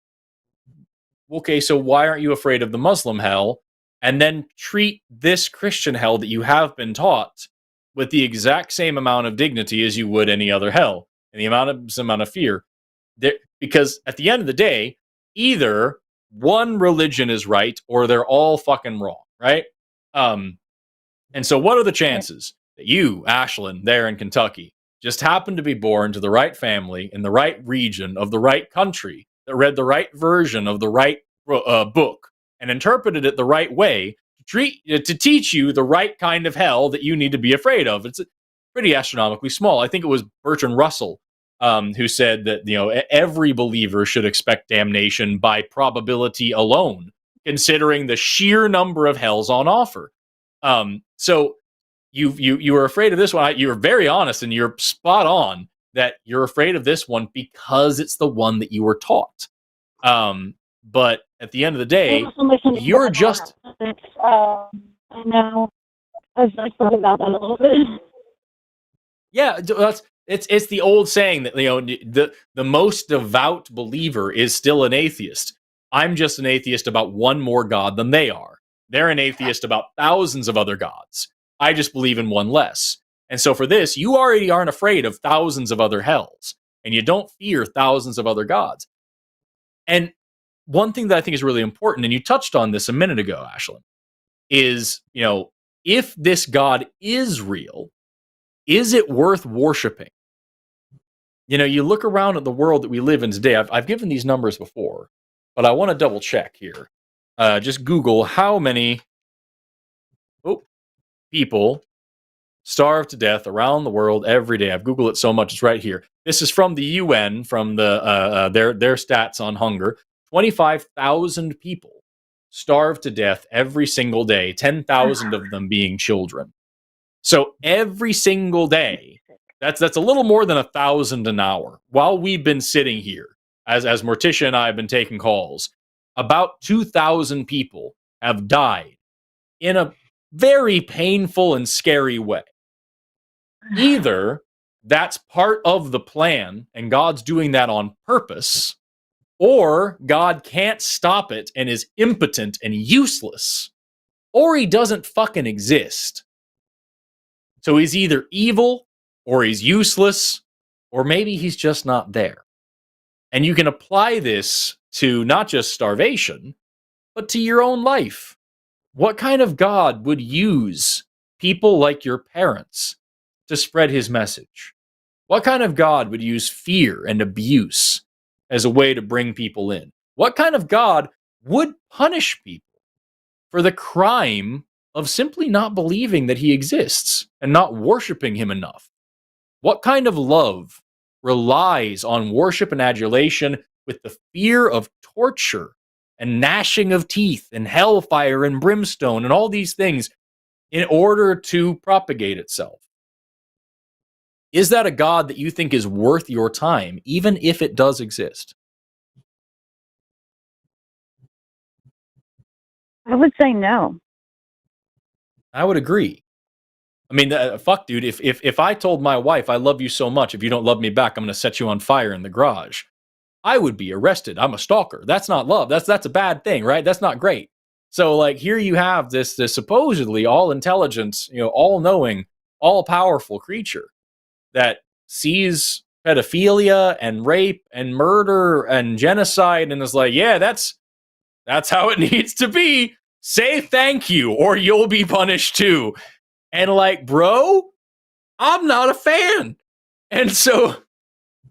okay, so why aren't you afraid of the Muslim hell? And then treat this Christian hell that you have been taught with the exact same amount of dignity as you would any other hell, and the amount of fear. Because at the end of the day, either one religion is right or they're all fucking wrong, right? And so what are the chances that you, Ashlyn, there in Kentucky, just happen to be born to the right family in the right region of the right country that read the right version of the right book and interpreted it the right way to teach you the right kind of hell that you need to be afraid of? It's pretty astronomically small. I think it was Bertrand Russell who said that every believer should expect damnation by probability alone, considering the sheer number of hells on offer. So you were afraid of this one. You were very honest, and you're spot on that you're afraid of this one because it's the one that you were taught. But at the end of the day, you're just. I know. I was thought about that a little bit. Yeah, it's the old saying that the most devout believer is still an atheist. I'm just an atheist about one more God than they are. They're an atheist about thousands of other gods. I just believe in one less. And so for this, you already aren't afraid of thousands of other hells, and you don't fear thousands of other gods. And one thing that I think is really important, and you touched on this a minute ago, Ashlyn, is, if this God is real, is it worth worshiping? You look around at the world that we live in today. I've given these numbers before, but I want to double check here. Just Google how many people starve to death around the world every day. I've Googled it so much, it's right here. This is from the UN, from their stats on hunger. 25,000 people starve to death every single day, 10,000 of them being children. So every single day, that's a little more than 1,000 an hour. While we've been sitting here, as Morticia and I have been taking calls, about 2,000 people have died in a very painful and scary way. Either that's part of the plan and God's doing that on purpose, or God can't stop it and is impotent and useless, or he doesn't fucking exist. So he's either evil, or he's useless, or maybe he's just not there. And you can apply this to not just starvation, but to your own life. What kind of God would use people like your parents to spread his message? What kind of God would use fear and abuse as a way to bring people in? What kind of God would punish people for the crime of simply not believing that he exists and not worshiping him enough? What kind of love relies on worship and adulation with the fear of torture and gnashing of teeth and hellfire and brimstone and all these things in order to propagate itself? Is that a God that you think is worth your time, even if it does exist? I would say no. I would agree. I mean, fuck, dude. If I told my wife I love you so much, if you don't love me back, I'm going to set you on fire in the garage, I would be arrested. I'm a stalker. That's not love. That's a bad thing, right? That's not great. So, like, here you have this supposedly all intelligent, all knowing, all powerful creature that sees pedophilia and rape and murder and genocide and is like, yeah, that's how it needs to be. Say thank you, or you'll be punished too. And like, bro, I'm not a fan. And so,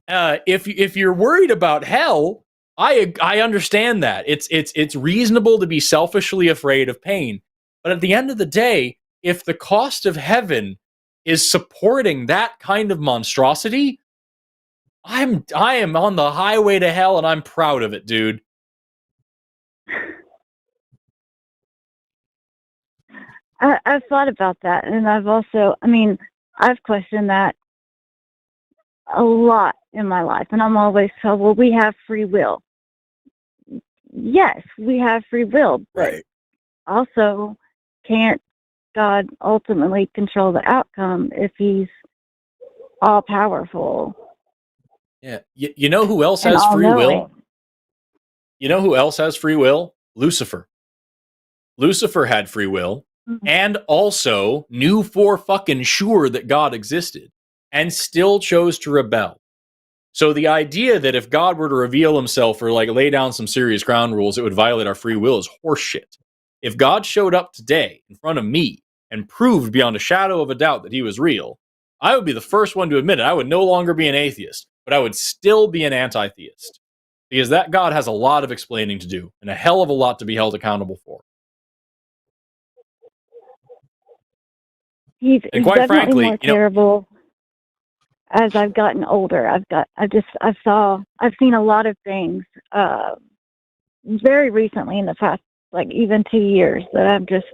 if you're worried about hell, I understand that. It's reasonable to be selfishly afraid of pain. But at the end of the day, if the cost of heaven is supporting that kind of monstrosity, I am on the highway to hell, and I'm proud of it, dude. I've thought about that, and I've questioned that a lot in my life, and I'm always told, well, we have free will. Yes, we have free will, but also can't God ultimately control the outcome if he's all powerful? Yeah. You know who else and has free will? all-knowing? You know who else has free will? Lucifer. Lucifer had free will and also knew for fucking sure that God existed and still chose to rebel. So the idea that if God were to reveal himself or like lay down some serious ground rules, it would violate our free will is horseshit. If God showed up today in front of me and proved beyond a shadow of a doubt that he was real, I would be the first one to admit it. I would no longer be an atheist, but I would still be an anti-theist. Because that God has a lot of explaining to do and a hell of a lot to be held accountable for. He's And quite definitely frankly, more terrible as I've gotten older. I've seen a lot of things very recently in the past, like even 2 years, that I'm just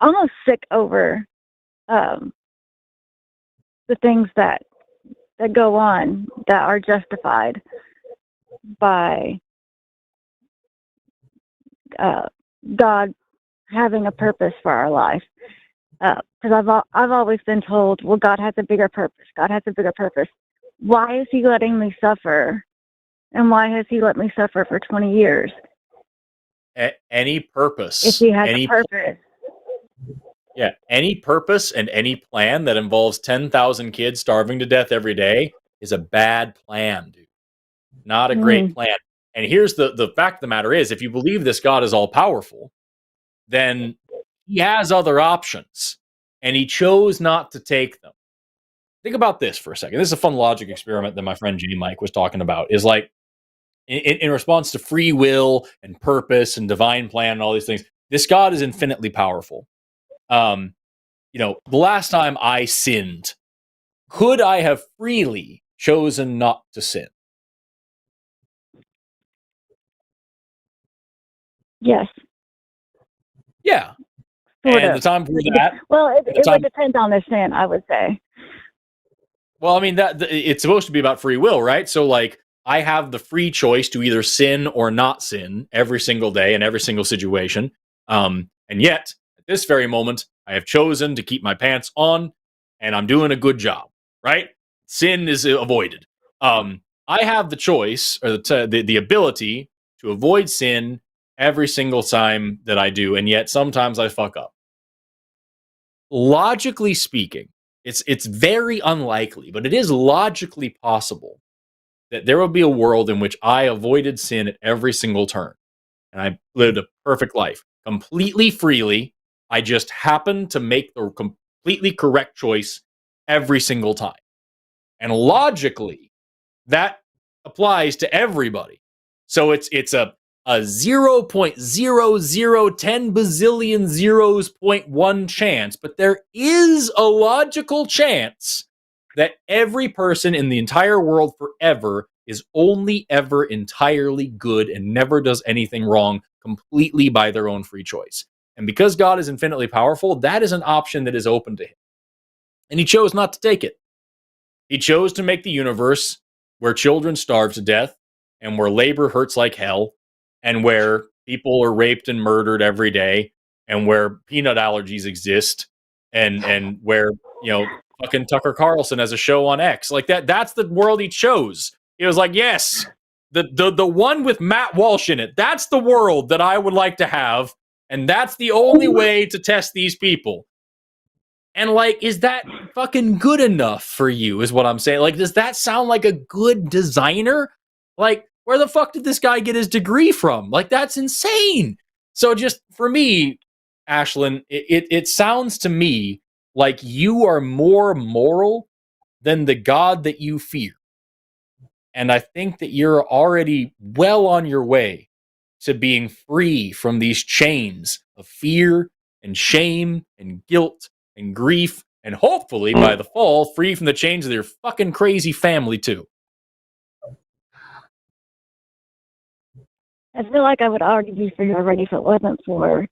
almost sick over the things that go on that are justified by God having a purpose for our life. Because I've always been told, well, God has a bigger purpose. God has a bigger purpose. Why is he letting me suffer? And why has he let me suffer for 20 years? Any purpose. If he has a purpose. Yeah, any purpose and any plan that involves 10,000 kids starving to death every day is a bad plan, dude. Not a great plan. And here's the fact of the matter is, if you believe this God is all-powerful, then he has other options, and he chose not to take them. Think about this for a second. This is a fun logic experiment that my friend J. Mike was talking about. Is like, in response to free will and purpose and divine plan and all these things, this God is infinitely powerful. The last time I sinned, could I have freely chosen not to sin? Yes. Yeah. Sort and of. the time before that, well, it would depend on the sin, I would say. Well, I mean, that it's supposed to be about free will, right? So, like, I have the free choice to either sin or not sin every single day in every single situation. And yet, at this very moment, I have chosen to keep my pants on, and I'm doing a good job, right? Sin is avoided. I have the choice or the ability to avoid sin every single time that I do, and yet sometimes I fuck up. Logically speaking, it's very unlikely, but it is logically possible that there will be a world in which I avoided sin at every single turn, and I lived a perfect life, completely freely. I just happened to make the completely correct choice every single time. And logically, that applies to everybody. So it's a 0.0010 bazillion zeros 0.1 chance, but there is a logical chance that every person in the entire world forever is only ever entirely good and never does anything wrong completely by their own free choice. And because God is infinitely powerful, that is an option that is open to him. And he chose not to take it. He chose to make the universe where children starve to death and where labor hurts like hell and where people are raped and murdered every day and where peanut allergies exist and where, fucking Tucker Carlson has a show on X. Like that's the world he chose. He was like, yes, the one with Matt Walsh in it. That's the world that I would like to have, and that's the only way to test these people. And like, is that fucking good enough for you, is what I'm saying? Like, does that sound like a good designer? Like, where the fuck did this guy get his degree from? Like, that's insane. So just for me, Ashlyn, it sounds to me like you are more moral than the God that you fear. And I think that you're already well on your way to being free from these chains of fear and shame and guilt and grief, and hopefully by the fall, free from the chains of your fucking crazy family too. I feel like I would already be free already if it wasn't for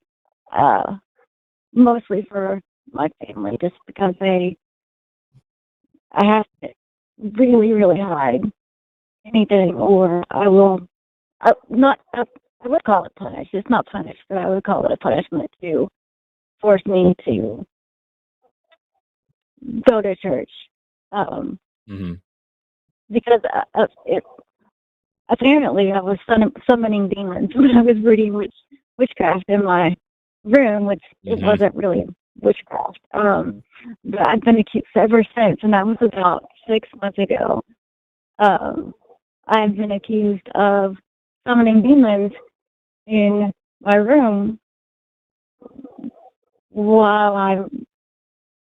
mostly for my family, just because I have to really, really hide anything, or I will I would call it punish. It's not punish, but I would call it a punishment to force me to go to church. Because apparently I was summoning demons when I was reading witchcraft in my room, which it wasn't really witchcraft. But I've been accused ever since, and that was about 6 months ago. I've been accused of summoning demons in my room while I'm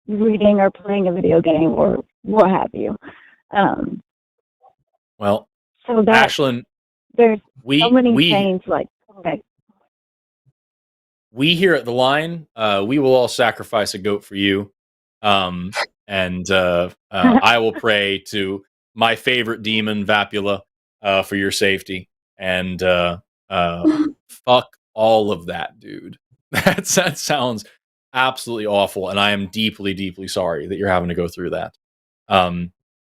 reading or playing a video game or what have you. Well, so that Ashlyn, there's so many chains. Like, okay. We here at the line, we will all sacrifice a goat for you, and I will pray to my favorite demon, Vapula, for your safety. And fuck all of that, dude. That sounds absolutely awful, and I am deeply, deeply sorry that you're having to go through that.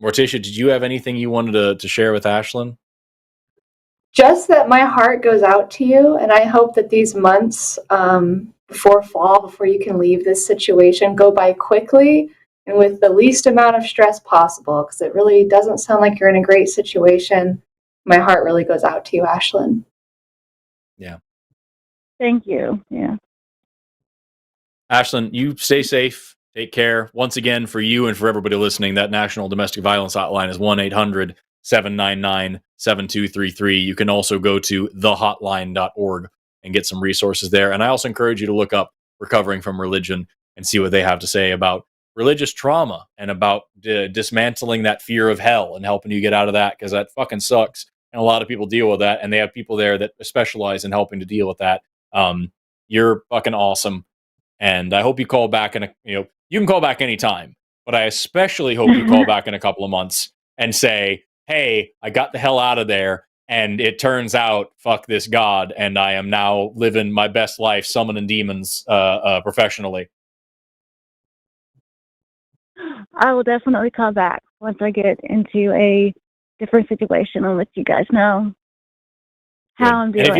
Morticia, did you have anything you wanted to share with Ashlyn? Just that my heart goes out to you, and I hope that these months before fall, before you can leave this situation, go by quickly and with the least amount of stress possible, because it really doesn't sound like you're in a great situation. My heart really goes out to you, Ashlyn. Yeah. Thank you. Yeah. Ashlyn, you stay safe. Take care. Once again, for you and for everybody listening, that National Domestic Violence Hotline is 1-800-799-7233. You can also go to thehotline.org and get some resources there. And I also encourage you to look up Recovering from Religion and see what they have to say about religious trauma and about dismantling that fear of hell and helping you get out of that, because that fucking sucks. And a lot of people deal with that, and they have people there that specialize in helping to deal with that. You're fucking awesome. And I hope you call back you can call back anytime, but I especially hope you call back in a couple of months and say, hey, I got the hell out of there, and it turns out, fuck this God, and I am now living my best life summoning demons professionally. I will definitely call back once I get into a different situation and let you guys know how I'm doing. And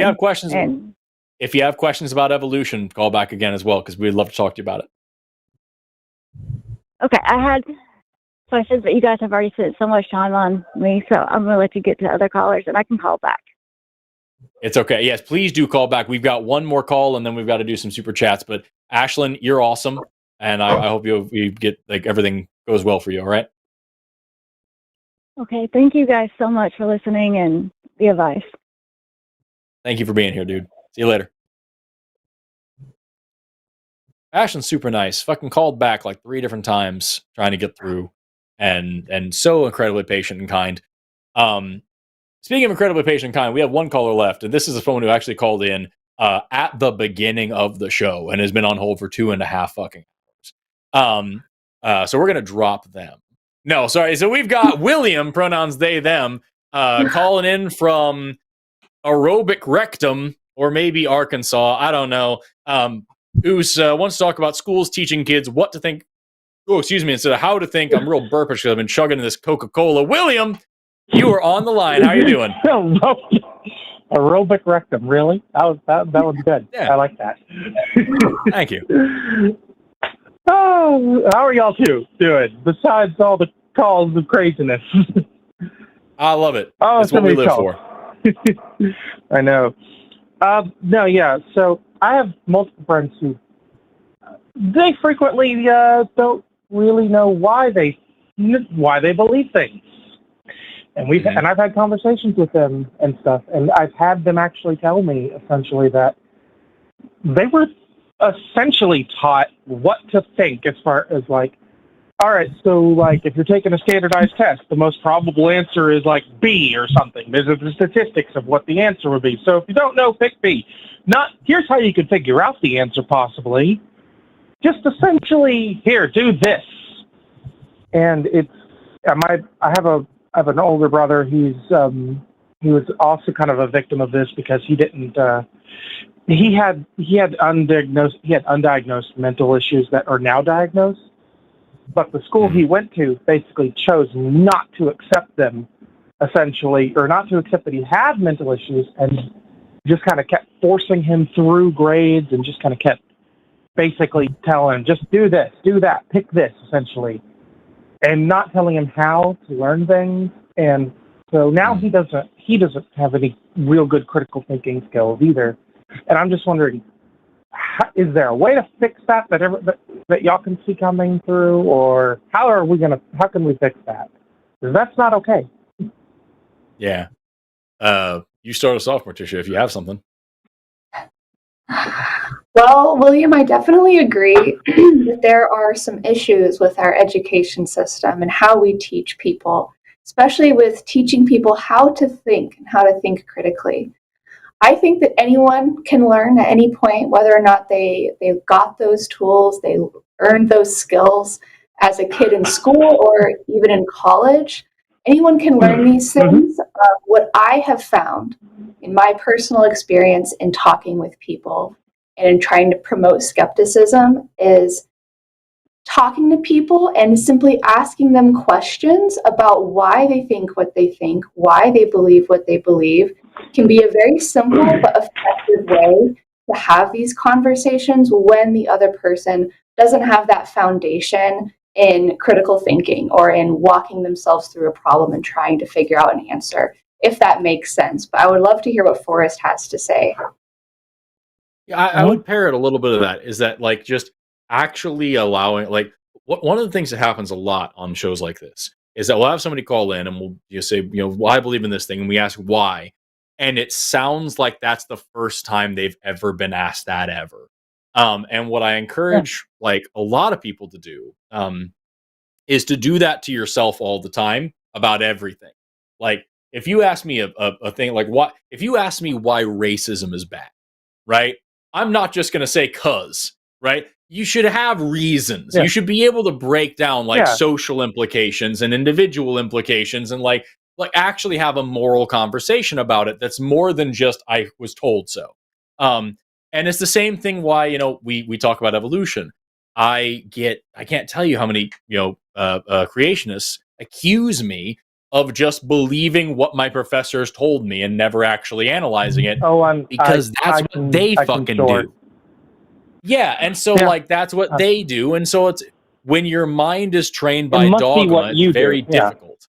if you have questions about evolution, call back again as well, because we'd love to talk to you about it. Okay, I had questions, but you guys have already spent so much time on me, so I'm going to let you get to other callers, and I can call back. It's okay. Yes, please do call back. We've got one more call, and then we've got to do some super chats. But Ashlyn, you're awesome, and I hope you get everything goes well for you. All right. Okay, thank you guys so much for listening and the advice. Thank you for being here, dude. See you later. Ashlyn's super nice. Fucking called back like 3 different times trying to get through, and so incredibly patient and kind. Speaking of incredibly patient and kind, we have one caller left, and this is someone who actually called in at the beginning of the show and has been on hold for 2.5 fucking hours. So we're gonna drop them. No, sorry. So we've got William, pronouns they them, calling in from Aerobic Rectum, or maybe Arkansas. I don't know. Who's wants to talk about schools teaching kids what to think. Oh, excuse me. Instead of how to think. I'm real burpish because I've been chugging this Coca-Cola. William, you are on the line. How are you doing? Aerobic Rectum, really? That was good. Yeah. I like that. Thank you. Oh, how are y'all two doing? Besides all the calls of craziness. I love it. Oh, that's what we live for. I know. No, yeah. So I have multiple friends who they frequently don't really know why they believe things, and and I've had conversations with them and stuff, and I've had them actually tell me essentially that they were essentially taught what to think as far as like, all right, so like if you're taking a standardized test, the most probable answer is like B or something. There's the statistics of what the answer would be. So if you don't know, pick B. Not here's how you could figure out the answer possibly. Just essentially here, do this. And it's I have an older brother. He was also kind of a victim of this because he didn't he had undiagnosed mental issues that are now diagnosed, but the school he went to basically chose not to accept them, essentially, or not to accept that he had mental issues, and just kind of kept forcing him through grades, and just kind of kept basically telling him, just do this, do that, pick this, essentially, and not telling him how to learn things. And so now he doesn't have any real good critical thinking skills either. And I'm just wondering, is there a way to fix that that y'all can see coming through, or how can we fix that? Because that's not okay. Yeah. You start us off, Morticia, if you have something. Well, William, I definitely agree that there are some issues with our education system and how we teach people, especially with teaching people how to think and how to think critically. I think that anyone can learn at any point, whether or not they got those tools, they earned those skills as a kid in school or even in college. Anyone can learn these things. What I have found in my personal experience in talking with people and in trying to promote skepticism is talking to people and simply asking them questions about why they think what they think, why they believe what they believe, can be a very simple but effective way to have these conversations when the other person doesn't have that foundation in critical thinking or in walking themselves through a problem and trying to figure out an answer, if that makes sense. But I would love to hear what Forrest has to say. Yeah, I would pair it a little bit of that, is that like just actually allowing, like, one of the things that happens a lot on shows like this is that we'll have somebody call in and we'll just say, well, I believe in this thing, and we ask why, and it sounds like that's the first time they've ever been asked that ever. And what I encourage like a lot of people to do is to do that to yourself all the time about everything. Like if you ask me a thing like if you ask me why racism is bad, right? I'm not just going to say cuz, right? You should have reasons. You should be able to break down like social implications and individual implications and like actually have a moral conversation about it that's more than just I was told so. And it's the same thing why, we talk about evolution. I can't tell you how many, creationists accuse me of just believing what my professors told me and never actually analyzing it. Because that's what they fucking do. Yeah, and so like that's what they do, and so it's when your mind is trained by dogma, it's very difficult.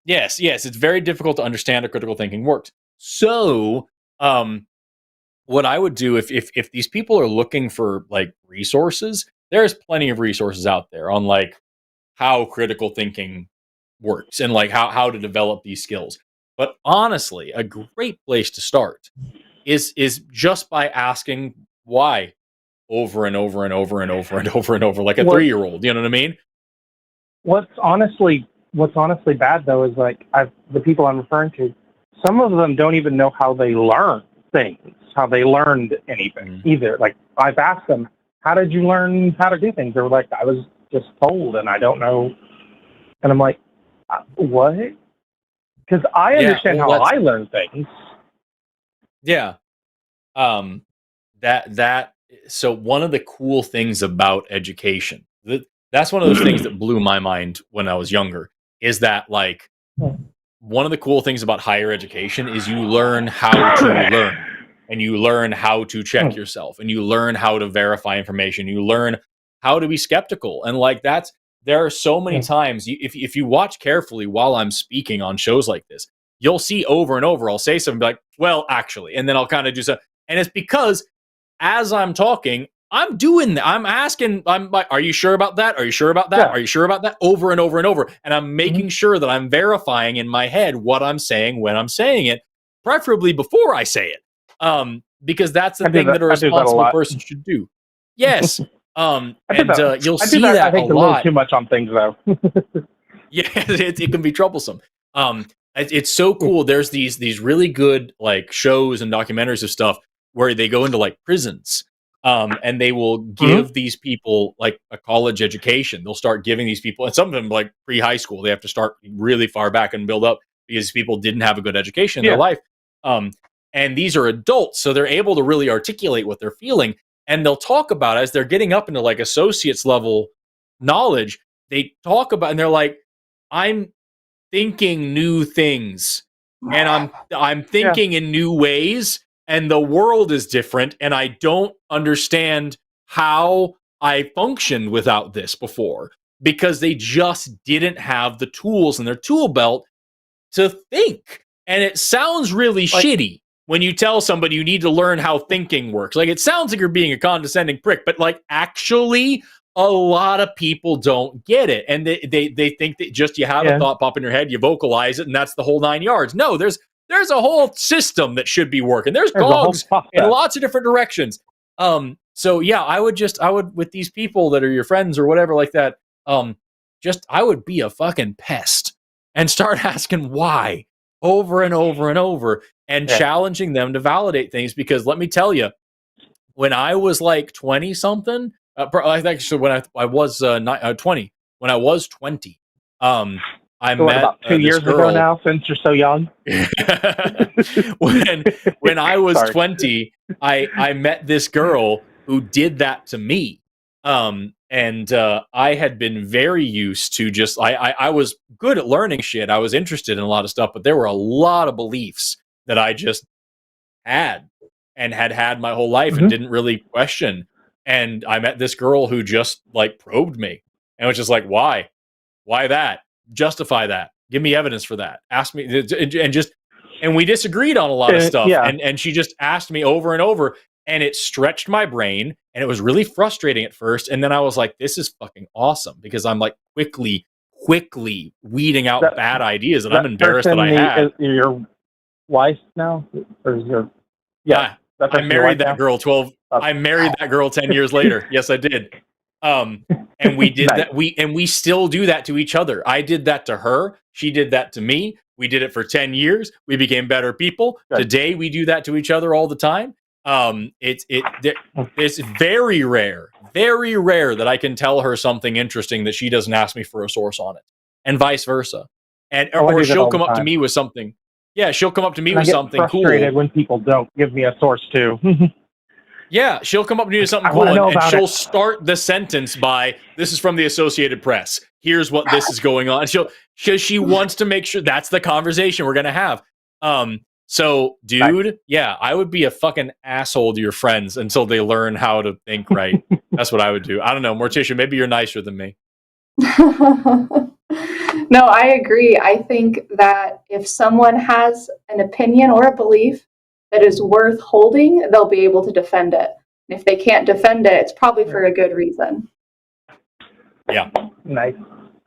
Yes, it's very difficult to understand how critical thinking works. So, what I would do if these people are looking for like resources, there's plenty of resources out there on like how critical thinking works and like how to develop these skills. But honestly, a great place to start is just by asking why over and over and over and over and over and over, like a 3-year-old. You know what I mean? What's honestly bad though is like the people I'm referring to, some of them don't even know how they learn things, how they learned anything either. Like I've asked them, how did you learn how to do things? They were like, I was just told and I don't know. And I'm like, what? Because I understand how I learn things. Yeah. So one of the cool things about education, that's one of those things that blew my mind when I was younger, is that like one of the cool things about higher education is you learn how to learn, and you learn how to check yourself, and you learn how to verify information, you learn how to be skeptical. And like there are so many times, if you watch carefully while I'm speaking on shows like this, you'll see over and over, I'll say something like, well, actually, and then I'll kind of do so. And it's because as I'm talking, I'm doing that. I'm asking, I'm like, are you sure about that? Are you sure about that? Yeah. Are you sure about that? Over and over and over. And I'm making sure that I'm verifying in my head what I'm saying when I'm saying it, preferably before I say it. Because that's the thing that a responsible person should do. Yes. You'll see that I think a lot. A little too much on things though. Yeah, it can be troublesome. It's so cool. There's these really good like shows and documentaries of stuff where they go into like prisons, and they will give these people like a college education. They'll start giving these people, and some of them like pre-high school, they have to start really far back and build up because people didn't have a good education in their life. And these are adults, so they're able to really articulate what they're feeling. And they'll talk about, as they're getting up into like associates level knowledge, they talk about, and they're like, I'm thinking new things, and I'm thinking in new ways, and the world is different, and I don't understand how I functioned without this before, because they just didn't have the tools in their tool belt to think. And it sounds really shitty when you tell somebody you need to learn how thinking works. Like, it sounds like you're being a condescending prick, but like, actually, a lot of people don't get it. And they think that just you have a thought pop in your head, you vocalize it, and that's the whole 9 yards. No, there's a whole system that should be working. There's cogs in lots of different directions. So yeah, I would with these people that are your friends or whatever like that, I would be a fucking pest and start asking why over and over and over, and challenging them to validate things. Because let me tell you, when I was like 20 something, actually when I was 20, when I was 20, I met about 2 years ago now, since you're so young. when I was 20, I met this girl who did that to me. And I had been very used to just, I was good at learning shit. I was interested in a lot of stuff, but there were a lot of beliefs that I just had my whole life and didn't really question. And I met this girl who just like probed me and was just like, why that? Justify that. Give me evidence for that. Ask me, and we disagreed on a lot of stuff. And she just asked me over and over, and it stretched my brain, and it was really frustrating at first. And then I was like, this is fucking awesome, because I'm like quickly weeding out bad ideas that I'm embarrassed that I had. Is your wife now? Or is your, I married that girl 12. I married that girl 10 years later. Yes, I did. And we did that. We still do that to each other. I did that to her. She did that to me. We did it for 10 years. We became better people. Good. Today we do that to each other all the time. It's very rare that I can tell her something interesting that she doesn't ask me for a source on it, and vice versa. And or she'll come up to me with something. Yeah, she'll come up to me with something cool. I get frustrated when people don't give me a source too. Yeah, she'll come up to me with something cool, and she'll start the sentence by, "This is from the Associated Press. Here's what this is going on." She wants to make sure that's the conversation we're gonna have. So, dude, I would be a fucking asshole to your friends until they learn how to think right. That's what I would do. I don't know, Morticia, maybe you're nicer than me. No, I agree. I think that if someone has an opinion or a belief that is worth holding, they'll be able to defend it. And if they can't defend it, it's probably for a good reason. Yeah. Nice.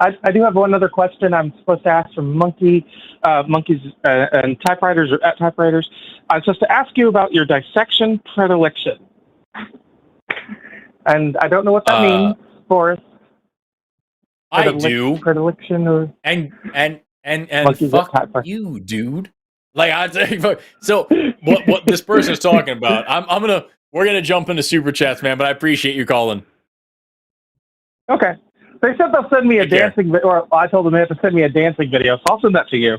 I do have one other question I'm supposed to ask from monkeys and typewriters or at typewriters. I'm supposed to ask you about your dissection predilection. And I don't know what that means, Forrest. I do. Predilection or and fuck you, dude. Like, I think so. What this person is talking about? We're gonna jump into super chats, man. But I appreciate you calling. Okay. They said they'll send me a dancing video, or I told them they have to send me a dancing video, so I'll send that to you.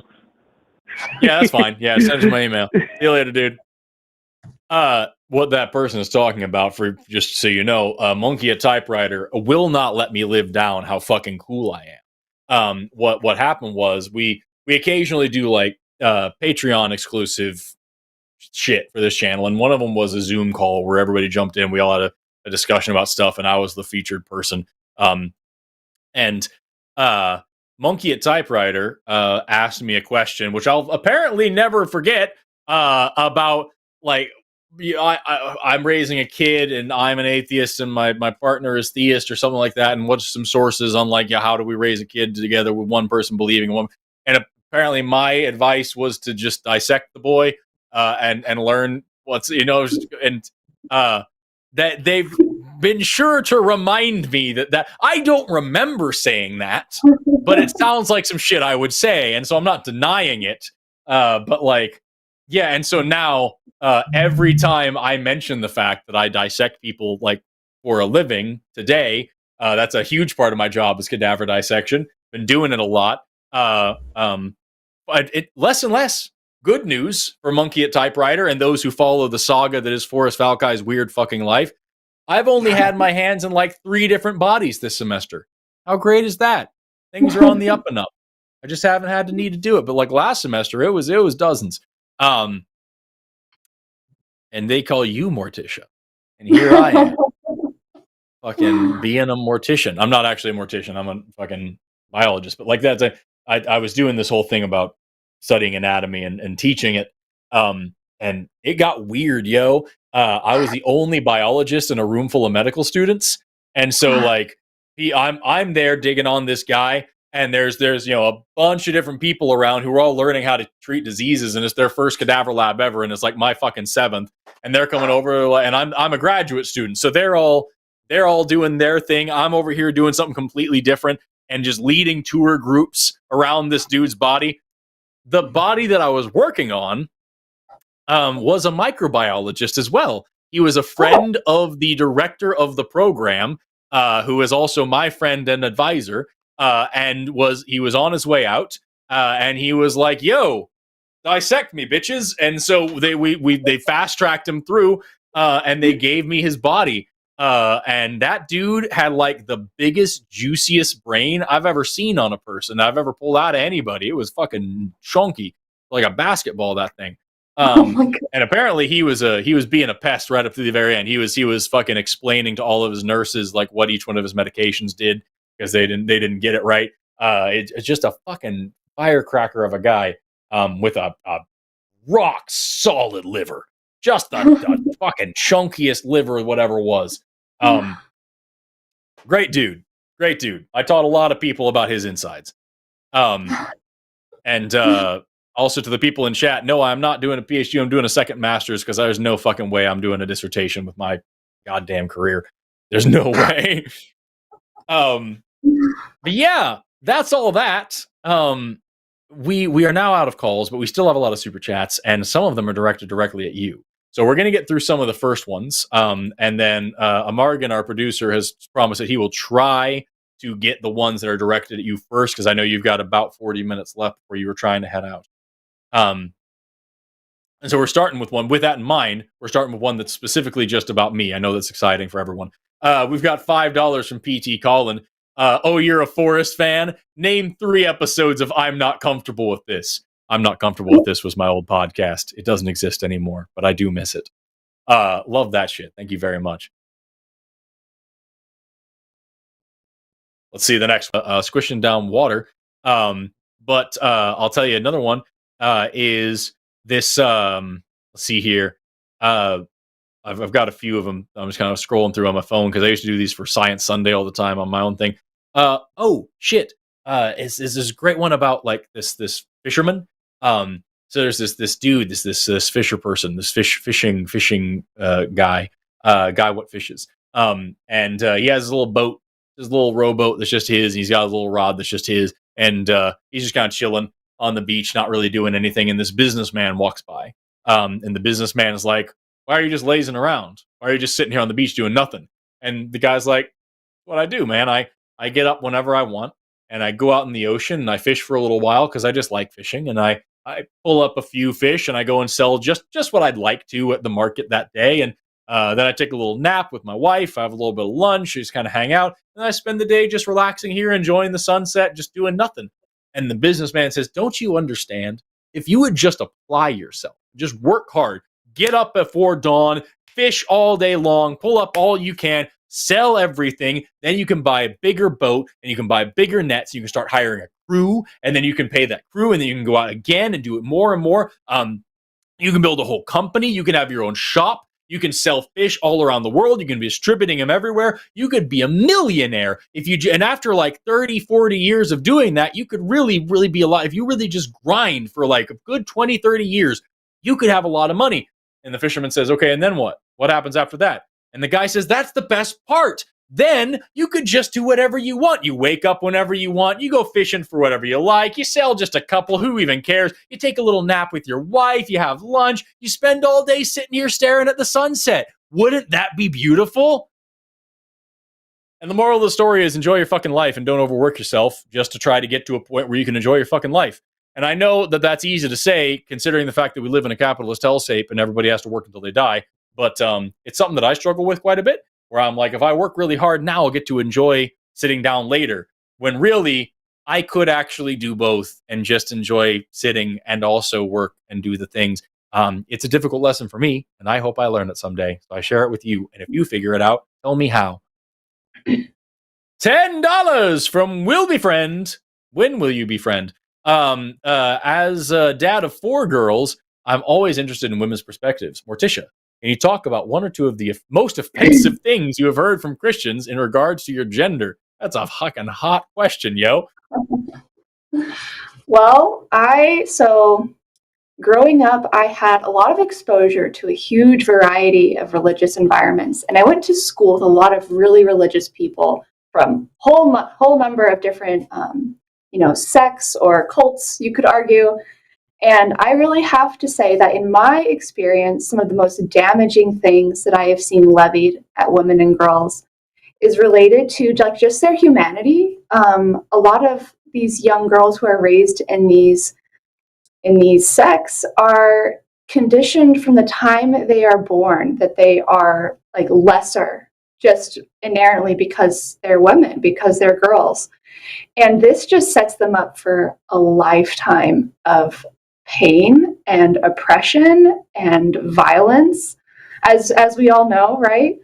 Yeah, that's fine. Yeah, send us my email. See you later, dude. What that person is talking about, for just so you know, Monkey a typewriter will not let me live down how fucking cool I am. What happened was we occasionally do like Patreon exclusive shit for this channel, and one of them was a Zoom call where everybody jumped in. We all had a discussion about stuff, and I was the featured person. And Monkey at Typewriter asked me a question, which I'll apparently never forget, about like, I'm raising a kid and I'm an atheist and my partner is theist or something like that. And what's some sources on like, how do we raise a kid together with one person believing one? And apparently my advice was to just dissect the boy and learn what's, and that they've been sure to remind me that I don't remember saying that, but it sounds like some shit I would say, and so I'm not denying it. But like, yeah, and so now every time I mention the fact that I dissect people like for a living today, that's a huge part of my job is cadaver dissection. Been doing it a lot, but it less and less. good news for Monkey at Typewriter and those who follow the saga that is Forrest Valkai's weird fucking life. I've only had my hands in like 3 different bodies this semester. How great is that? Things are on the up and up. I just haven't had the need to do it. But like last semester, it was dozens. And they call you Morticia. And here I am. Fucking being a mortician. I'm not actually a mortician. I'm a fucking biologist. But like that, I was doing this whole thing about studying anatomy and teaching it. And it got weird, yo. I was the only biologist in a room full of medical students. And so like I'm there digging on this guy, and there's a bunch of different people around who are all learning how to treat diseases, and it's their first cadaver lab ever, and it's like my fucking 7th, and they're coming over, and I'm a graduate student, so they're all doing their thing. I'm over here doing something completely different and just leading tour groups around this dude's body. The body that I was working on was a microbiologist as well. He was a friend of the director of the program, who is also my friend and advisor, and he was on his way out, and he was like, "Yo, dissect me, bitches!" And so they fast tracked him through, and they gave me his body. And that dude had like the biggest, juiciest brain I've ever seen on a person. I've ever pulled out of anybody. It was fucking chunky, like a basketball. That thing. And apparently he was being a pest right up to the very end. He was fucking explaining to all of his nurses like what each one of his medications did because they didn't get it right. It's just a fucking firecracker of a guy with a rock solid liver, just the fucking chunkiest liver, whatever it was. Great dude. I taught a lot of people about his insides. And also to the people in chat, no, I'm not doing a PhD. I'm doing a second master's because there's no fucking way I'm doing a dissertation with my goddamn career. There's no way. But yeah, that's all that. We are now out of calls, but we still have a lot of super chats, and some of them are directed directly at you. So we're going to get through some of the first ones. And then Amargan, our producer, has promised that he will try to get the ones that are directed at you first, because I know you've got about 40 minutes left before you were trying to head out. And so we're starting with one. With that in mind, we're starting with one that's specifically just about me. I know that's exciting for everyone. We've got $5 from PT Colin. Oh, you're a Forrest fan? Name 3 episodes of I'm Not Comfortable With This. I'm Not Comfortable With This was my old podcast. It doesn't exist anymore, but I do miss it. Love that shit. Thank you very much. Let's see the next one. Squishing Down Water. But I'll tell you another one is this. Let's see here. I've got a few of them. I'm just kind of scrolling through on my phone because I used to do these for Science Sunday all the time on my own thing. Oh shit! Is this great one about like this fisherman? So there's this dude, this fisher person, this fishing guy what fishes. And he has his little boat, his little rowboat that's just his. And he's got a little rod that's just his, and he's just kind of chilling on the beach, not really doing anything. And this businessman walks by, and the businessman is like, "Why are you just lazing around? Why are you just sitting here on the beach doing nothing?" And the guy's like, "What I do, man, I get up whenever I want, and I go out in the ocean and I fish for a little while because I just like fishing, and I pull up a few fish and I go and sell just what I'd like to at the market that day, and then I take a little nap with my wife. I have a little bit of lunch, just kind of hang out, and I spend the day just relaxing here, enjoying the sunset, just doing nothing." And the businessman says, "Don't you understand? If you would just apply yourself, just work hard, get up before dawn, fish all day long, pull up all you can, sell everything, then you can buy a bigger boat and you can buy bigger nets. You can start hiring a crew, and then you can pay that crew, and then you can go out again and do it more and more. You can build a whole company. You can have your own shop. You can sell fish all around the world. You can be distributing them everywhere. You could be a millionaire and after like 30, 40 years of doing that, you could really, really be a lot. If you really just grind for like a good 20, 30 years, you could have a lot of money." And the fisherman says, "Okay, and then what? What happens after that?" And the guy says, "That's the best part. Then you could just do whatever you want. You wake up whenever you want. You go fishing for whatever you like. You sell just a couple. Who even cares? You take a little nap with your wife. You have lunch. You spend all day sitting here staring at the sunset. Wouldn't that be beautiful?" And the moral of the story is enjoy your fucking life and don't overwork yourself just to try to get to a point where you can enjoy your fucking life. And I know that that's easy to say, considering the fact that we live in a capitalist hellscape and everybody has to work until they die. But it's something that I struggle with quite a bit, where I'm like, if I work really hard now, I'll get to enjoy sitting down later. When really, I could actually do both and just enjoy sitting and also work and do the things. It's a difficult lesson for me, and I hope I learn it someday. So I share it with you. And if you figure it out, tell me how. $10 from Will Be Friend. When will you be friend? As a dad of 4 girls, I'm always interested in women's perspectives. Morticia, can you talk about one or two of the most offensive things you have heard from Christians in regards to your gender? That's a fucking hot question, yo. Well, growing up, I had a lot of exposure to a huge variety of religious environments, and I went to school with a lot of really religious people from whole number of different, sects or cults, you could argue. And I really have to say that in my experience, some of the most damaging things that I have seen levied at women and girls is related to just their humanity. A lot of these young girls who are raised in these sects are conditioned from the time they are born that they are like lesser, just inherently because they're women, because they're girls. And this just sets them up for a lifetime of pain and oppression and violence, as we all know, right?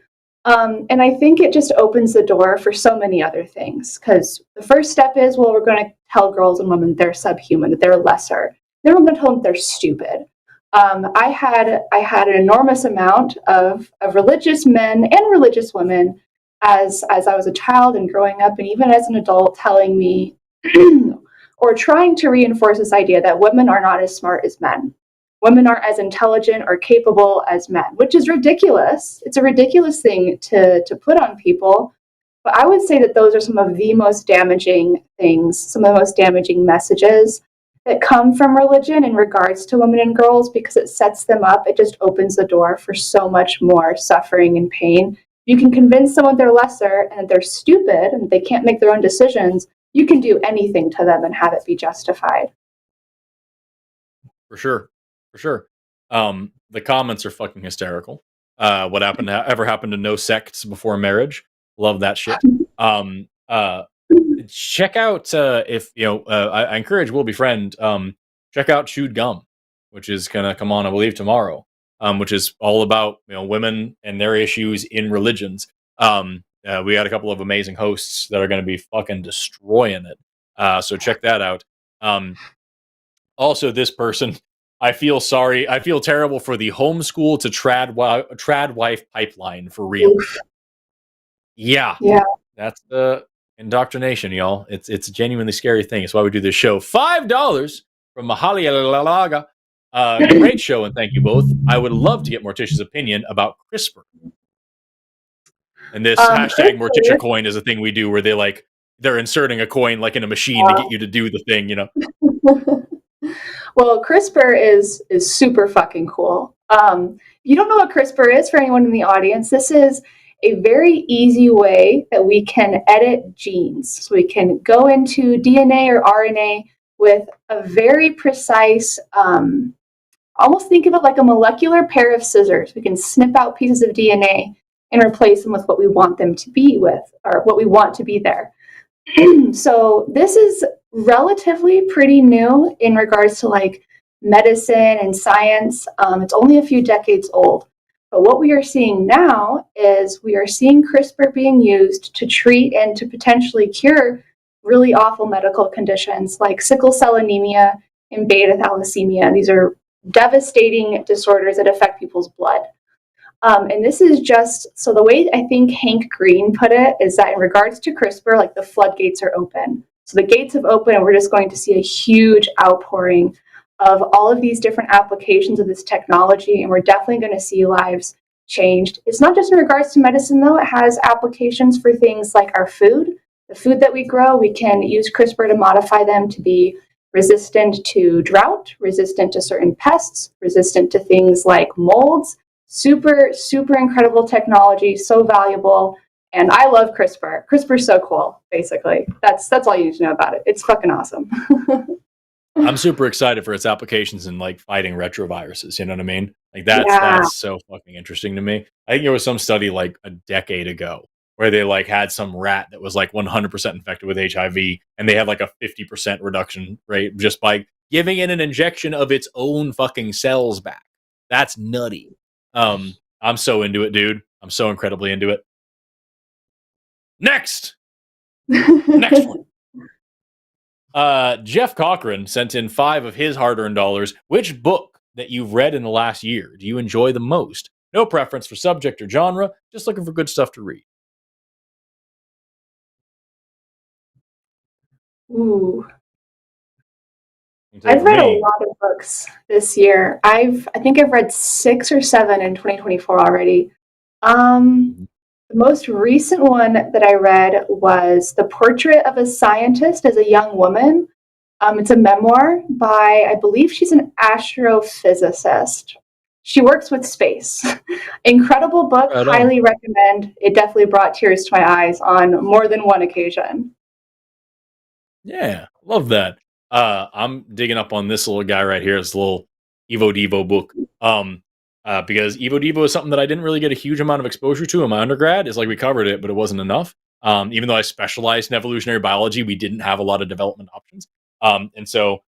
And I think it just opens the door for so many other things, because the first step is, well, we're going to tell girls and women they're subhuman, that they're lesser. Then we're going to tell them they're stupid. I had an enormous amount of religious men and religious women as I was a child and growing up, and even as an adult, telling me or trying to reinforce this idea that women are not as smart as men. Women aren't as intelligent or capable as men, which is ridiculous. It's a ridiculous thing to put on people. But I would say that those are some of the most damaging things, some of the most damaging messages that come from religion in regards to women and girls, because it sets them up. It just opens the door for so much more suffering and pain. You can convince someone they're lesser and that they're stupid and they can't make their own decisions. You can do anything to them and have it be justified. For sure. The comments are fucking hysterical. What ever happened to no sects before marriage? Love that shit. Check out I encourage Will Be Friend. Check out Chewed Gum, which is gonna come on, I believe, tomorrow. Which is all about women and their issues in religions. We got a couple of amazing hosts that are going to be fucking destroying it. So check that out. Also, this person, I feel terrible for the homeschool to trad wife pipeline, for real. Yeah. That's the indoctrination, y'all. It's a genuinely scary thing. It's why we do this show. $5 from Mahalia. Great show, and thank you both. I would love to get Morticia's opinion about CRISPR. And this hashtag Morticia coin is a thing we do where they're inserting a coin like in a machine to get you to do the thing, Well, CRISPR is super fucking cool. You don't know what CRISPR is, for anyone in the audience, this is a very easy way that we can edit genes. So we can go into DNA or RNA with a very precise, almost think of it like a molecular pair of scissors. We can snip out pieces of DNA and replace them with what we want them to be with, or what we want to be there. So this is relatively pretty new in regards to medicine and science. It's only a few decades old. But what we are seeing now is we are seeing CRISPR being used to treat and to potentially cure really awful medical conditions like sickle cell anemia and beta thalassemia. These are devastating disorders that affect people's blood. And this is just, so the way I think Hank Green put it is that in regards to CRISPR, the floodgates are open. So the gates have opened and we're just going to see a huge outpouring of all of these different applications of this technology, and we're definitely going to see lives changed. It's not just in regards to medicine, though. It has applications for things like our food. The food that we grow, we can use CRISPR to modify them to be resistant to drought, resistant to certain pests, resistant to things like molds. Super, super incredible technology, so valuable. And I love CRISPR. CRISPR's so cool, basically. That's all you need to know about it. It's fucking awesome. I'm super excited for its applications in like fighting retroviruses. You know what I mean? Like that's so fucking interesting to me. I think there was some study like a decade ago where they like had some rat that was like 100% infected with HIV, and they had like a 50% reduction rate just by giving it an injection of its own fucking cells back. That's nutty. I'm so into it, dude. I'm so incredibly into it. Next one. Jeff Cochran sent in 5 of his hard-earned dollars. Which book that you've read in the last year do you enjoy the most? No preference for subject or genre, just looking for good stuff to read. Ooh. I've read a lot of books this year. I think I've read 6 or 7 in 2024 already. The most recent one that I read was The Portrait of a Scientist as a Young Woman. It's a memoir by, I believe she's an astrophysicist. She works with space. Incredible book, highly recommend. It definitely brought tears to my eyes on more than one occasion. Yeah, love that. I'm digging up on this little guy right here, this little Evo Devo book. Because Evo Devo is something that I didn't really get a huge amount of exposure to in my undergrad. It's like we covered it, but it wasn't enough. Even though I specialized in evolutionary biology, we didn't have a lot of development options. And so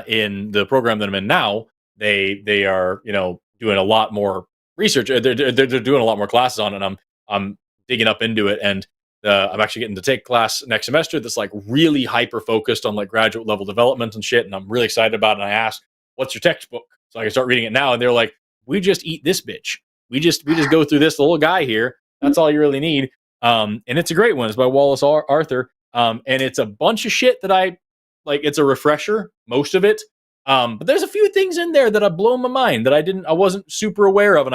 in the program that I'm in now, they are, doing a lot more research. They're doing a lot more classes on it, and I'm digging up into it. And I'm actually getting to take class next semester that's like really hyper focused on like graduate level development and shit. And I'm really excited about it. And I asked, what's your textbook? So I can start reading it now. And they're like, we just eat this bitch. We just go through this little guy here. That's all you really need. And it's a great one. It's by Wallace Arthur. And it's a bunch of shit that I like. It's a refresher, most of it. But there's a few things in there that have blown my mind that I wasn't super aware of.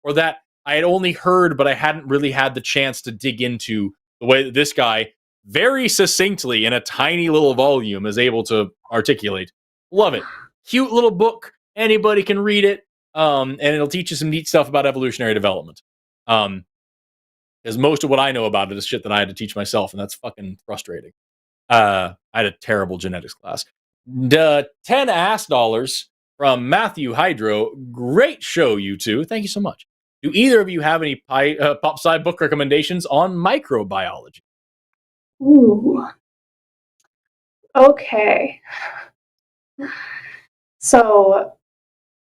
Or that I had only heard, but I hadn't really had the chance to dig into the way that this guy very succinctly in a tiny little volume is able to articulate. Love it. Cute little book. Anybody can read it. And it'll teach you some neat stuff about evolutionary development. Because most of what I know about it is shit that I had to teach myself, and that's fucking frustrating. I had a terrible genetics class. 10 ass dollars from Matthew Hydro. Great show, you two. Thank you so much. Do either of you have any pop sci book recommendations on microbiology? Ooh. Okay. So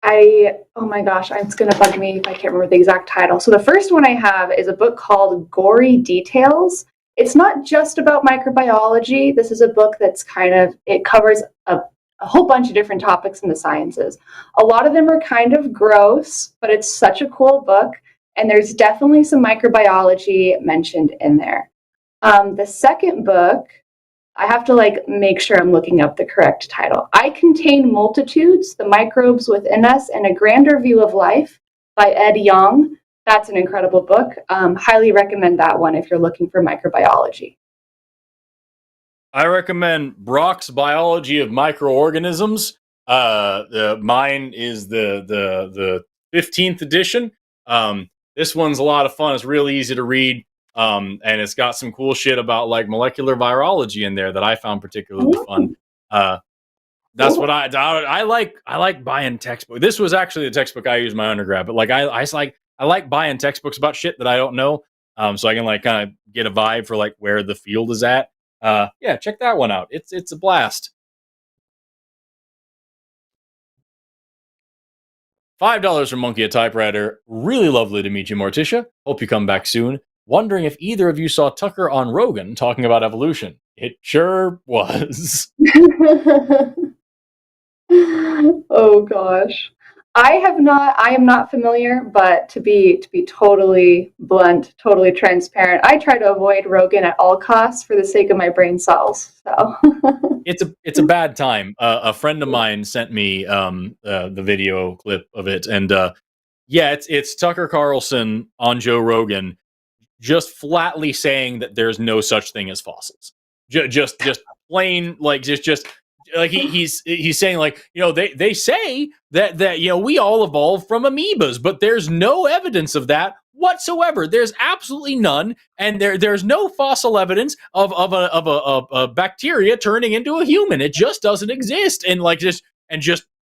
oh my gosh, it's going to bug me if I can't remember the exact title. So the first one I have is a book called Gory Details. It's not just about microbiology. This is a book that's it covers a whole bunch of different topics in the sciences. A lot of them are kind of gross, but it's such a cool book. And there's definitely some microbiology mentioned in there. The second book, I have to make sure I'm looking up the correct title. I Contain Multitudes, The Microbes Within Us and a Grander View of Life by Ed Yong. That's an incredible book. Highly recommend that one if you're looking for microbiology. I recommend Brock's Biology of Microorganisms. Mine is the 15th edition. This one's a lot of fun. It's real easy to read. And it's got some cool shit about like molecular virology in there that I found particularly fun. That's what I like. I like buying textbooks. This was actually the textbook I used in my undergrad, but like I like buying textbooks about shit that I don't know. So I can like kind of get a vibe for like where the field is at. Yeah, check that one out. It's a blast. $5 from Monkey a Typewriter. Really lovely to meet you, Morticia. Hope you come back soon. Wondering if either of you saw Tucker on Rogan talking about evolution. It sure was. Oh gosh. I am not familiar, but to be totally blunt, totally transparent, I try to avoid Rogan at all costs for the sake of my brain cells. So it's a bad time. A friend of mine sent me the video clip of it, and yeah, it's Tucker Carlson on Joe Rogan, just flatly saying that there's no such thing as fossils. Just plain like just like he's saying like they say that we all evolved from amoebas, but there's no evidence of that whatsoever. There's absolutely none, and there's no fossil evidence of a bacteria turning into a human. It just doesn't exist, and just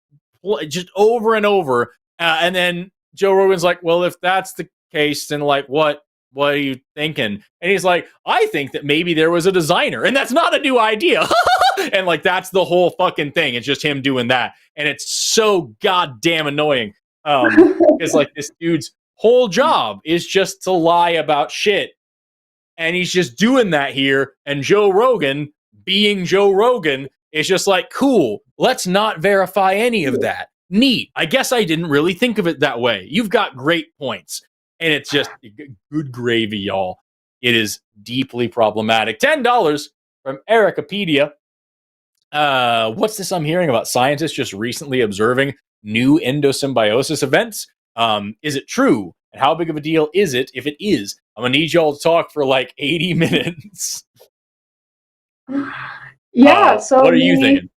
over and over. And then Joe Rogan's like, well, if that's the case, then like what are you thinking? And he's like, I think that maybe there was a designer, and that's not a new idea. And like that's the whole fucking thing. It's just him doing that, and it's so goddamn annoying. Because like this dude's whole job is just to lie about shit, and he's just doing that here. And Joe Rogan, being Joe Rogan, is just like, cool, let's not verify any of that. Neat. I guess I didn't really think of it that way. You've got great points. And it's just good gravy, y'all. It is deeply problematic. $10 from Ericapedia. What's this I'm hearing about scientists just recently observing new endosymbiosis events? Is it true? And how big of a deal is it if it is? I'm going to need y'all to talk for like 80 minutes. Yeah, so what are you thinking?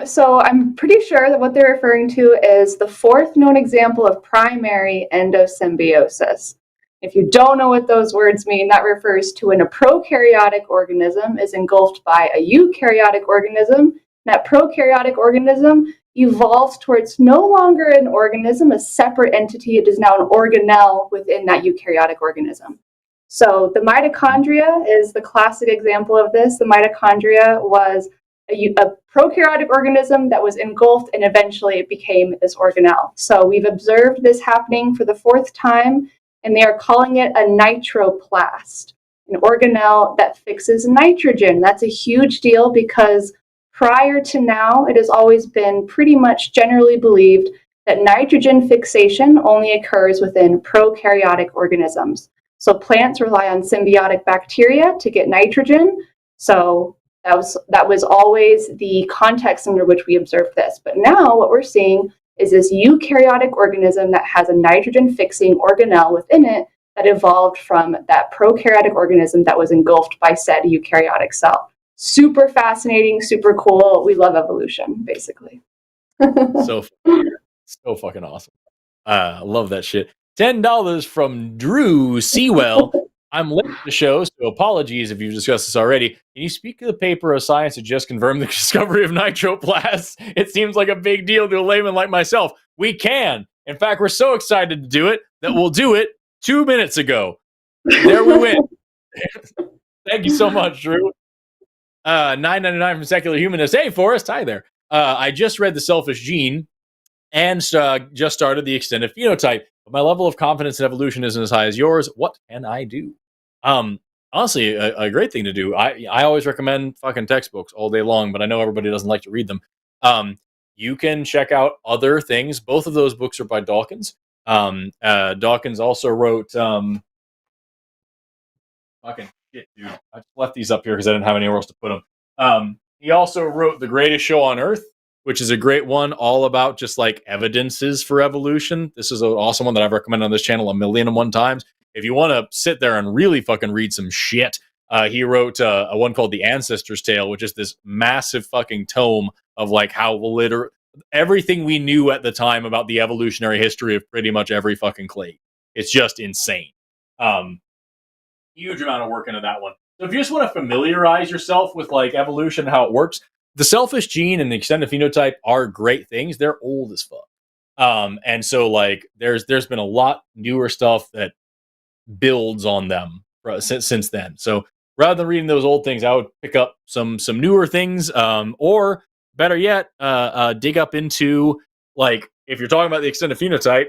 So I'm pretty sure that what they're referring to is the fourth known example of primary endosymbiosis. If you don't know what those words mean, that refers to when a prokaryotic organism is engulfed by a eukaryotic organism. That prokaryotic organism evolves towards no longer an organism, a separate entity. It is now an organelle within that eukaryotic organism. So the mitochondria is the classic example of this. The mitochondria was a prokaryotic organism that was engulfed, and eventually it became this organelle. So we've observed this happening for the fourth time, and they are calling it a nitroplast, an organelle that fixes nitrogen. That's a huge deal because prior to now, it has always been pretty much generally believed that nitrogen fixation only occurs within prokaryotic organisms. So plants rely on symbiotic bacteria to get nitrogen. So that was always the context under which we observed this. But now what we're seeing is this eukaryotic organism that has a nitrogen-fixing organelle within it that evolved from that prokaryotic organism that was engulfed by said eukaryotic cell. Super fascinating, super cool. We love evolution, basically. So fucking awesome. I love that shit. $10 from Drew Sewell. I'm late to the show, so apologies if you've discussed this already. Can you speak to the paper of science that just confirmed the discovery of nitroplasts? It seems like a big deal to a layman like myself. We can. In fact, we're so excited to do it that we'll do it 2 minutes ago. There we win. Thank you so much, Drew. $9.99 from Secular Humanist. Hey, Forrest. Hi there. I just read The Selfish Gene and just started The Extended Phenotype. But my level of confidence in evolution isn't as high as yours. What can I do? Honestly, a great thing to do. I always recommend fucking textbooks all day long, but I know everybody doesn't like to read them. You can check out other things. Both of those books are by Dawkins. Dawkins also wrote fucking shit, dude. I just left these up here because I didn't have anywhere else to put them. He also wrote The Greatest Show on Earth, which is a great one, all about just like evidences for evolution. This is an awesome one that I've recommended on this channel 1,000,001 times. If you want to sit there and really fucking read some shit, he wrote a one called The Ancestor's Tale, which is this massive fucking tome of like how everything we knew at the time about the evolutionary history of pretty much every fucking clade. It's just insane. Huge amount of work into that one. So if you just want to familiarize yourself with like evolution, how it works, The Selfish Gene and The Extended Phenotype are great things. They're old as fuck. And so like there's been a lot newer stuff that builds on them since then. So rather than reading those old things, I would pick up some newer things, or better yet, dig up into, like, if you're talking about the extended phenotype,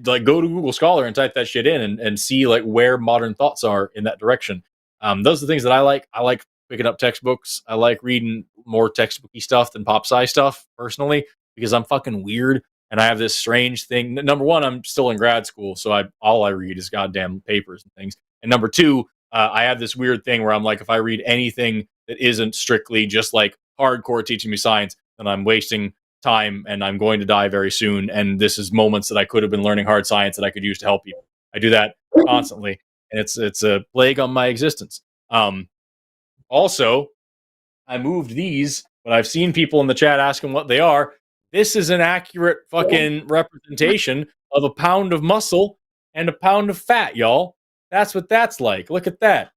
like go to Google Scholar and type that shit in and see like where modern thoughts are in that direction. Those are the things that I like. I like picking up textbooks. I like reading more textbooky stuff than pop sci stuff personally, because I'm fucking weird. And I have this strange thing. Number one, I'm still in grad school, so all I read is goddamn papers and things. And number two, I have this weird thing where I'm like, if I read anything that isn't strictly just like hardcore teaching me science, then I'm wasting time and I'm going to die very soon. And this is moments that I could have been learning hard science that I could use to help people. I do that constantly, and it's a plague on my existence. Also, I moved these, but I've seen people in the chat asking what they are. This is an accurate fucking representation of a pound of muscle and a pound of fat, y'all. That's what that's like. Look at that.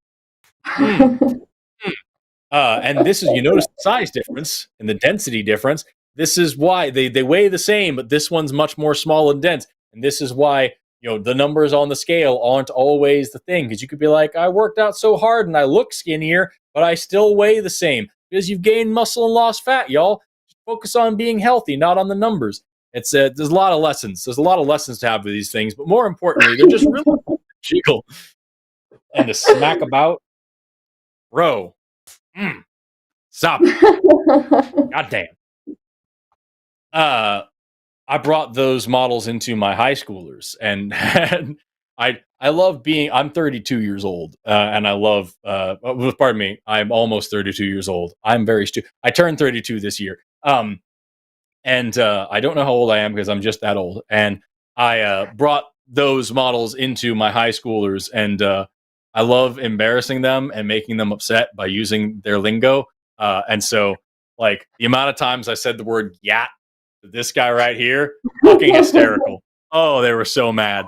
And this is, you notice the size difference and the density difference. This is why they weigh the same, but this one's much more small and dense. And this is why, the numbers on the scale aren't always the thing. Because you could be like, I worked out so hard and I look skinnier, but I still weigh the same. Because you've gained muscle and lost fat, y'all. Just focus on being healthy, not on the numbers. It's there's a lot of lessons. There's a lot of lessons to have with these things. But more importantly, they're just really jiggle and to smack about. Bro. Stop it. Goddamn. I brought those models into my high schoolers, and I love being. I'm 32 years old, and I love. Pardon me, I'm almost 32 years old. I'm very stupid. I turned 32 this year. And I don't know how old I am because I'm just that old. And I brought those models into my high schoolers, and I love embarrassing them and making them upset by using their lingo. And so, like, the amount of times I said the word "yat" to this guy right here, fucking hysterical. Oh, they were so mad.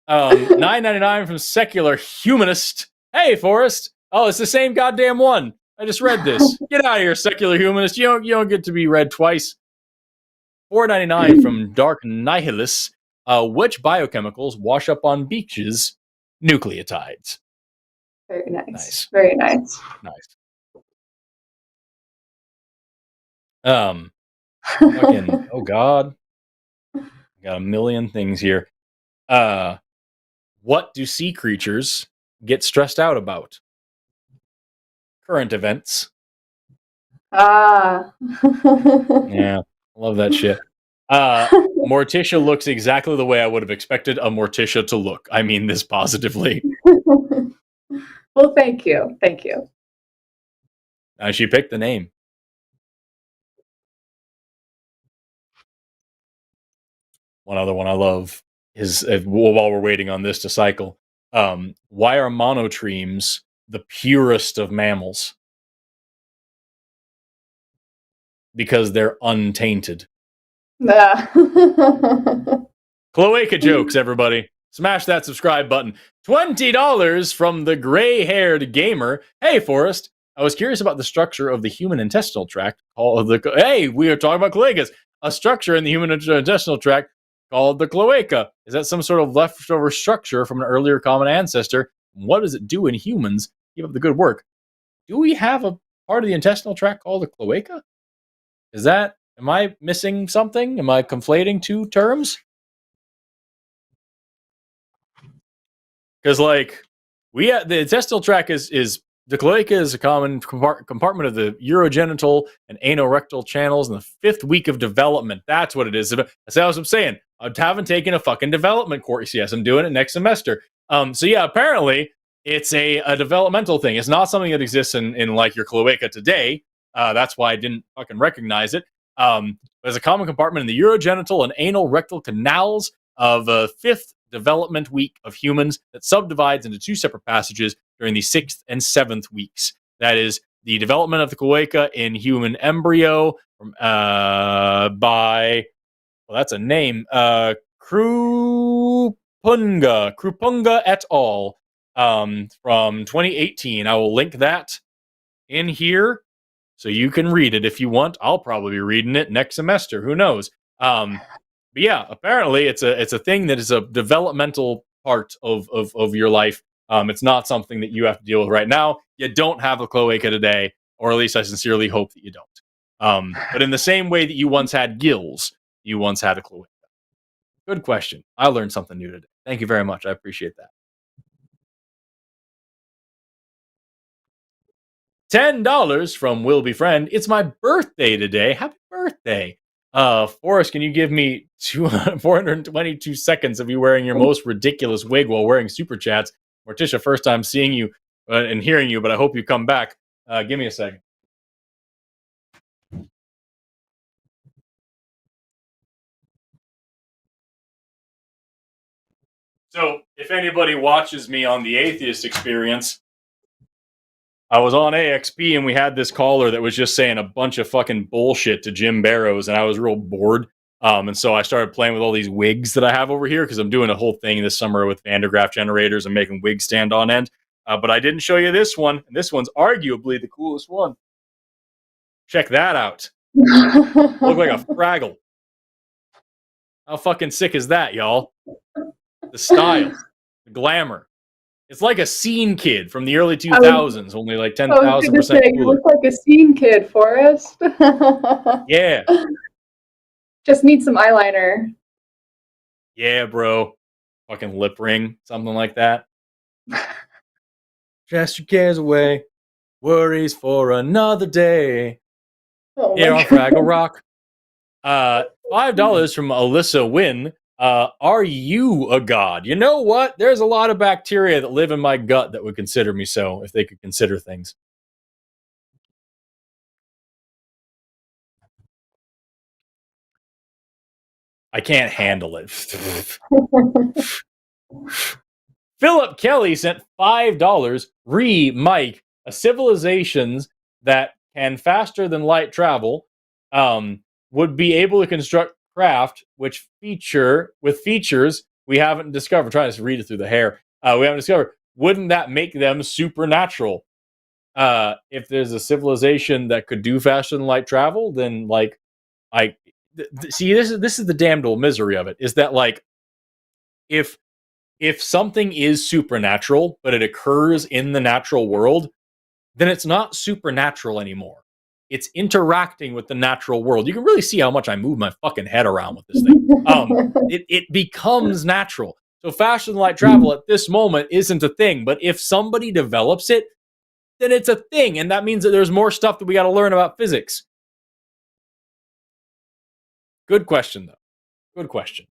$9.99 from Secular Humanist. Hey, Forrest. Oh, it's the same goddamn one. I just read this. Get out of here, Secular Humanist. You don't get to be read twice. $4.99 from Dark Nihilus. Which biochemicals wash up on beaches? Nucleotides. Very nice. Very nice. Nice. Fucking, oh God. Got a million things here. What do sea creatures get stressed out about? Current events. Yeah, love that shit. Morticia looks exactly the way I would have expected a Morticia to look. I mean this positively. Well, thank you. Thank you. She picked the name. One other one I love is, while we're waiting on this to cycle, why are monotremes the purest of mammals? Because they're untainted. Cloaca jokes, everybody. Smash that subscribe button. $20 from the gray-haired gamer. Hey, Forrest. I was curious about the structure of the human intestinal tract. Hey, we are talking about cloacas. A structure in the human intestinal tract called the cloaca. Is that some sort of leftover structure from an earlier common ancestor? What does it do in humans? Keep up the good work. Do we have a part of the intestinal tract called the cloaca? Am I missing something? Am I conflating two terms? Because, the intestinal tract is the cloaca is a common compartment of the urogenital and anorectal channels in the 5th week of development. That's what it is. That's what I'm saying. I haven't taken a fucking development course. Yes, I'm doing it next semester. So yeah, apparently it's a developmental thing. It's not something that exists in like your cloaca today. That's why I didn't fucking recognize it. There's a common compartment in the urogenital and anal rectal canals of 5th development week of humans that subdivides into 2 separate passages during the 6th and 7th weeks. That is the development of the cloaca in human embryo by, well, that's a name, Krupunga et al. From 2018. I will link that in here so you can read it if you want. I'll probably be reading it next semester. Who knows? But yeah, apparently it's a thing that is a developmental part of your life. It's not something that you have to deal with right now. You don't have a cloaca today, or at least I sincerely hope that you don't. But in the same way that you once had gills, you once had a cloaca. Good question. I learned something new today. Thank you very much. I appreciate that. $10 from Will Be Friend. It's my birthday today. Happy birthday. Forrest, can you give me 422 seconds of you wearing your most ridiculous wig while wearing super chats? Morticia, first time seeing you and hearing you, but I hope you come back. Give me a second. So, if anybody watches me on the Atheist Experience, I was on AXP and we had this caller that was just saying a bunch of fucking bullshit to Jim Barrows, and I was real bored. And so I started playing with all these wigs that I have over here because I'm doing a whole thing this summer with Van de Graaff generators and making wigs stand on end. But I didn't show you this one. And this one's arguably the coolest one. Check that out. Look like a Fraggle. How fucking sick is that, y'all? The style, the glamour. It's like a scene kid from the early 2000s, only like 10,000% You cooler. look like a scene kid, Forrest. Yeah. Just need some eyeliner. Yeah, bro. Fucking lip ring, something like that. Cast your cares away. Worries for another day. Here on Fraggle Rock. $5 from Alyssa Wynn. Are you a god? You know what? There's a lot of bacteria that live in my gut that would consider me so if they could consider things. I can't handle it. Philip Kelly sent $5. Mike, a civilizations that can faster than light travel would be able to construct craft with features we haven't discovered. I'm trying to read it through the hair. We haven't discovered. Wouldn't that make them supernatural? If there's a civilization that could do faster than light travel, then see, this is the damned old misery of it. Is that like if something is supernatural, but it occurs in the natural world, then it's not supernatural anymore. It's interacting with the natural world. You can really see how much I move my fucking head around with this thing. It becomes natural. So faster than light travel at this moment isn't a thing. But if somebody develops it, then it's a thing. And that means that there's more stuff that we got to learn about physics. Good question, though. Good question.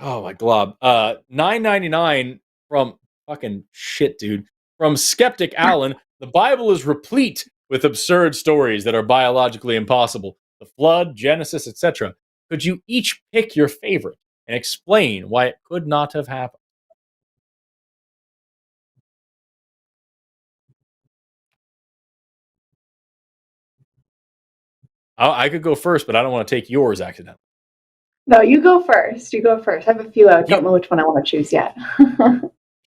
Oh, my glob. $9.99 from fucking shit, dude. From Skeptic Alan. The Bible is replete with absurd stories that are biologically impossible. The flood, Genesis, etc. Could you each pick your favorite and explain why it could not have happened? I could go first, but I don't want to take yours accidentally. No, you go first. You go first. I have a few. I don't know which one I want to choose yet.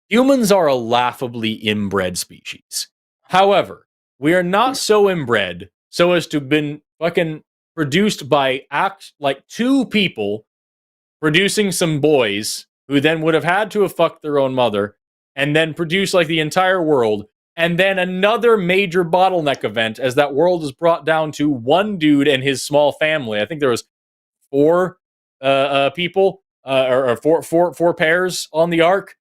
Humans are a laughably inbred species. However, we are not so inbred so as to have been fucking produced by two people producing some boys who then would have had to have fucked their own mother and then produce like the entire world. And then another major bottleneck event as that world is brought down to one dude and his small family. I think there was four people or four pairs on the ark,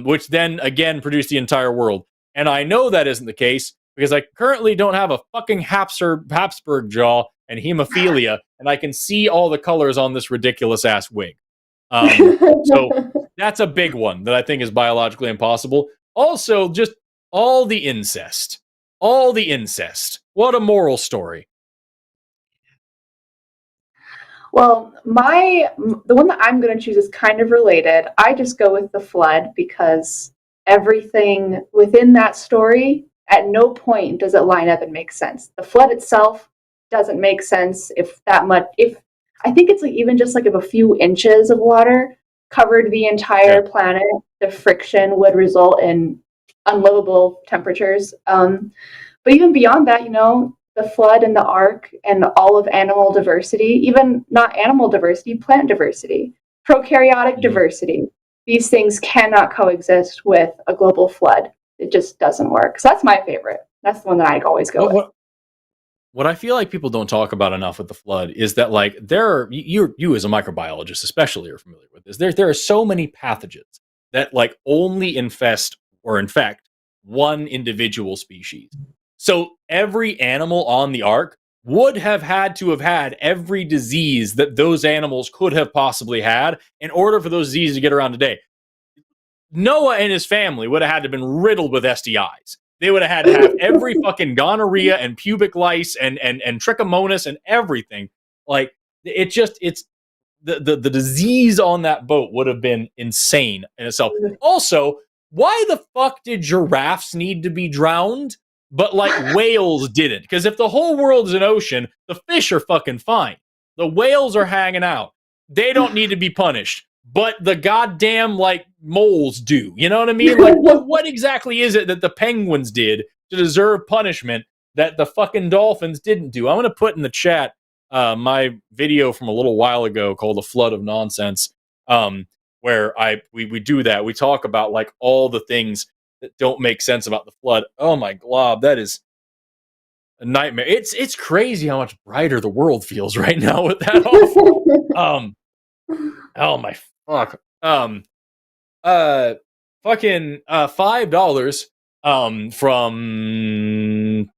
which then again produced the entire world. And I know that isn't the case because I currently don't have a fucking Habsburg jaw and hemophilia, and I can see all the colors on this ridiculous ass wig. So that's a big one that I think is biologically impossible. Also, just all the incest. What a moral story. Well, the one that I'm going to choose is kind of related. I just go with the flood because everything within that story, at no point does it line up and make sense. The flood itself doesn't make sense if I think it's like even just like if a few inches of water covered the entire planet, the friction would result in unlivable temperatures. But even beyond that, the flood and the ark and all of animal diversity, even not animal diversity, plant diversity, prokaryotic diversity, these things cannot coexist with a global flood. It just doesn't work. So that's my favorite. That's the one that I always go with. What I feel like people don't talk about enough with the flood is that like you as a microbiologist especially are familiar with this. There are so many pathogens that like only infest or infect one individual species. So every animal on the ark would have had to have had every disease that those animals could have possibly had in order for those diseases to get around today. Noah and his family would have had to have been riddled with STIs. They would have had to have every fucking gonorrhea and pubic lice and trichomonas and everything. Like it's the disease on that boat would have been insane in itself. Also, why the fuck did giraffes need to be drowned? but like whales didn't. Because if the whole world is an ocean, the fish are fucking fine. The whales are hanging out. They don't need to be punished. But the goddamn like moles do. You know what I mean? Like what exactly is it that the penguins did to deserve punishment that the fucking dolphins didn't do? I'm gonna put in the chat my video from a little while ago called "The Flood of Nonsense," where we do that. We talk about like all the things that don't make sense about the flood. Oh my glob, that is a nightmare. It's crazy how much brighter the world feels right now with that off. Oh my fuck. Fucking $5 from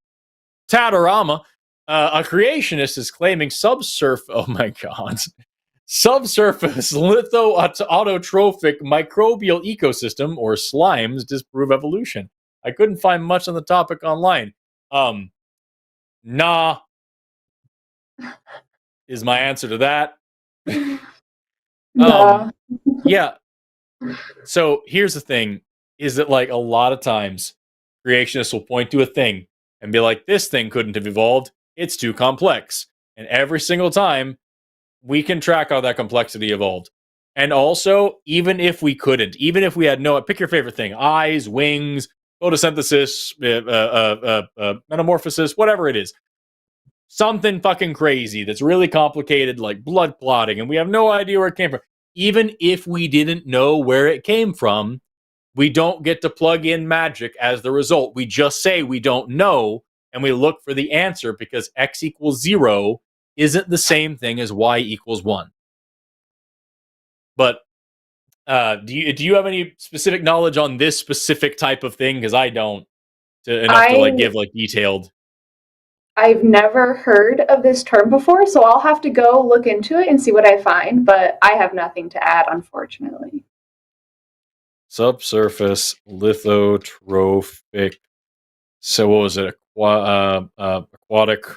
Tatarama. A creationist is claiming oh my god. Subsurface lithoautotrophic microbial ecosystem or slimes disprove evolution. I couldn't find much on the topic online. Nah is my answer to that. Yeah. So here's the thing, is that like a lot of times creationists will point to a thing and be like, this thing couldn't have evolved. It's too complex. And every single time we can track how that complexity evolved. And also, even if we couldn't, even if we had pick your favorite thing, eyes, wings, photosynthesis, metamorphosis, whatever it is, something fucking crazy that's really complicated, like blood clotting, and we have no idea where it came from. Even if we didn't know where it came from, we don't get to plug in magic as the result. We just say we don't know, and we look for the answer because x equals 0 isn't the same thing as y equals 1. But do you have any specific knowledge on this specific type of thing? Because I don't enough to like give like detailed. I've never heard of this term before, so I'll have to go look into it and see what I find, but I have nothing to add, unfortunately. Subsurface lithotrophic. So what was it? Aquatic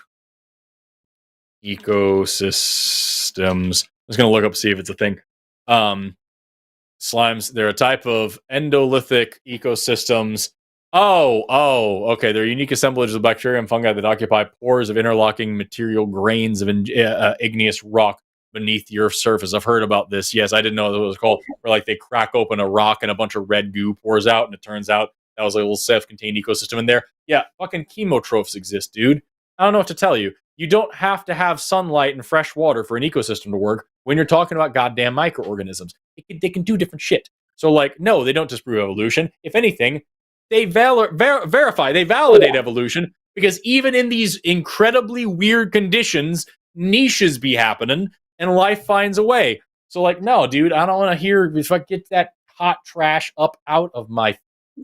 ecosystems. I was going to look up, see if it's a thing. Slimes, they're a type of endolithic ecosystems. Okay. They're unique assemblages of bacteria and fungi that occupy pores of interlocking material grains of igneous rock beneath the Earth's surface. I've heard about this. Yes, I didn't know what it was called. Where like they crack open a rock and a bunch of red goo pours out, and it turns out that was like a little self-contained ecosystem in there. Yeah, fucking chemotrophs exist, dude. I don't know what to tell you. You don't have to have sunlight and fresh water for an ecosystem to work when you're talking about goddamn microorganisms. They can do different shit. So, like, no, they don't disprove evolution. If anything, they verify, they validate evolution, because even in these incredibly weird conditions, niches be happening and life finds a way. So, like, no, dude, I don't want to hear, if I get that hot trash up out of my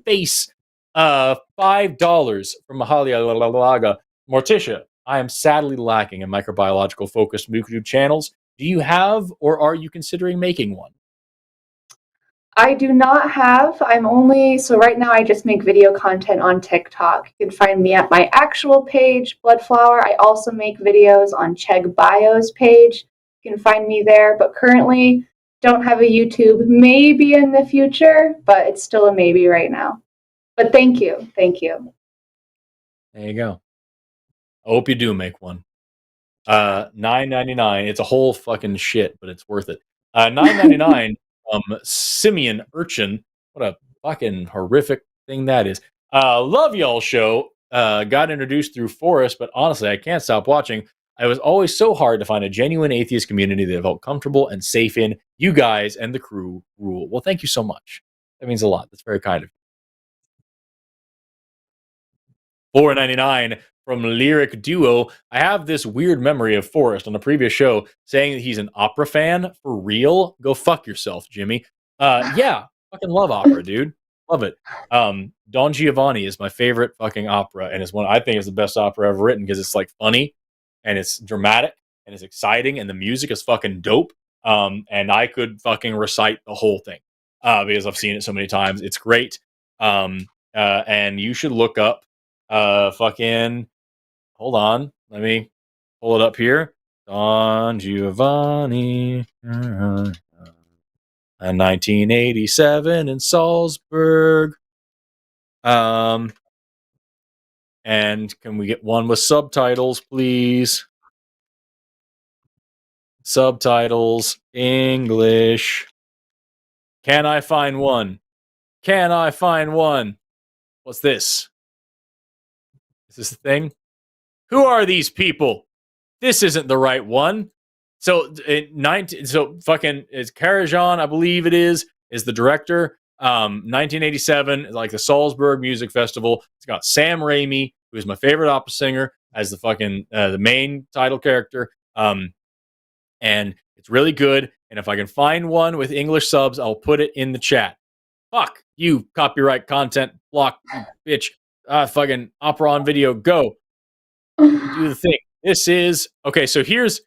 face. $5 from Mahalia Morticia. I am sadly lacking in microbiological focused YouTube channels. Do you have, or are you considering making one? I do not have. So right now I just make video content on TikTok. You can find me at my actual page, Bloodflower. I also make videos on Chegg Bio's page. You can find me there, but currently don't have a YouTube. Maybe in the future, but it's still a maybe right now. But thank you. Thank you. There you go. I hope you do make one. $9.99. It's a whole fucking shit, but it's worth it. $9.99 Simeon Urchin. What a fucking horrific thing that is. Love y'all show. Got introduced through Forrest, but honestly, I can't stop watching. I was always so hard to find a genuine atheist community that I felt comfortable and safe in. You guys and the crew rule. Well, thank you so much. That means a lot. That's very kind of you. $4.99 from Lyric Duo. I have this weird memory of Forrest on a previous show saying that he's an opera fan for real. Go fuck yourself, Jimmy. Yeah, fucking love opera, dude. Love it. Don Giovanni is my favorite fucking opera, and it's one I think is the best opera ever written because it's like funny and it's dramatic and it's exciting and the music is fucking dope. And I could fucking recite the whole thing because I've seen it so many times. It's great. And you should look up fucking hold on, let me pull it up here. Don Giovanni, 1987 in Salzburg. And can we get one with subtitles, please? Subtitles, English. Can I find one? Can I find one? What's this? Is this a thing? Who are these people? This isn't the right one. So, fucking is Karajan, I believe it is the director. 1987, like the Salzburg Music Festival. It's got Sam Raimi, who is my favorite opera singer, as the fucking the main title character. And it's really good. And if I can find one with English subs, I'll put it in the chat. Fuck you, copyright content block, you bitch. Fucking opera on video, go. Do the thing. This is okay. So here's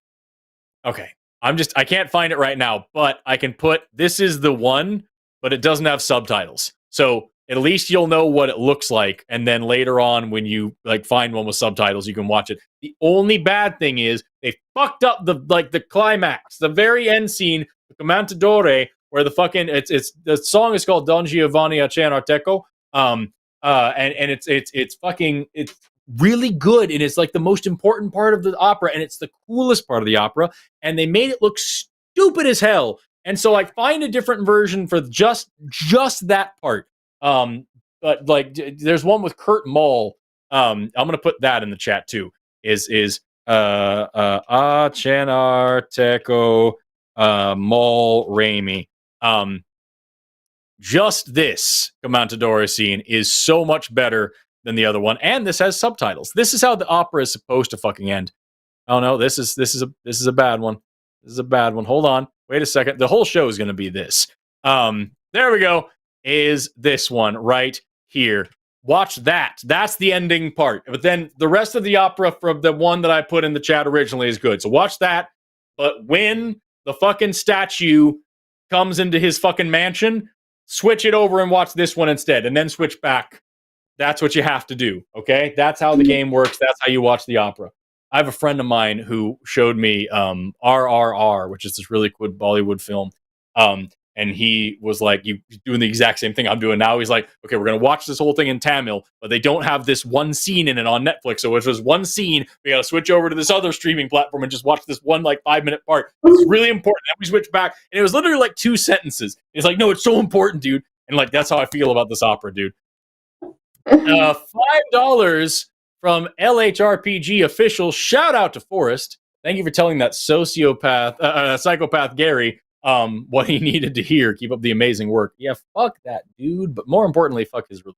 okay. I can't find it right now, but I can put this is the one, but it doesn't have subtitles. So at least you'll know what it looks like. And then later on, when you like find one with subtitles, you can watch it. The only bad thing is they fucked up the climax, the very end scene, the Commentatore, where the fucking it's the song is called Don Giovanni a Cianarteco. And it's fucking it's really good, and it's like the most important part of the opera, and it's the coolest part of the opera, and they made it look stupid as hell. And so like find a different version for just that part. But like there's one with Kurt Mall. I'm gonna put that in the chat too. Is Cianarteco Mall Raimi. Just this Commentatore scene is so much better than the other one, and this has subtitles. This is how the opera is supposed to fucking end. Oh no, this is a bad one. This is a bad one. Hold on, wait a second. The whole show is going to be this. There we go. Is this one right here? Watch that. That's the ending part. But then the rest of the opera from the one that I put in the chat originally is good. So watch that. But when the fucking statue comes into his fucking mansion, switch it over and watch this one instead, and then switch back. That's what you have to do, okay? That's how the game works. That's how you watch the opera. I have a friend of mine who showed me RRR, which is this really cool Bollywood film. And he was like, you doing the exact same thing I'm doing now. He's like, okay, we're going to watch this whole thing in Tamil, but they don't have this one scene in it on Netflix. So if there's one scene, we got to switch over to this other streaming platform and just watch this one like 5-minute part. It's really important. And we switch back. And it was literally like 2 sentences. It's like, no, it's so important, dude. And like, that's how I feel about this opera, dude. $5 from LHRPG official. Shout out to Forrest. Thank you for telling that psychopath Gary what he needed to hear. Keep up the amazing work. Yeah, fuck that dude. But more importantly, fuck his religion.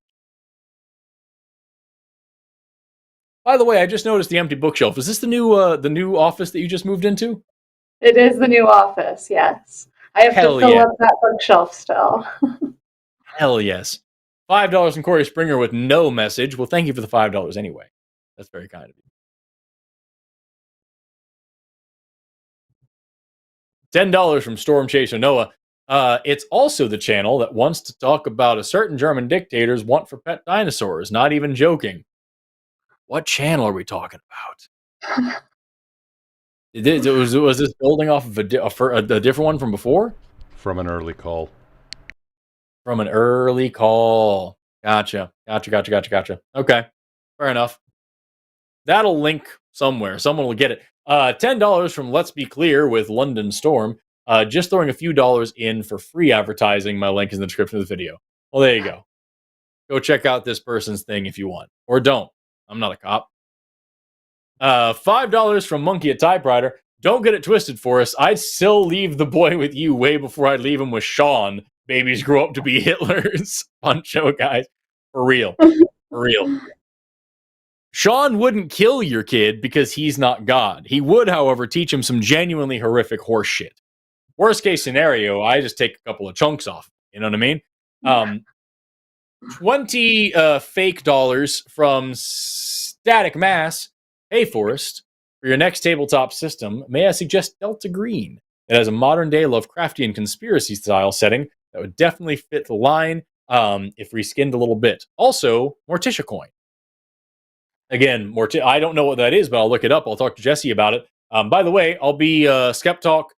By the way, I just noticed the empty bookshelf. Is this the new office that you just moved into? It is the new office. Yes, I have to fill up that bookshelf still. Hell yes. $5 from Corey Springer with no message. Well, thank you for the $5 anyway. That's very kind of you. $10 from Storm Chaser Noah. It's also the channel that wants to talk about a certain German dictator's want for pet dinosaurs. Not even joking. What channel are we talking about? Was this building off of a different one from before? From an early call. From an early call. Gotcha. Okay. Fair enough. That'll link somewhere. Someone will get it. $10 from Let's Be Clear with London Storm. Just throwing a few dollars in for free advertising. My link is in the description of the video. Well, there you go. Go check out this person's thing if you want. Or don't. I'm not a cop. $5 from Monkey at Typewriter. Don't get it twisted for us. I'd still leave the boy with you way before I'd leave him with Sean. Babies grow up to be Hitlers. Fun show, guys. For real. For real. Sean wouldn't kill your kid because he's not God. He would, however, teach him some genuinely horrific horse shit. Worst case scenario, I just take a couple of chunks off. You know what I mean? 20 fake dollars from Static Mass. Hey, Forrest, for your next tabletop system, may I suggest Delta Green? It has a modern-day Lovecraftian conspiracy-style setting that would definitely fit the line if reskinned a little bit. Also, Morticia coin. Again, I don't know what that is, but I'll look it up. I'll talk to Jesse about it. By the way, I'll be SkepTalk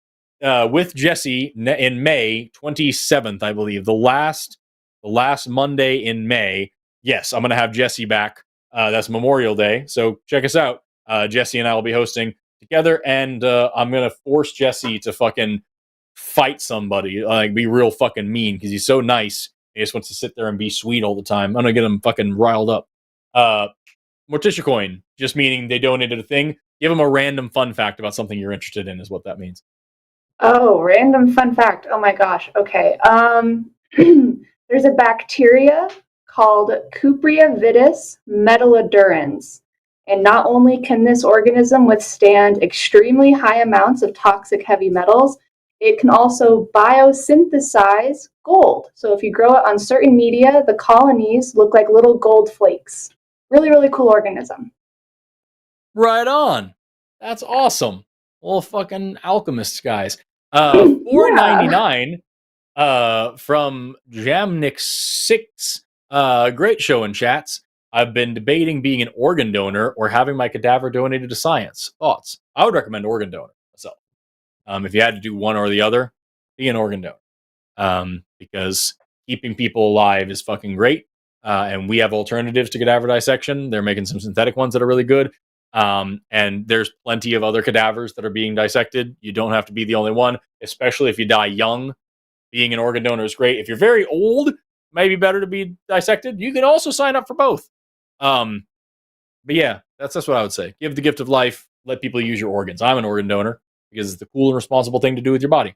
with Jesse in May 27th, I believe. The last Monday in May. Yes, I'm going to have Jesse back That's Memorial Day. So check us out. Jesse and I will be hosting together, and I'm going to force Jesse to fucking fight somebody, like be real fucking mean, because he's so nice. He just wants to sit there and be sweet all the time. I'm going to get him fucking riled up. Morticia coin, just meaning they donated a thing. Give them a random fun fact about something you're interested in, is what that means. Oh, random fun fact. Oh my gosh. Okay. There's a bacteria called Cupria vitis metallodurans. And not only can this organism withstand extremely high amounts of toxic heavy metals, it can also biosynthesize gold. So if you grow it on certain media, the colonies look like little gold flakes. Really, really cool organism. Right on. That's awesome. Little fucking alchemists, guys. $4.99 from Jamnik6. Great show in chats. I've been debating being an organ donor or having my cadaver donated to science. Thoughts? I would recommend organ donor myself. If you had to do one or the other, be an organ donor. Because keeping people alive is fucking great. And we have alternatives to cadaver dissection. They're making some synthetic ones that are really good. And there's plenty of other cadavers that are being dissected. You don't have to be the only one, especially if you die young. Being an organ donor is great. If you're very old, maybe better to be dissected. You can also sign up for both. But yeah, that's what I would say. Give the gift of life. Let people use your organs. I'm an organ donor because it's the cool and responsible thing to do with your body.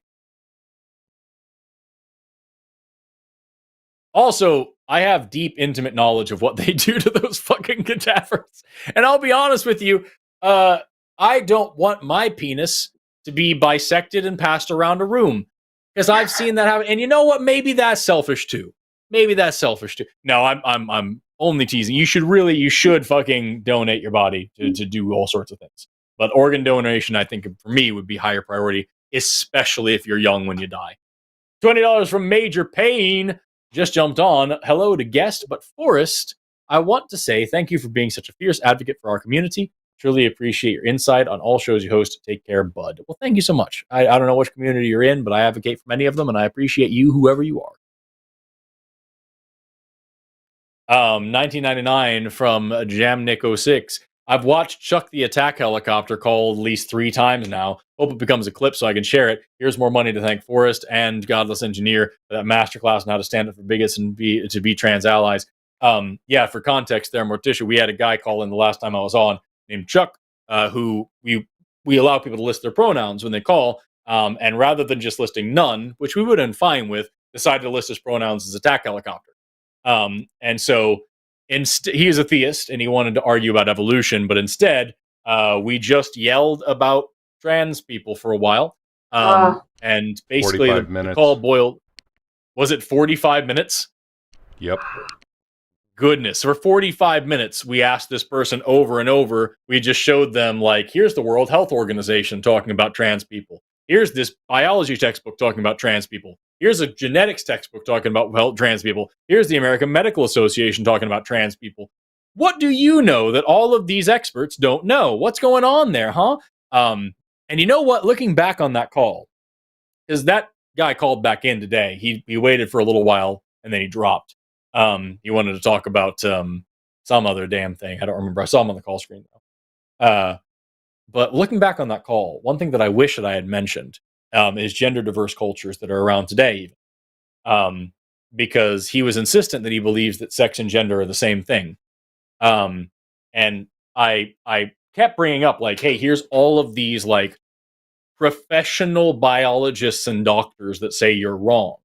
Also, I have deep, intimate knowledge of what they do to those fucking cadavers. And I'll be honest with you, I don't want my penis to be bisected and passed around a room. Because I've seen that happen. And you know what? Maybe that's selfish too. No, I'm only teasing. You should fucking donate your body to do all sorts of things. But organ donation, I think, for me, would be higher priority, especially if you're young when you die. $20 from Major Pain. Just jumped on. Hello to guest, but Forrest, I want to say thank you for being such a fierce advocate for our community. Truly appreciate your insight on all shows you host. Take care, bud. Well, thank you so much. I don't know which community you're in, but I advocate for many of them, and I appreciate you, whoever you are. 1999 from Jamnik06. I've watched Chuck the Attack Helicopter call at least 3 times now. Hope it becomes a clip so I can share it. Here's more money to thank Forrest and Godless Engineer for that masterclass on how to stand up for bigots and to be trans allies. Yeah, for context there, Morticia, we had a guy call in the last time I was on named Chuck, who we allow people to list their pronouns when they call, and rather than just listing none, which we would have been fine with, decided to list his pronouns as attack helicopter. And so he is a theist and he wanted to argue about evolution, but instead we just yelled about trans people for a while. And basically the call boiled. Was it 45 minutes? Yep. Goodness. For 45 minutes, we asked this person over and over. We just showed them, like, here's the World Health Organization talking about trans people. Here's this biology textbook talking about trans people. Here's a genetics textbook talking about trans people. Here's the American Medical Association talking about trans people. What do you know that all of these experts don't know? What's going on there, huh? And you know what? Looking back on that call, because that guy called back in today. He waited for a little while and then he dropped. He wanted to talk about some other damn thing. I don't remember. I saw him on the call screen though. But looking back on that call, one thing that I wish that I had mentioned is gender diverse cultures that are around today. Because he was insistent that he believes that sex and gender are the same thing. And I kept bringing up, like, hey, here's all of these, like, professional biologists and doctors that say you're wrong.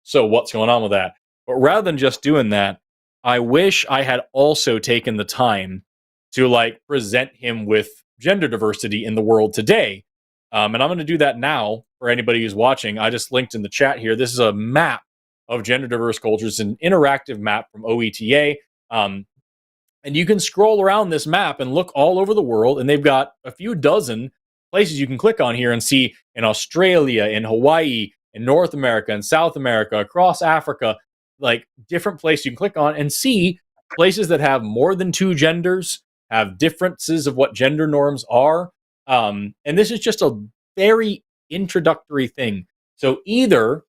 So what's going on with that? But rather than just doing that, I wish I had also taken the time to, like, present him with gender diversity in the world today. And I'm going to do that now for anybody who's watching. I just linked in the chat here. This is a map of gender diverse cultures, an interactive map from OETA. And you can scroll around this map and look all over the world, and they've got a few dozen places you can click on here and see in Australia, in Hawaii, in North America, in South America, across Africa, like different places you can click on and see places that have more than 2 genders, have differences of what gender norms are. And this is just a very introductory thing. So either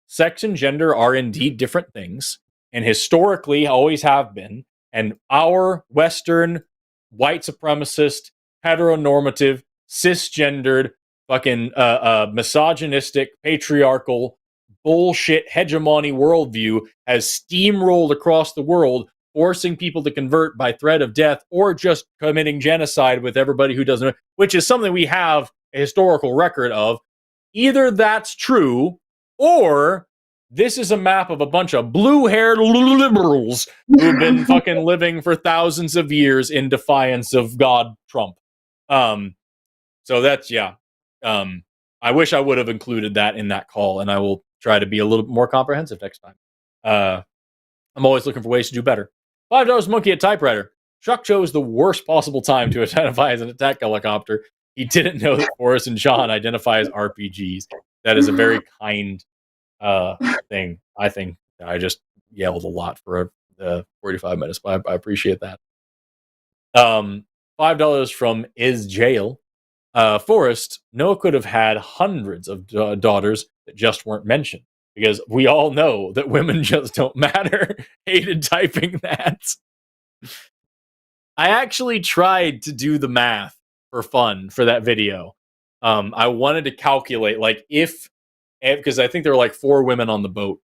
sex and gender are indeed different things, and historically always have been, And our Western, white supremacist, heteronormative, cisgendered, fucking misogynistic, patriarchal, bullshit hegemony worldview has steamrolled across the world, forcing people to convert by threat of death or just committing genocide with everybody who doesn't, which is something we have a historical record of. Either that's true, or this is a map of a bunch of blue-haired liberals who've been fucking living for thousands of years in defiance of God Trump. So that's, yeah. I wish I would have included that in that call, and I will try to be a little more comprehensive next time. I'm always looking for ways to do better. $5 monkey at typewriter. Chuck chose the worst possible time to identify as an attack helicopter. He didn't know that Forrest and John identify as RPGs. That is a very kind thing. I think I just yelled a lot for 45 minutes, but I appreciate that. $5 from Is Jail. Forrest, Noah could have had hundreds of daughters that just weren't mentioned, because we all know that women just don't matter. Hated typing that. I actually tried to do the math for fun for that video. I wanted to calculate, like, because I think there were like 4 women on the boat.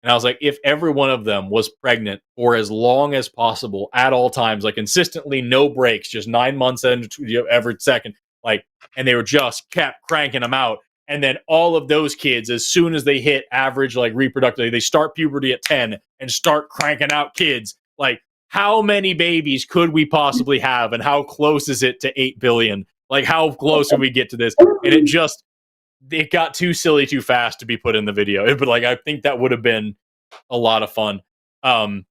And I was like, if every one of them was pregnant for as long as possible at all times, like consistently, no breaks, just 9 months every second, like, and they were just kept cranking them out. And then all of those kids, as soon as they hit average, like reproductive, they start puberty at 10 and start cranking out kids. Like, how many babies could we possibly have? And how close is it to 8 billion? Like, how close would we get to this? And it got too silly too fast to be put in the video. But like, I think that would have been a lot of fun. Let's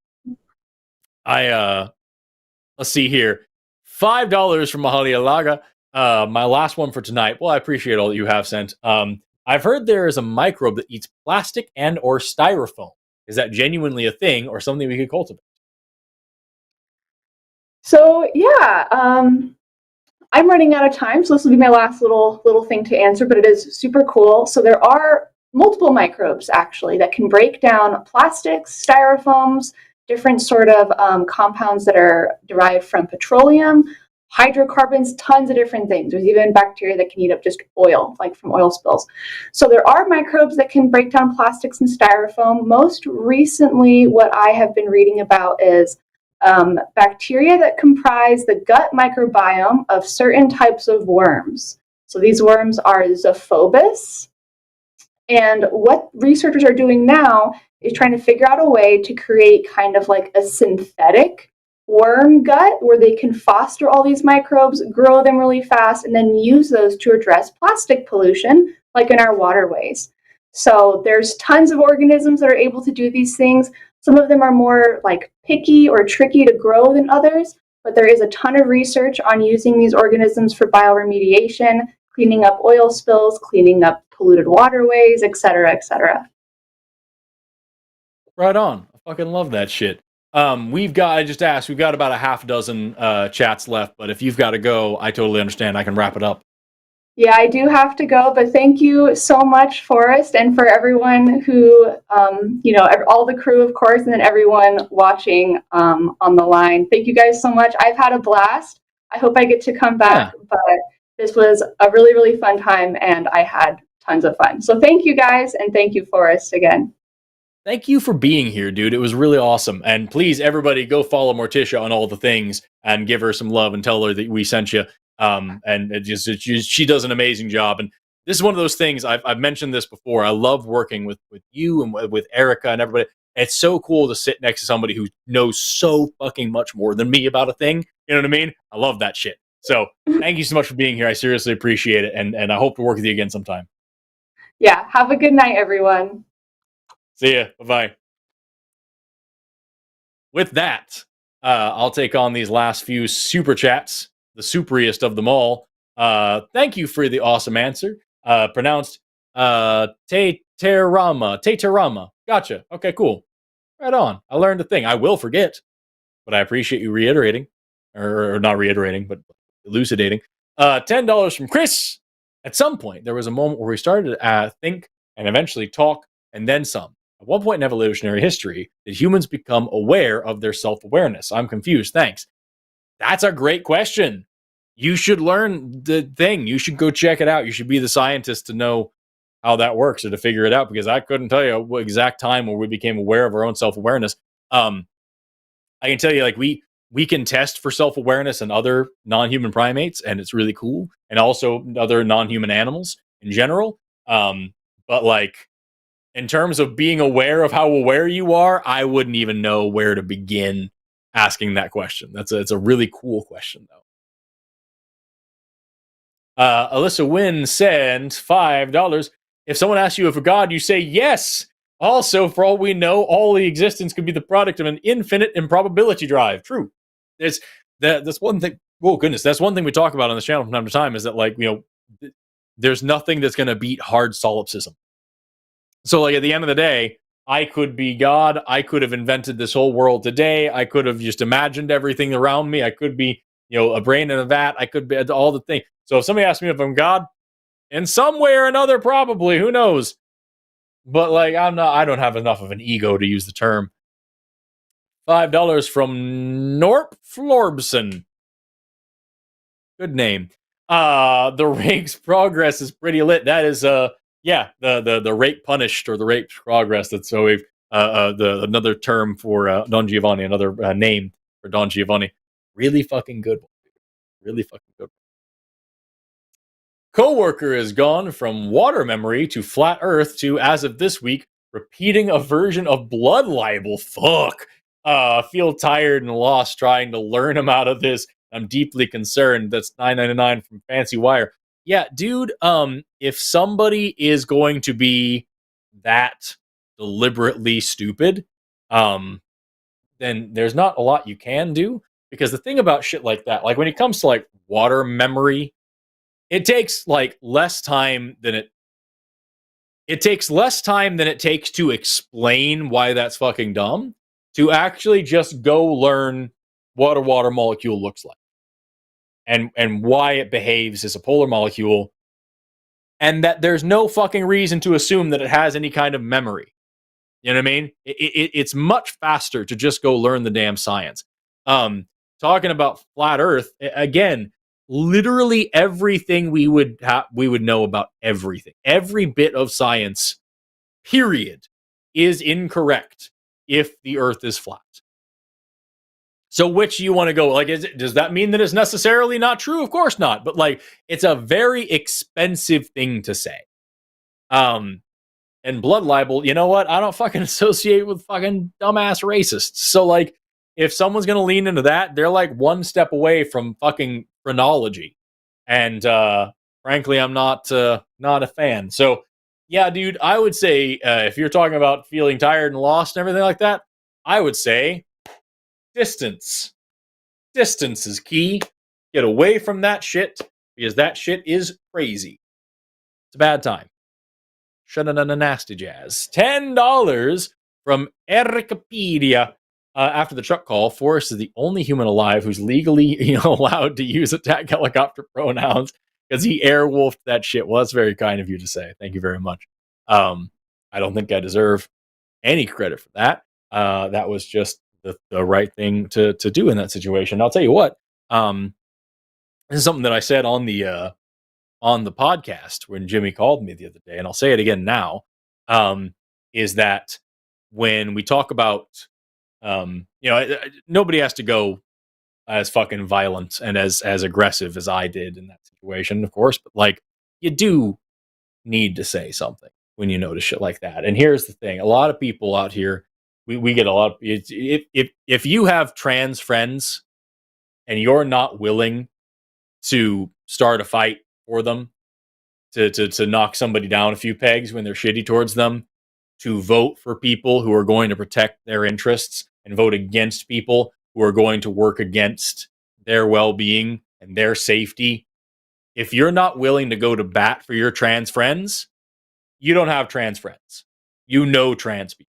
see here. $5 from Mahalia Laga. My last one for tonight. Well, I appreciate all that you have sent. I've heard there is a microbe that eats plastic and or styrofoam. Is that genuinely a thing or something we could cultivate? So yeah, I'm running out of time, so this will be my last little thing to answer, but it is super cool. So there are multiple microbes actually that can break down plastics, styrofoams, different sort of compounds that are derived from petroleum, hydrocarbons, tons of different things. There's even bacteria that can eat up just oil, like from oil spills. So there are microbes that can break down plastics and styrofoam. Most recently, what I have been reading about is bacteria that comprise the gut microbiome of certain types of worms. So these worms are Zophobus. And what researchers are doing now is trying to figure out a way to create kind of like a synthetic worm gut where they can foster all these microbes, grow them really fast, and then use those to address plastic pollution, like in our waterways. So there's tons of organisms that are able to do these things. Some of them are more like picky or tricky to grow than others, but there is a ton of research on using these organisms for bioremediation, cleaning up oil spills, cleaning up polluted waterways, etc., etc. Right on. I fucking love that shit. We've got about a half dozen chats left, but if you've got to go, I totally understand. I can wrap it up. Yeah, I do have to go, but thank you so much, Forrest, and for everyone who, all the crew, of course, and then everyone watching on the line. Thank you guys so much. I've had a blast. I hope I get to come back, but this was a really, really fun time, and I had tons of fun. So thank you guys, and thank you, Forrest, again. Thank you for being here, dude. It was really awesome. And please, everybody, go follow Morticia on all the things and give her some love and tell her that we sent you. She does an amazing job. And this is one of those things, I've mentioned this before. I love working with you and with Erika and everybody. It's so cool to sit next to somebody who knows so fucking much more than me about a thing. You know what I mean? I love that shit. So thank you so much for being here. I seriously appreciate it. And I hope to work with you again sometime. Yeah. Have a good night, everyone. See ya. Bye-bye. With that, I'll take on these last few super chats, the superiest of them all. Thank you for the awesome answer. Pronounced Teterama. Gotcha. Okay, cool. Right on. I learned a thing. I will forget, but I appreciate you reiterating. Or not reiterating, but elucidating. $10 from Chris. At some point, there was a moment where we started to think and eventually talk and then some. At one point in evolutionary history, did humans become aware of their self-awareness? I'm confused. Thanks. That's a great question. You should learn the thing. You should go check it out. You should be the scientist to know how that works or to figure it out, because I couldn't tell you what exact time where we became aware of our own self-awareness. I can tell you, like, we can test for self-awareness in other non-human primates, and it's really cool, and also other non-human animals in general. But like, in terms of being aware of how aware you are, I wouldn't even know where to begin asking that question. It's a really cool question, though. Alyssa Wynn sent $5. If someone asks you if a god, you say yes. Also, for all we know, all the existence could be the product of an infinite improbability drive. True. That's one thing. Oh goodness, that's one thing we talk about on this channel from time to time, is that, like, there's nothing that's going to beat hard solipsism. So, like, at the end of the day, I could be God. I could have invented this whole world today. I could have just imagined everything around me. I could be, a brain in a vat. I could be all the things. So if somebody asks me if I'm God, in some way or another, probably, who knows? But, like, I don't have enough of an ego to use the term. $5 from Norp Florbson. Good name. The rake's progress is pretty lit. That is, the rake punished, or the rake's progress. That's so another term for Don Giovanni, another name for Don Giovanni. Really fucking good one. Really fucking good. Coworker has gone from water memory to flat earth to, as of this week, repeating a version of blood libel. Fuck. Feel tired and lost trying to learn him out of this. I'm deeply concerned. That's $9.99 from Fancy Wire. Yeah, dude, if somebody is going to be that deliberately stupid, then there's not a lot you can do. Because the thing about shit like that, like when it comes to like water memory, it takes like less time than it takes to explain why that's fucking dumb, to actually just go learn what a water molecule looks like and why it behaves as a polar molecule, and that there's no fucking reason to assume that it has any kind of memory. You know what I mean? It's much faster to just go learn the damn science. Talking about flat Earth again, literally everything we would know about everything, every bit of science, period, is incorrect if the Earth is flat. So which you want to go, like, does that mean that it's necessarily not true? Of course not. But like, it's a very expensive thing to say. And blood libel, you know what? I don't fucking associate with fucking dumbass racists. So like, if someone's going to lean into that, they're like one step away from fucking phrenology. And frankly, I'm not a fan. So yeah, dude, I would say if you're talking about feeling tired and lost and everything like that, I would say distance. Distance is key. Get away from that shit, because that shit is crazy. It's a bad time. Shut on a nasty jazz. $10 from Erikapedia. After the truck call, Forrest is the only human alive who's legally allowed to use attack helicopter pronouns, because he airwolfed that shit. Well, that's very kind of you to say. Thank you very much. I don't think I deserve any credit for that. That was just the right thing to do in that situation. I'll tell you what. This is something that I said on the podcast when Jimmy called me the other day, and I'll say it again now. Is that when we talk about nobody has to go as fucking violent and as aggressive as I did in that situation, of course, but like, you do need to say something when you notice shit like that. And here's the thing: a lot of people out here, we get a lot of, if you have trans friends and you're not willing to start a fight for them, to knock somebody down a few pegs when they're shitty towards them, to vote for people who are going to protect their interests and vote against people who are going to work against their well-being and their safety. If you're not willing to go to bat for your trans friends, you don't have trans friends. You know trans people.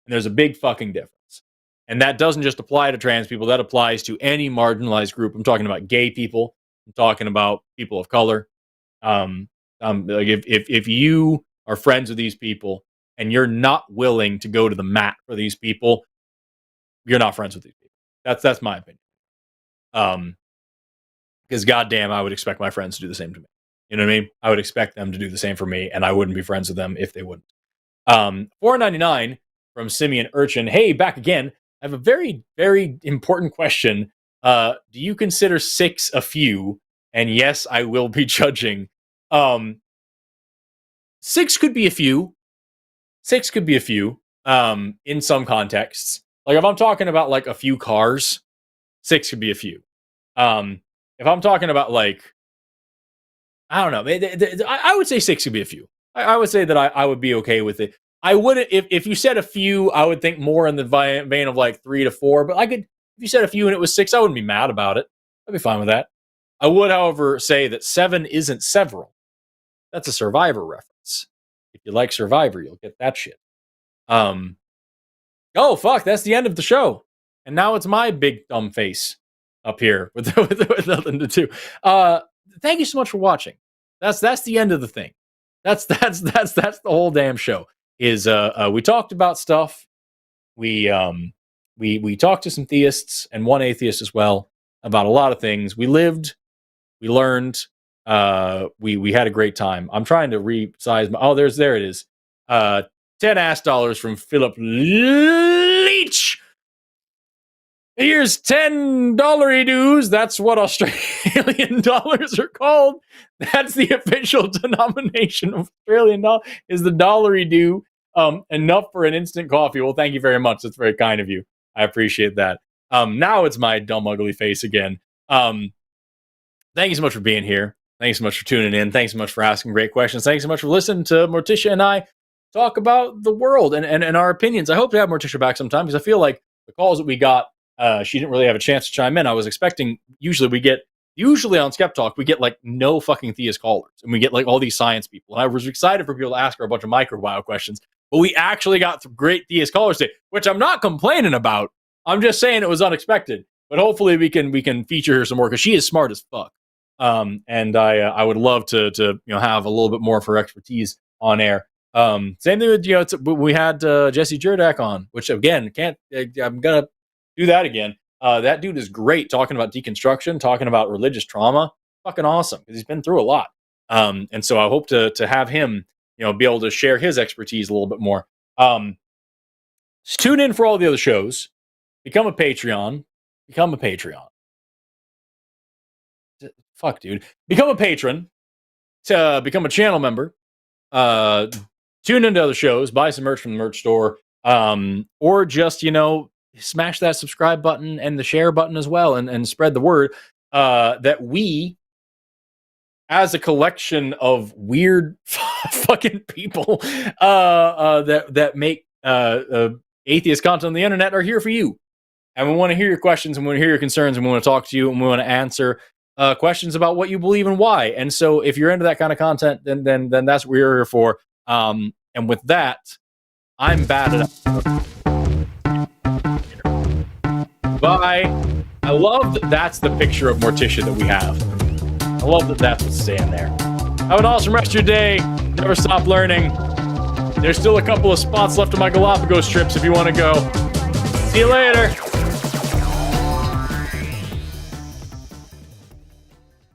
And there's a big fucking difference. And that doesn't just apply to trans people. That applies to any marginalized group. I'm talking about gay people. I'm talking about people of color. Like if you are friends with these people and you're not willing to go to the mat for these people, you're not friends with these people. That's my opinion. Because goddamn, I would expect my friends to do the same to me. You know what I mean? I would expect them to do the same for me, and I wouldn't be friends with them if they wouldn't. $4.99 from Simeon Urchin. Hey, back again. I have a very, very important question. Do you consider 6 a few? And yes, I will be judging. 6 could be a few. 6 could be a few. In some contexts, like if I'm talking about like a few cars, 6 could be a few. If I'm talking about like, I don't know, I would say 6 could be a few. I would say that I would be okay with it. I wouldn't, if you said a few, I would think more in the vein of like 3 to 4, but if you said a few and it was 6, I wouldn't be mad about it. I'd be fine with that. I would, however, say that 7 isn't several. That's a Survivor reference. If you like Survivor, you'll get that shit. Oh, fuck, that's the end of the show. And now it's my big dumb face up here with nothing to do. Thank you so much for watching. That's the end of the thing. That's the whole damn show. Is we talked about stuff. We talked to some theists and one atheist as well about a lot of things. We lived, we learned, we had a great time. I'm trying to resize my there it is. $10 from Philip Leach. Here's $10 dues. That's what Australian dollars are called. That's the official denomination of Australian dollar is the $1 enough for an instant coffee. Well, thank you very much. That's very kind of you. I appreciate that. Now it's my dumb, ugly face again. Thank you so much for being here. Thanks so much for tuning in. Thanks so much for asking great questions. Thanks so much for listening to Morticia and I talk about the world and our opinions. I hope to have Morticia back sometime because I feel like the calls that we got, she didn't really have a chance to chime in. I was expecting, usually on SkepTalk, we get like no fucking theist callers. And we get like all these science people. And I was excited for people to ask her a bunch of microbiome questions. But we actually got some great theist callers today, which I'm not complaining about. I'm just saying it was unexpected. But hopefully we can feature her some more because she is smart as fuck. And I would love to have a little bit more of her expertise on air. Same thing with we had Jesse Jurdak on, which again I'm gonna do that again. That dude is great talking about deconstruction, talking about religious trauma. Fucking awesome because he's been through a lot. And so I hope to have him be able to share his expertise a little bit more. Just tune in for all the other shows. Become a Patreon. Fuck, dude. Become a patron. To become a channel member. Tune into other shows. Buy some merch from the merch store. Or just, smash that subscribe button and the share button as well and spread the word that we, as a collection of weird fucking people that make atheist content on the internet are here for you. And we want to hear your questions and we want to hear your concerns and we want to talk to you and we want to answer questions about what you believe and why. And so if you're into that kind of content, then that's what we're here for. And with that, I'm bad at Bye. I love that that's the picture of Morticia that we have. I love that that's what's saying there. Have an awesome rest of your day. Never stop learning. There's still a couple of spots left on my Galapagos trips if you want to go. See you later.